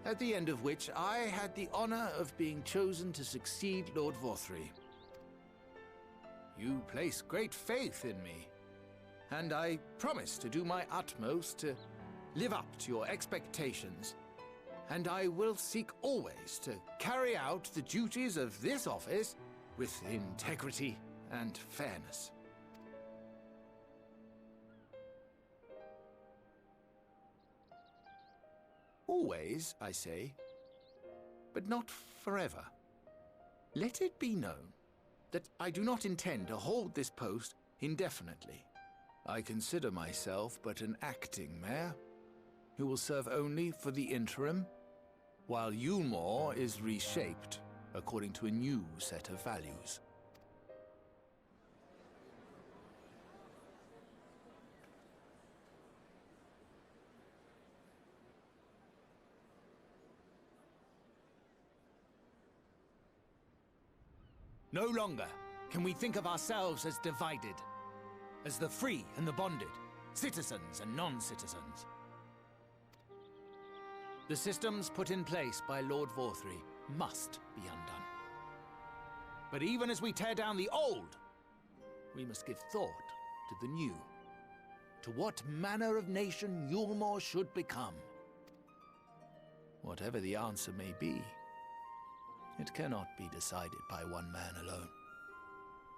at the end of which I had the honor of being chosen to succeed Lord Forthry. You place great faith in me, and I promise to do my utmost to live up to your expectations, and I will seek always to carry out the duties of this office with integrity and fairness. Always, I say, but not forever. Let it be known that I do not intend to hold this post indefinitely. I consider myself but an acting mayor, who will serve only for the interim, while Yulmore is reshaped according to a new set of values. No longer can we think of ourselves as divided, as the free and the bonded, citizens and non-citizens. The systems put in place by Lord Forthry must be undone. But even as we tear down the old, we must give thought to the new, to what manner of nation Yulmore should become. Whatever the answer may be, it cannot be decided by one man alone.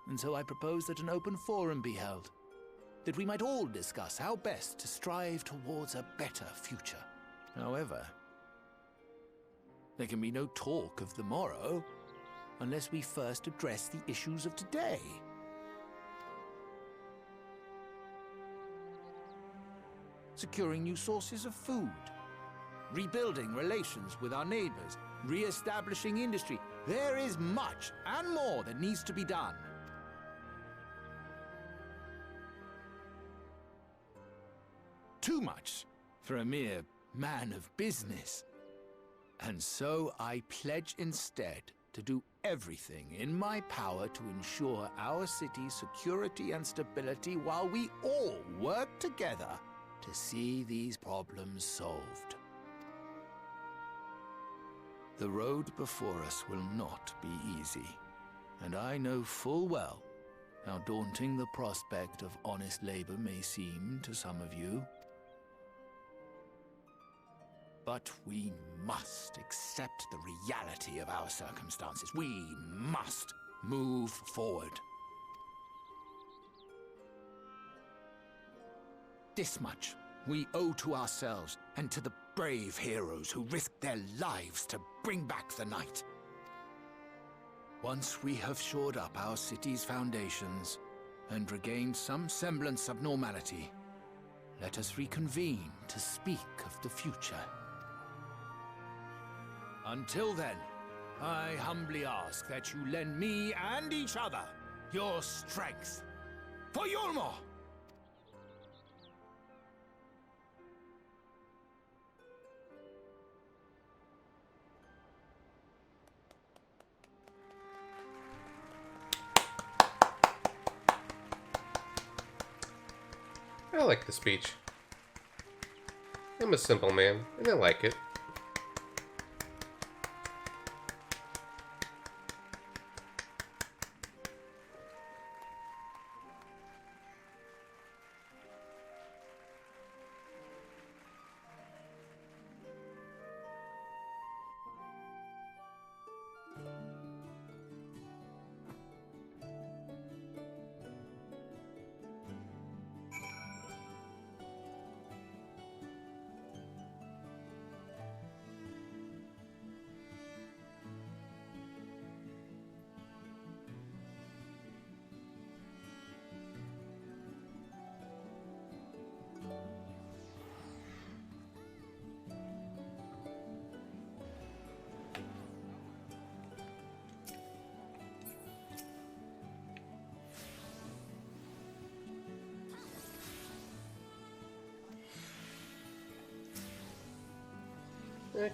And so I propose that an open forum be held, that we might all discuss how best to strive towards a better future. However, there can be no talk of the morrow unless we first address the issues of today. Securing new sources of food, rebuilding relations with our neighbors, re-establishing industry. There is much and more that needs to be done. Too much for a mere man of business. And so I pledge instead to do everything in my power to ensure our city's security and stability while we all work together to see these problems solved. The road before us will not be easy, and I know full well how daunting the prospect of honest labor may seem to some of you. But we must accept the reality of our circumstances. We must move forward. This much we owe to ourselves and to the brave heroes who risked their lives to bring back the night. Once we have shored up our city's foundations and regained some semblance of normality, let us reconvene to speak of the future. Until then, I humbly ask that you lend me and each other your strength. For Yulmore! I like the speech. I'm a simple man, and I like it.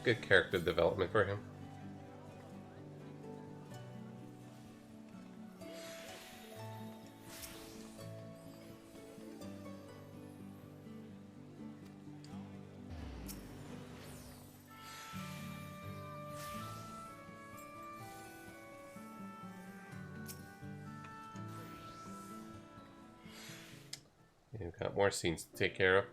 Good character development for him. We've got more scenes to take care of.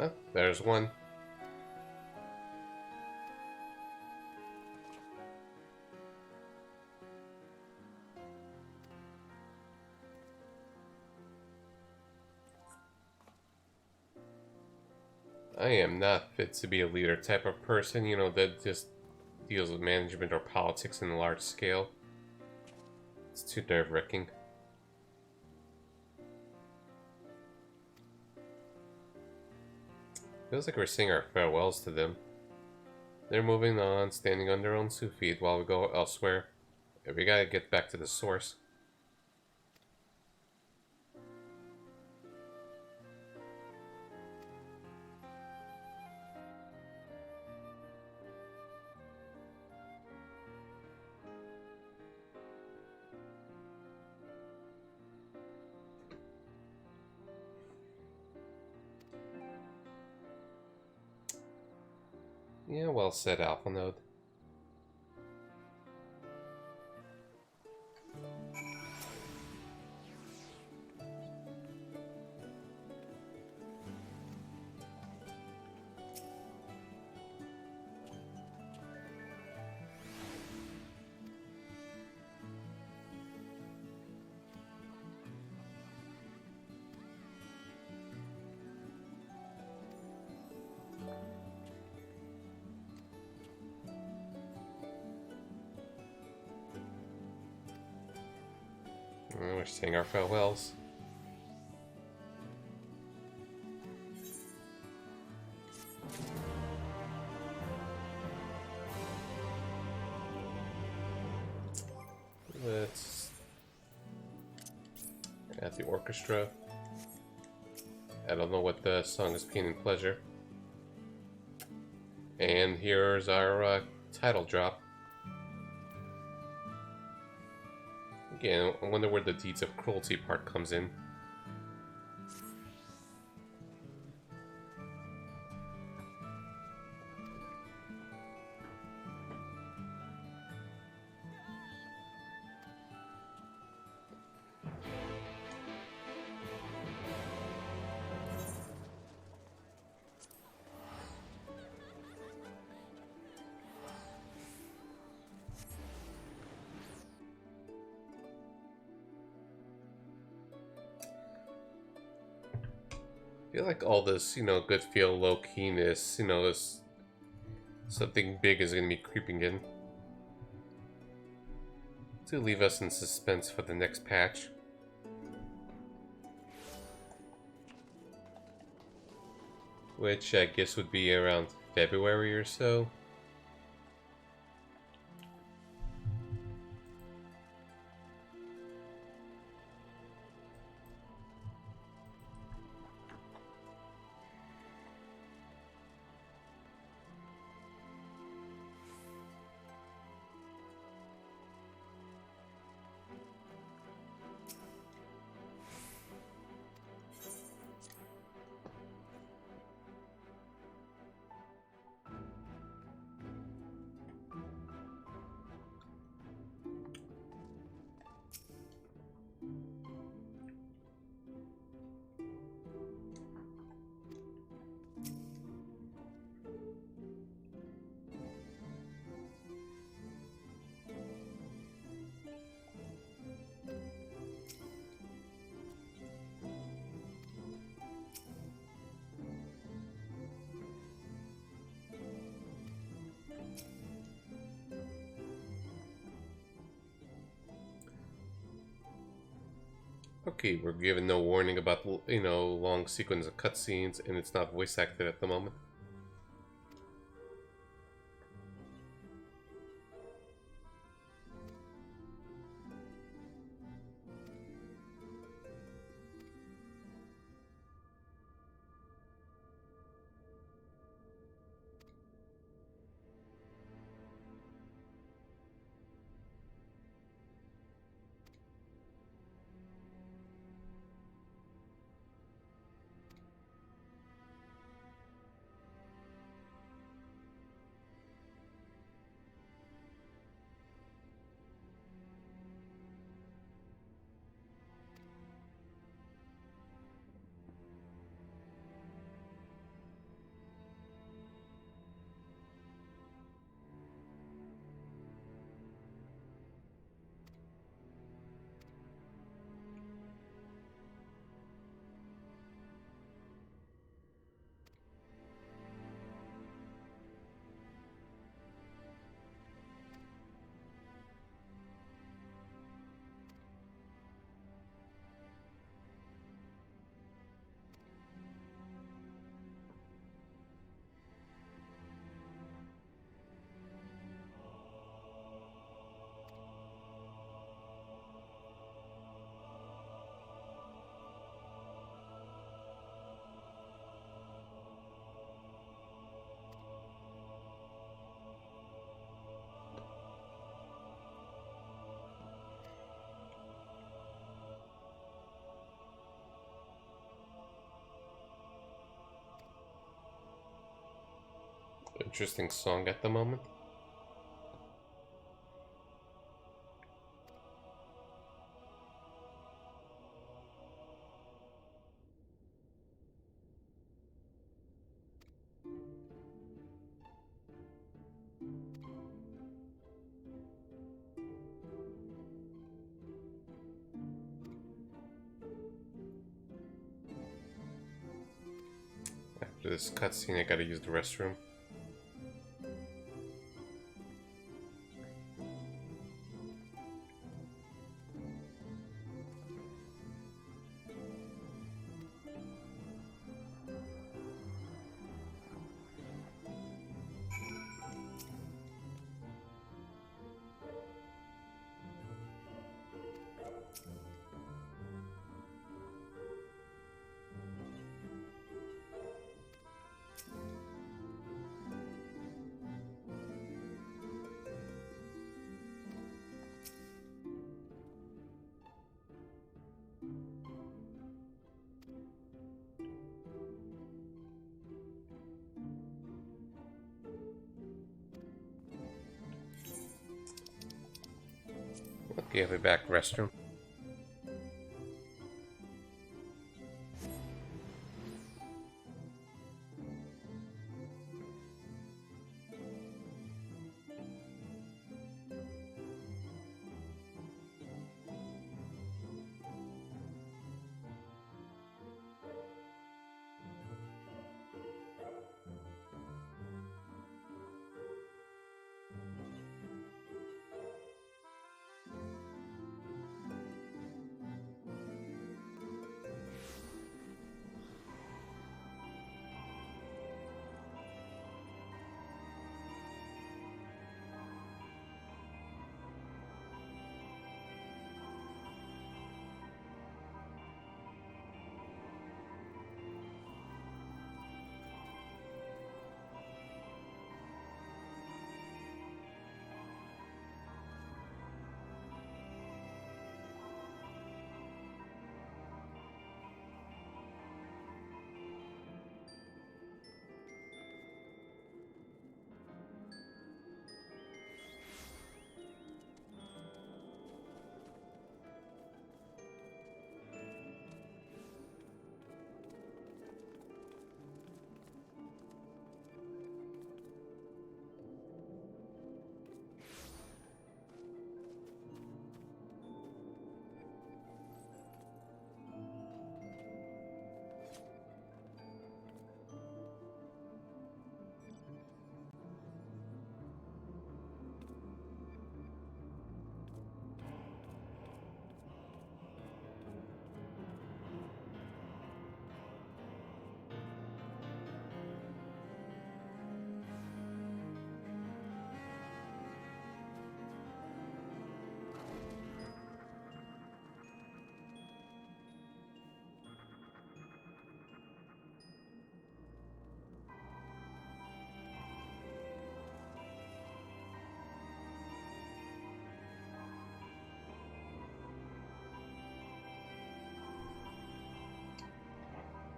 Oh, there's one. I am not fit to be a leader type of person, you know, that just deals with management or politics in a large scale. It's too nerve-wracking. Feels like we're saying our farewells to them. They're moving on, standing on their own 2 feet while we go elsewhere. We gotta get back to the source. Yeah, well said, Alpha Node. We're saying our farewells. Let's add the orchestra. I don't know what the song is, Pain and Pleasure. And here's our title drop. Again, I wonder where the Deeds of Cruelty part comes in. I feel like all this, good feel, low keyness, is something big is going to be creeping in to leave us in suspense for the next patch. Which I guess would be around February or so. Okay, we're given no warning about, long sequence of cutscenes, and it's not voice acted at the moment. interesting song at the moment. After this cutscene, I gotta use the restroom. Okay, I'll be back, restroom.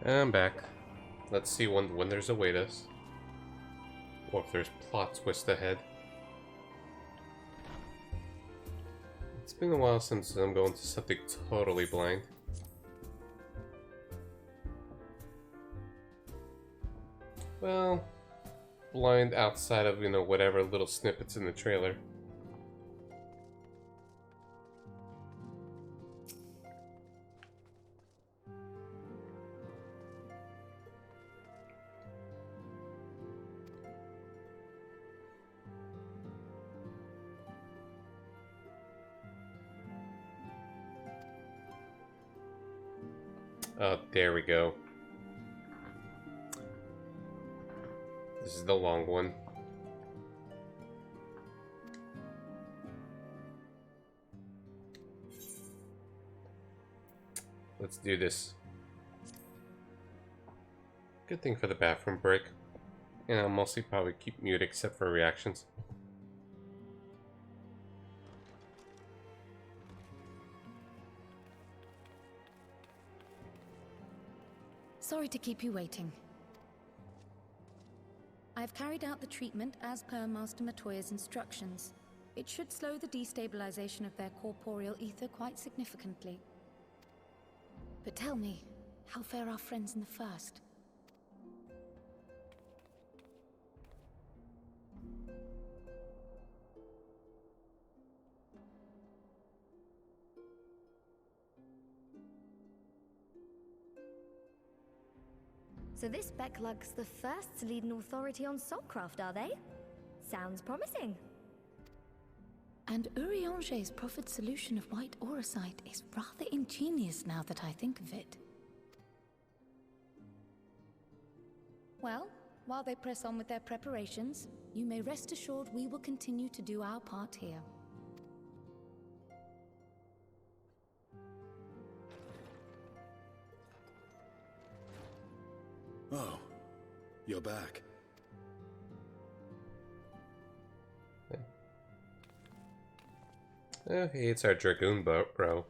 I'm back. Let's see when there's await us. Or if there's plot twist ahead. It's been a while since I'm going to something totally blind. Well, blind outside of, whatever little snippets in the trailer. Oh, there we go. This is the long one. Let's do this. Good thing for the bathroom break. And I'll mostly probably keep mute except for reactions. Sorry to keep you waiting. I've carried out the treatment as per Master Matoya's instructions. It should slow the destabilization of their corporeal ether quite significantly. But tell me, how fare our friends in the first? So this Becklug's the first to lead an authority on soulcraft, are they? Sounds promising. And Urianger's proffered solution of white auracite is rather ingenious now that I think of it. Well, while they press on with their preparations, you may rest assured we will continue to do our part here. Oh, you're back. Oh, hey, it's our Dragoon boat, bro.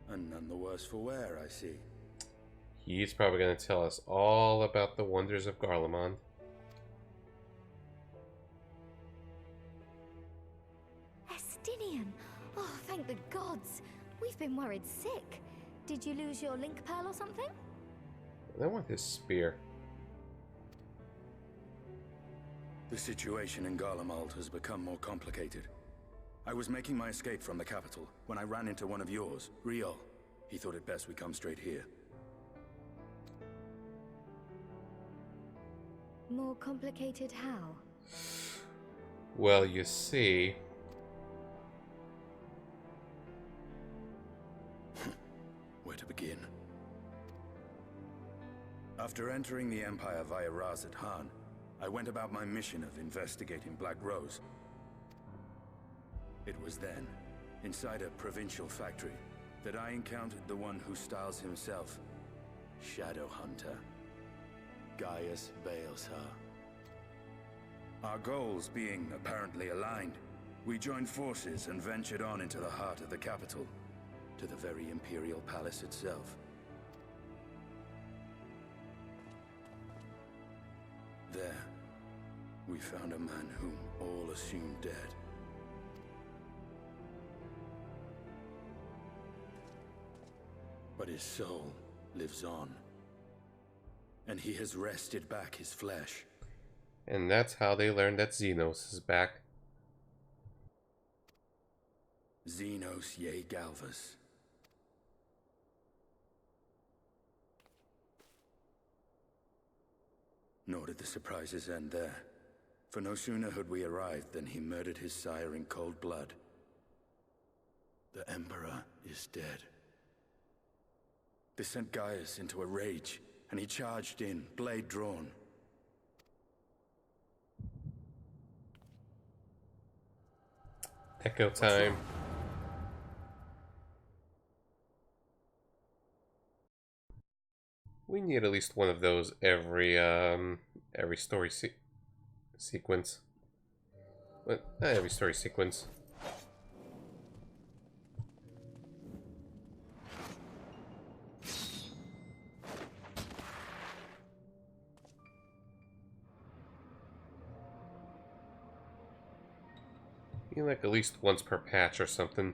And none the worse for wear, I see. He's probably going to tell us all about the wonders of Garlemald. Estinian! Oh, thank the gods! We've been worried sick. Did you lose your link pearl or something? I want his spear. The situation in Garlemald has become more complicated. I was making my escape from the capital when I ran into one of yours, Riol. He thought it best we come straight here. More complicated how? Well, you see... Where to begin? After entering the Empire via Razat Han, I went about my mission of investigating Black Rose. It was then, inside a provincial factory, that I encountered the one who styles himself Shadow Hunter, Gaius Baelsar. Our goals being apparently aligned, we joined forces and ventured on into the heart of the capital, to the very Imperial Palace itself. There, we found a man whom all assumed dead. But his soul lives on, and he has wrested back his flesh. And that's how they learned that Xenos is back. Xenos ye Galvus. Nor did the surprises end there. For no sooner had we arrived than he murdered his sire in cold blood. The Emperor is dead. This sent Gaius into a rage, and he charged in, blade drawn. Echo time. We need at least one of those every story sequence. But not every story sequence. You know, like at least once per patch or something.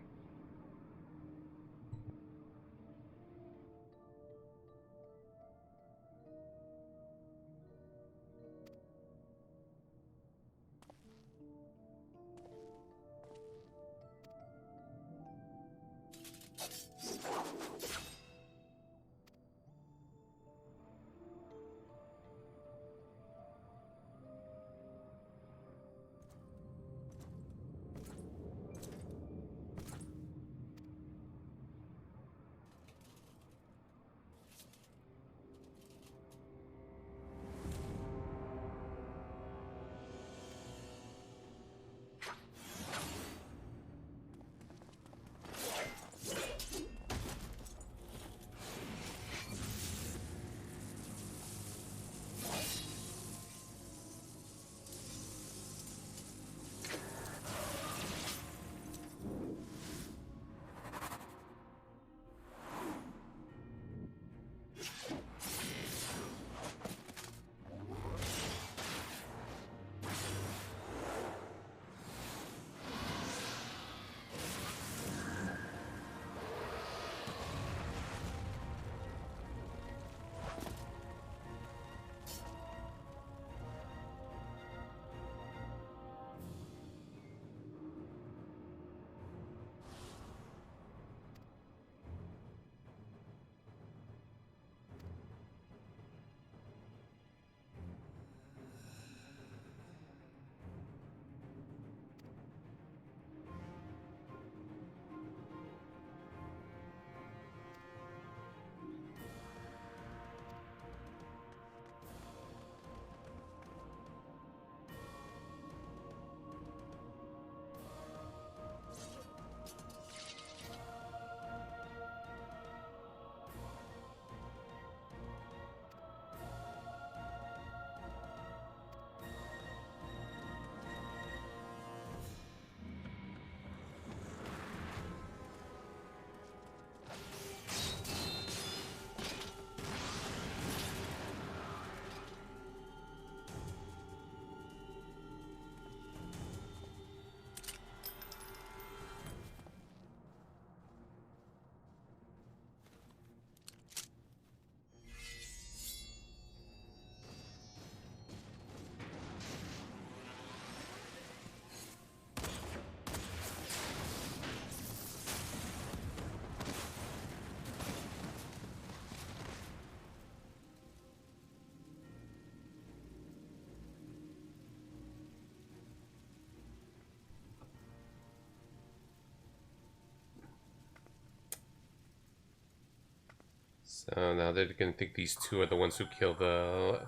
So now they're gonna think these two are the ones who killed the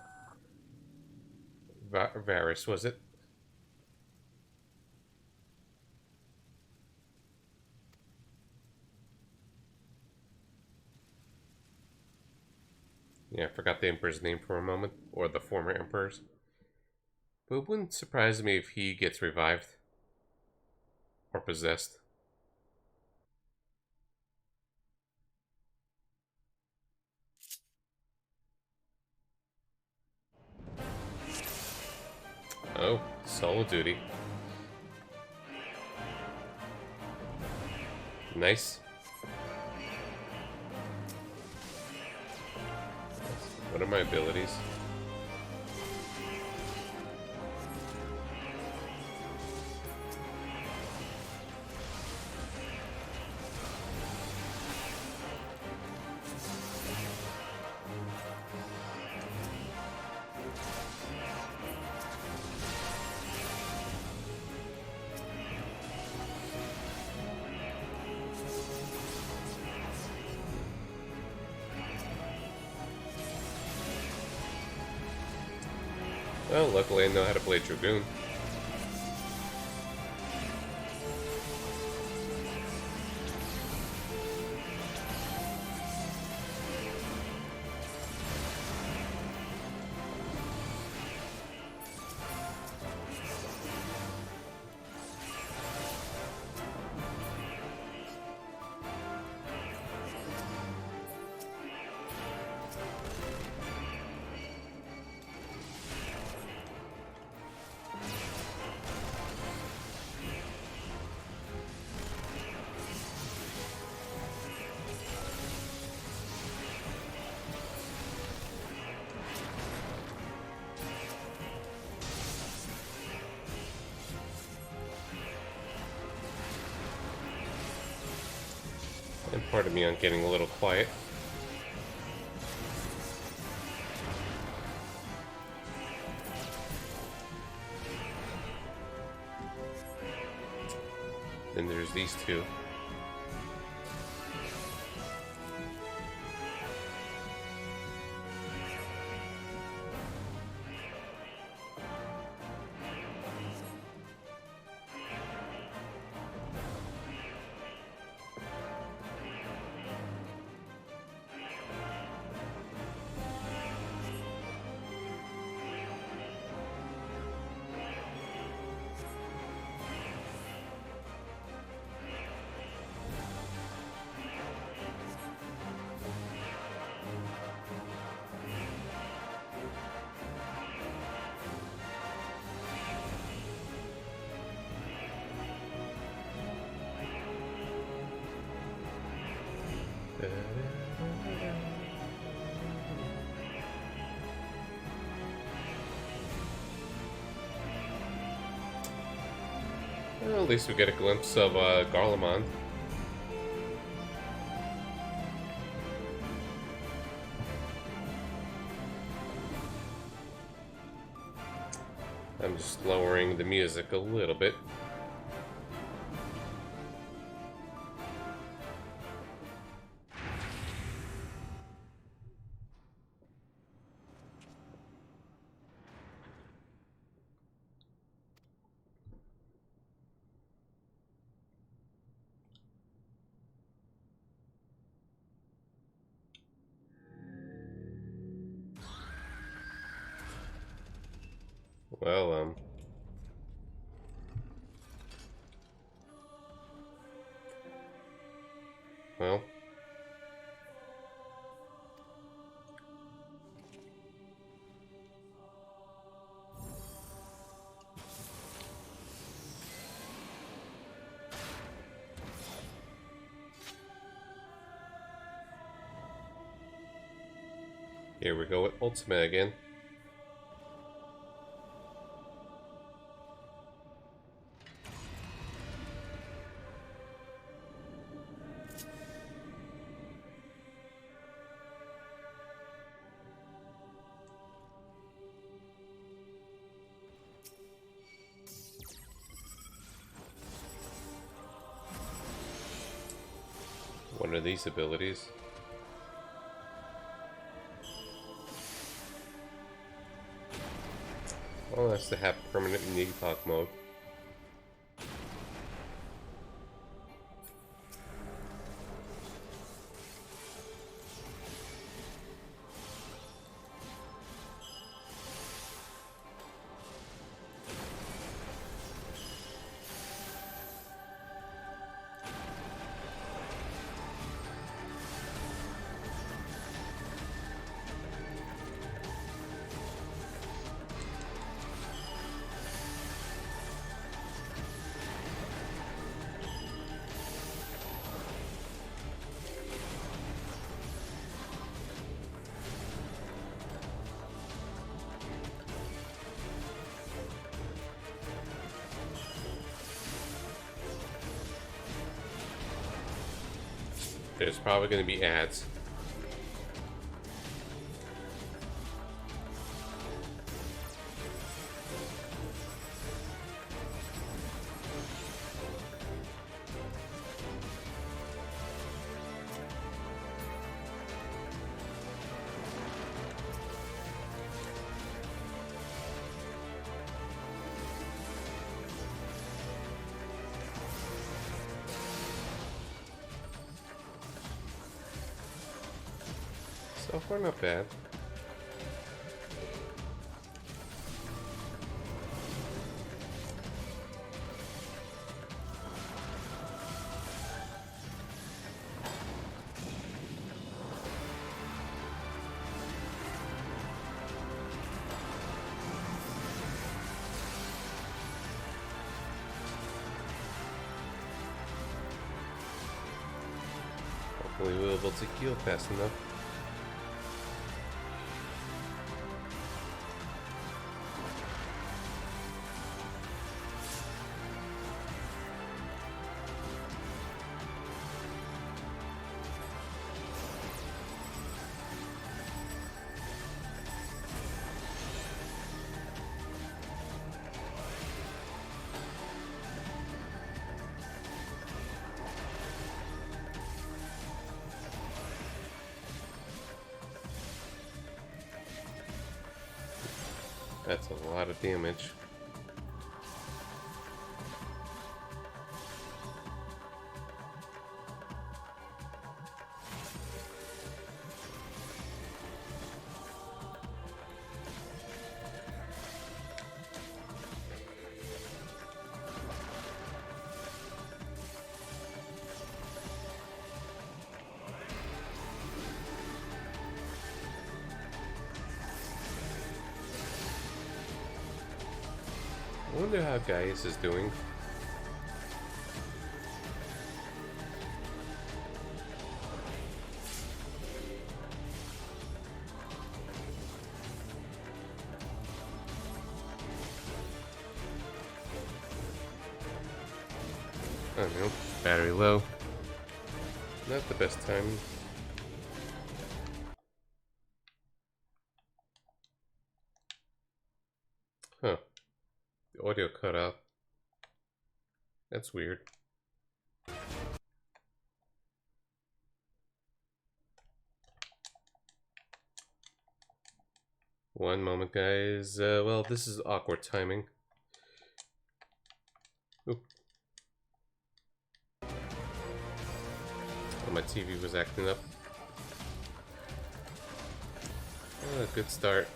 Varys, was it? Yeah, I forgot the Emperor's name for a moment, or the former Emperor's. But it wouldn't surprise me if he gets revived. Or possessed. Oh, solo duty. Nice. What are my abilities? Well, luckily I know how to play Dragoon. And pardon me on getting a little quiet. Then there's these two. Well, at least we get a glimpse of Garlemald. I'm just lowering the music a little bit. Well, well. Here we go with Ultimate again. What are these abilities? Well, that's to have permanent epoch mode. There's probably going to be ads. So far, not bad. Hopefully we'll be able to heal fast enough. That's a lot of damage. I wonder how Gaius is doing. I don't know, battery low. Not the best time. Huh. The audio cut out. That's weird. One moment, guys. Well, this is awkward timing. Oop. Oh, my TV was acting up. Oh, good start.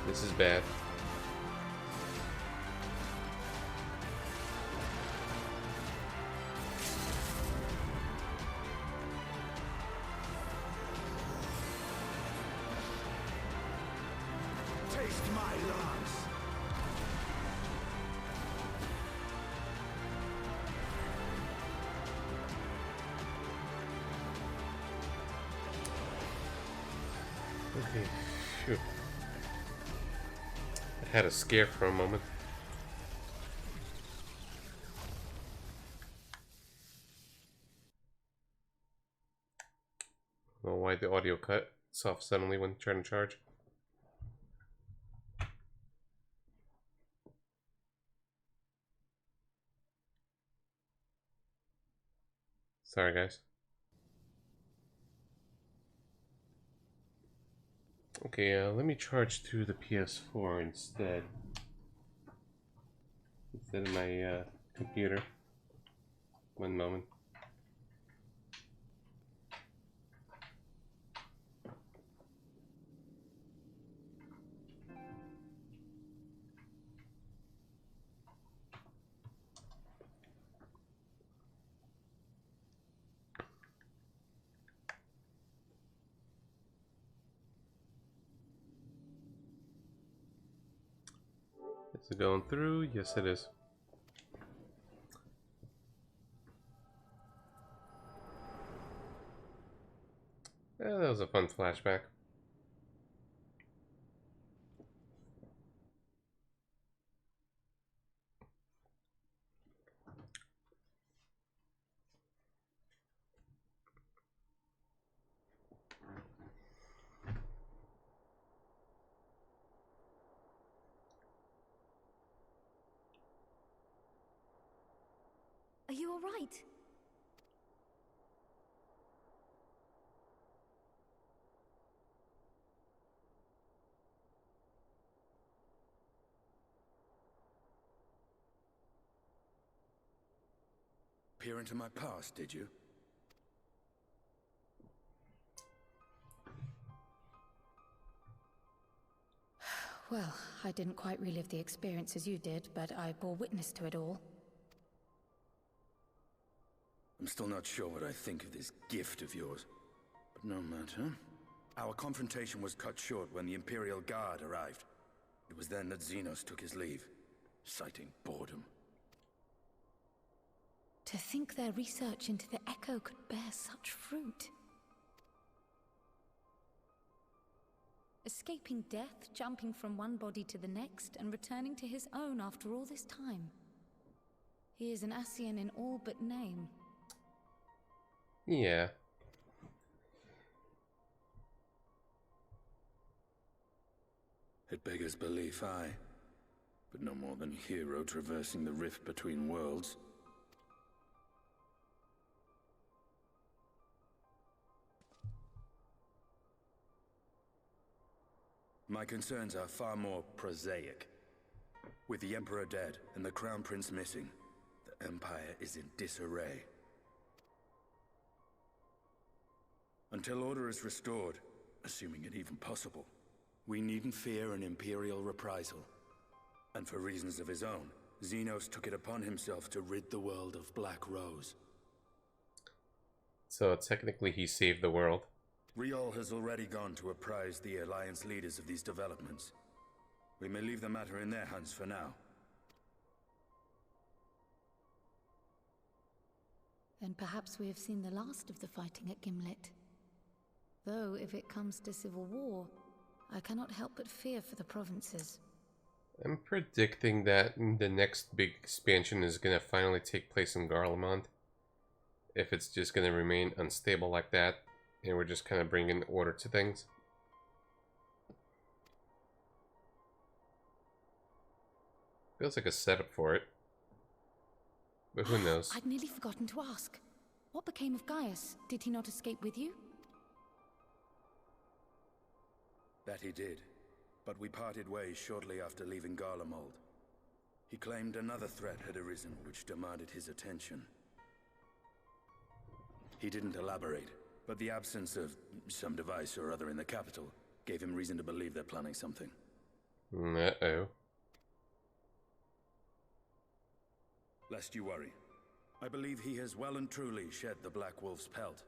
This is bad. Taste my loss. Okay, phew. I had a scare for a moment. I don't know why the audio cut off suddenly when trying to charge. Sorry, guys. Okay, let me charge to the PS4 instead of my computer. One moment. Is it going through? Yes, it is. Yeah, that was a fun flashback. Are you all right? Peer into my past, did you? Well, I didn't quite relive the experience as you did, but I bore witness to it all. I'm still not sure what I think of this gift of yours. But no matter. Our confrontation was cut short when the Imperial Guard arrived. It was then that Xenos took his leave, citing boredom. To think their research into the Echo could bear such fruit. Escaping death, jumping from one body to the next, and returning to his own after all this time. He is an Ascian in all but name. Yeah. It beggars belief, aye. But no more than a hero traversing the rift between worlds. My concerns are far more prosaic. With the Emperor dead and the Crown Prince missing, the Empire is in disarray. Until order is restored, assuming it even possible, we needn't fear an Imperial reprisal. And for reasons of his own, Xenos took it upon himself to rid the world of Black Rose. So technically he saved the world. Riol has already gone to apprise the Alliance leaders of these developments. We may leave the matter in their hands for now. Then perhaps we have seen the last of the fighting at Gimlet. Though, if it comes to civil war, I cannot help but fear for the provinces. I'm predicting that the next big expansion is going to finally take place in Garlemald. If it's just going to remain unstable like that, and we're just kind of bringing order to things. Feels like a setup for it. But who knows? I'd nearly forgotten to ask. What became of Gaius? Did he not escape with you? That he did, but we parted ways shortly after leaving Garlemald. He claimed another threat had arisen which demanded his attention. He didn't elaborate, but the absence of some device or other in the capital gave him reason to believe they're planning something. Uh-oh. Lest you worry. I believe he has well and truly shed the Black Wolf's pelt.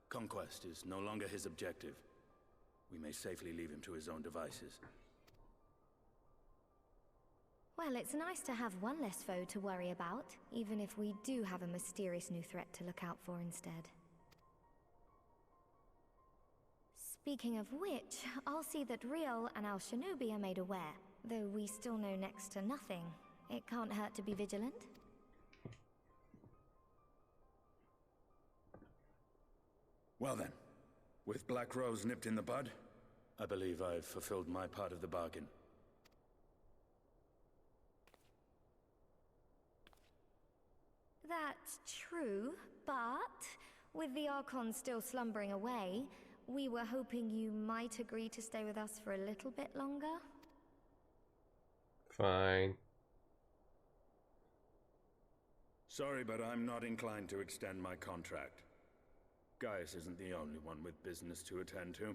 Conquest is no longer his objective. We may safely leave him to his own devices. Well, it's nice to have one less foe to worry about, even if we do have a mysterious new threat to look out for instead. Speaking of which, I'll see that Riol and Al Shinobi are made aware. Though we still know next to nothing, it can't hurt to be vigilant. Well then, with Black Rose nipped in the bud, I believe I've fulfilled my part of the bargain. That's true, but With the Archons still slumbering away, we were hoping you might agree to stay with us for a little bit longer. Fine. Sorry, but I'm not inclined to extend my contract. Gaius isn't the only one with business to attend to.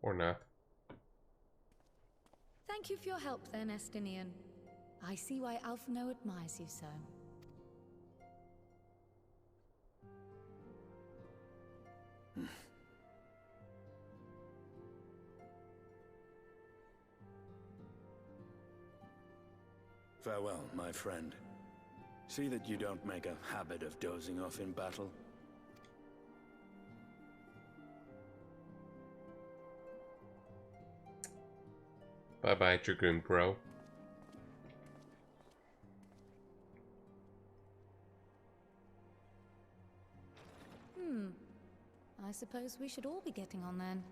Or not. Thank you for your help then, Estinian. I see why Alphino admires you so. Farewell, my friend. See that you don't make a habit of dozing off in battle. Bye-bye, Dragoon Bro. I suppose we should all be getting on then.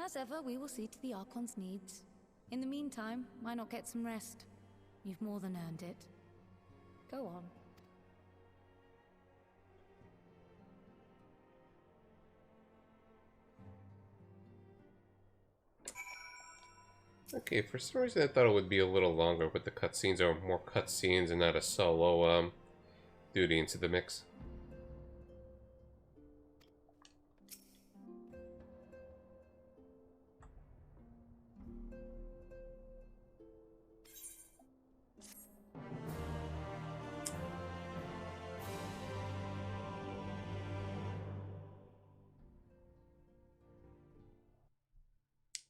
As ever, we will see to the Archon's needs. In the meantime, why not get some rest? You've more than earned it. Go on. Okay, for some reason I thought it would be a little longer with the cutscenes, or more cutscenes and not a solo duty into the mix.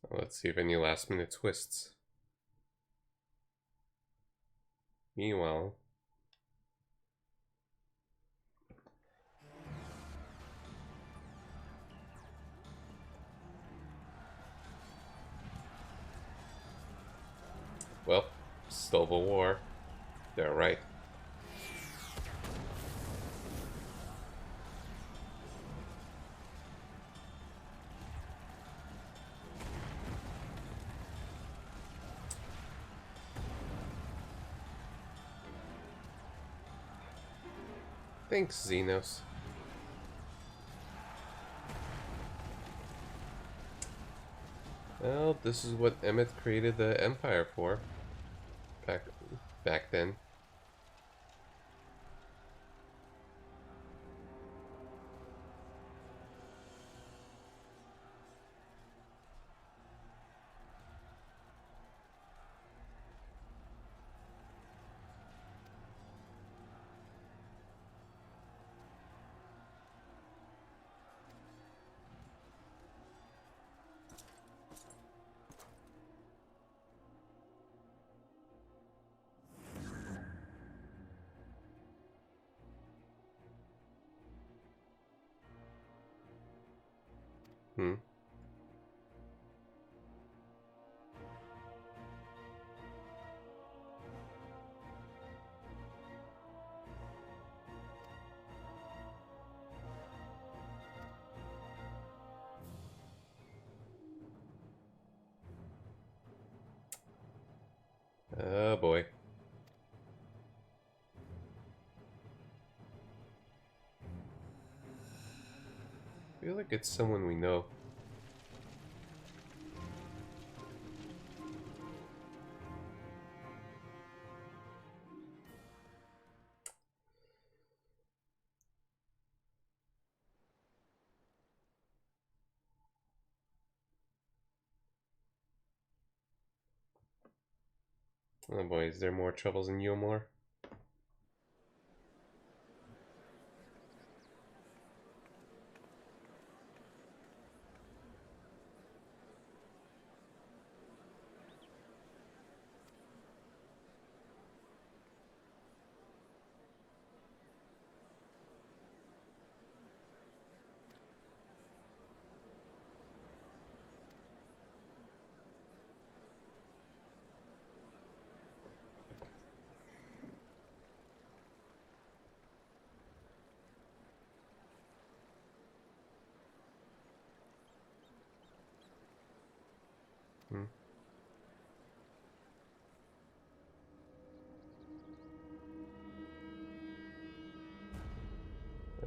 Let's see if any last minute twists. Meanwhile, well, Civil War. They're right. Thanks, Xenos. Well, this is what Emmett created the Empire for. Back then. Hmm. Oh boy. I feel like it's someone we know. Oh boy, is there more troubles in Yomor?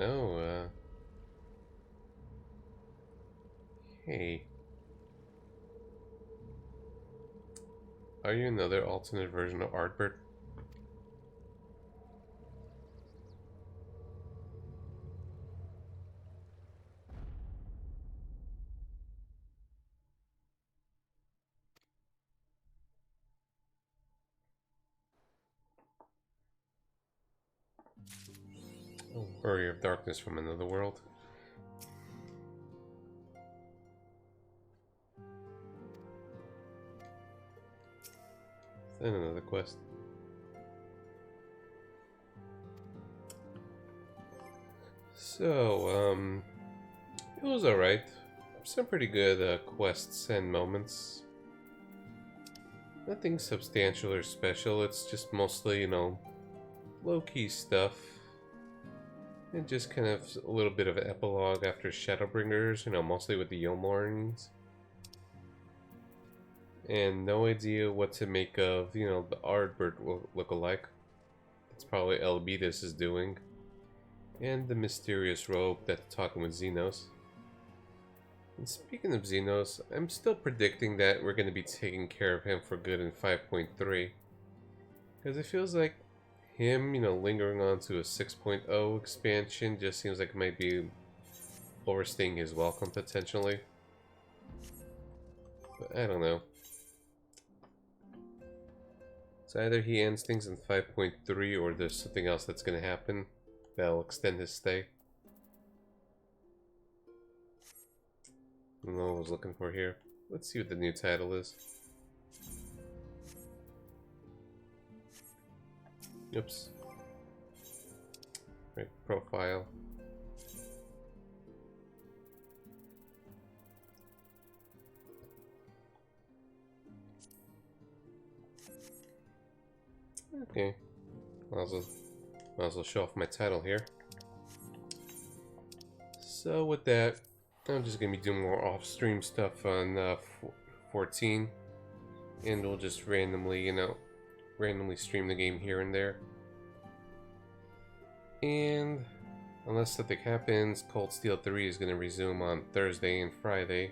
Oh, hey. Are you another alternate version of Ardbert? Oh, Warrior of Darkness from another world. And another quest. So, it was alright. Some pretty good quests and moments. Nothing substantial or special, it's just mostly, you know, low-key stuff. And just kind of a little bit of an epilogue after Shadowbringers, you know, mostly with the Yomorns. And no idea what to make of, you know, the Ardbert look-alike. That's probably Elbitus is doing. And the mysterious robe that's talking with Xenos. And speaking of Xenos, I'm still predicting that we're going to be taking care of him for good in 5.3. Because it feels like him, you know, lingering on to a 6.0 expansion just seems like it might be overstaying his welcome potentially. But I don't know. So either he ends things in 5.3 or there's something else that's going to happen that'll extend his stay. I don't know what I was looking for here. Let's see what the new title is. Oops. Right, profile. Okay. Might as well show off my title here. So with that, I'm just gonna be doing more off-stream stuff on 14, and we'll just randomly, you know, stream the game here and there. And unless something happens, Cold Steel 3 is gonna resume on Thursday and Friday.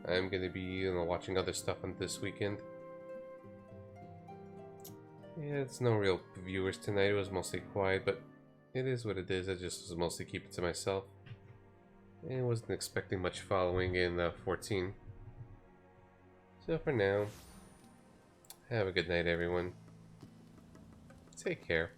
I'm gonna be, you know, watching other stuff on this weekend. Yeah, it's no real viewers tonight. It was mostly quiet, but it is what it is. I just was mostly keeping it to myself. And wasn't expecting much following in 14. So for now, have a good night, everyone. Take care.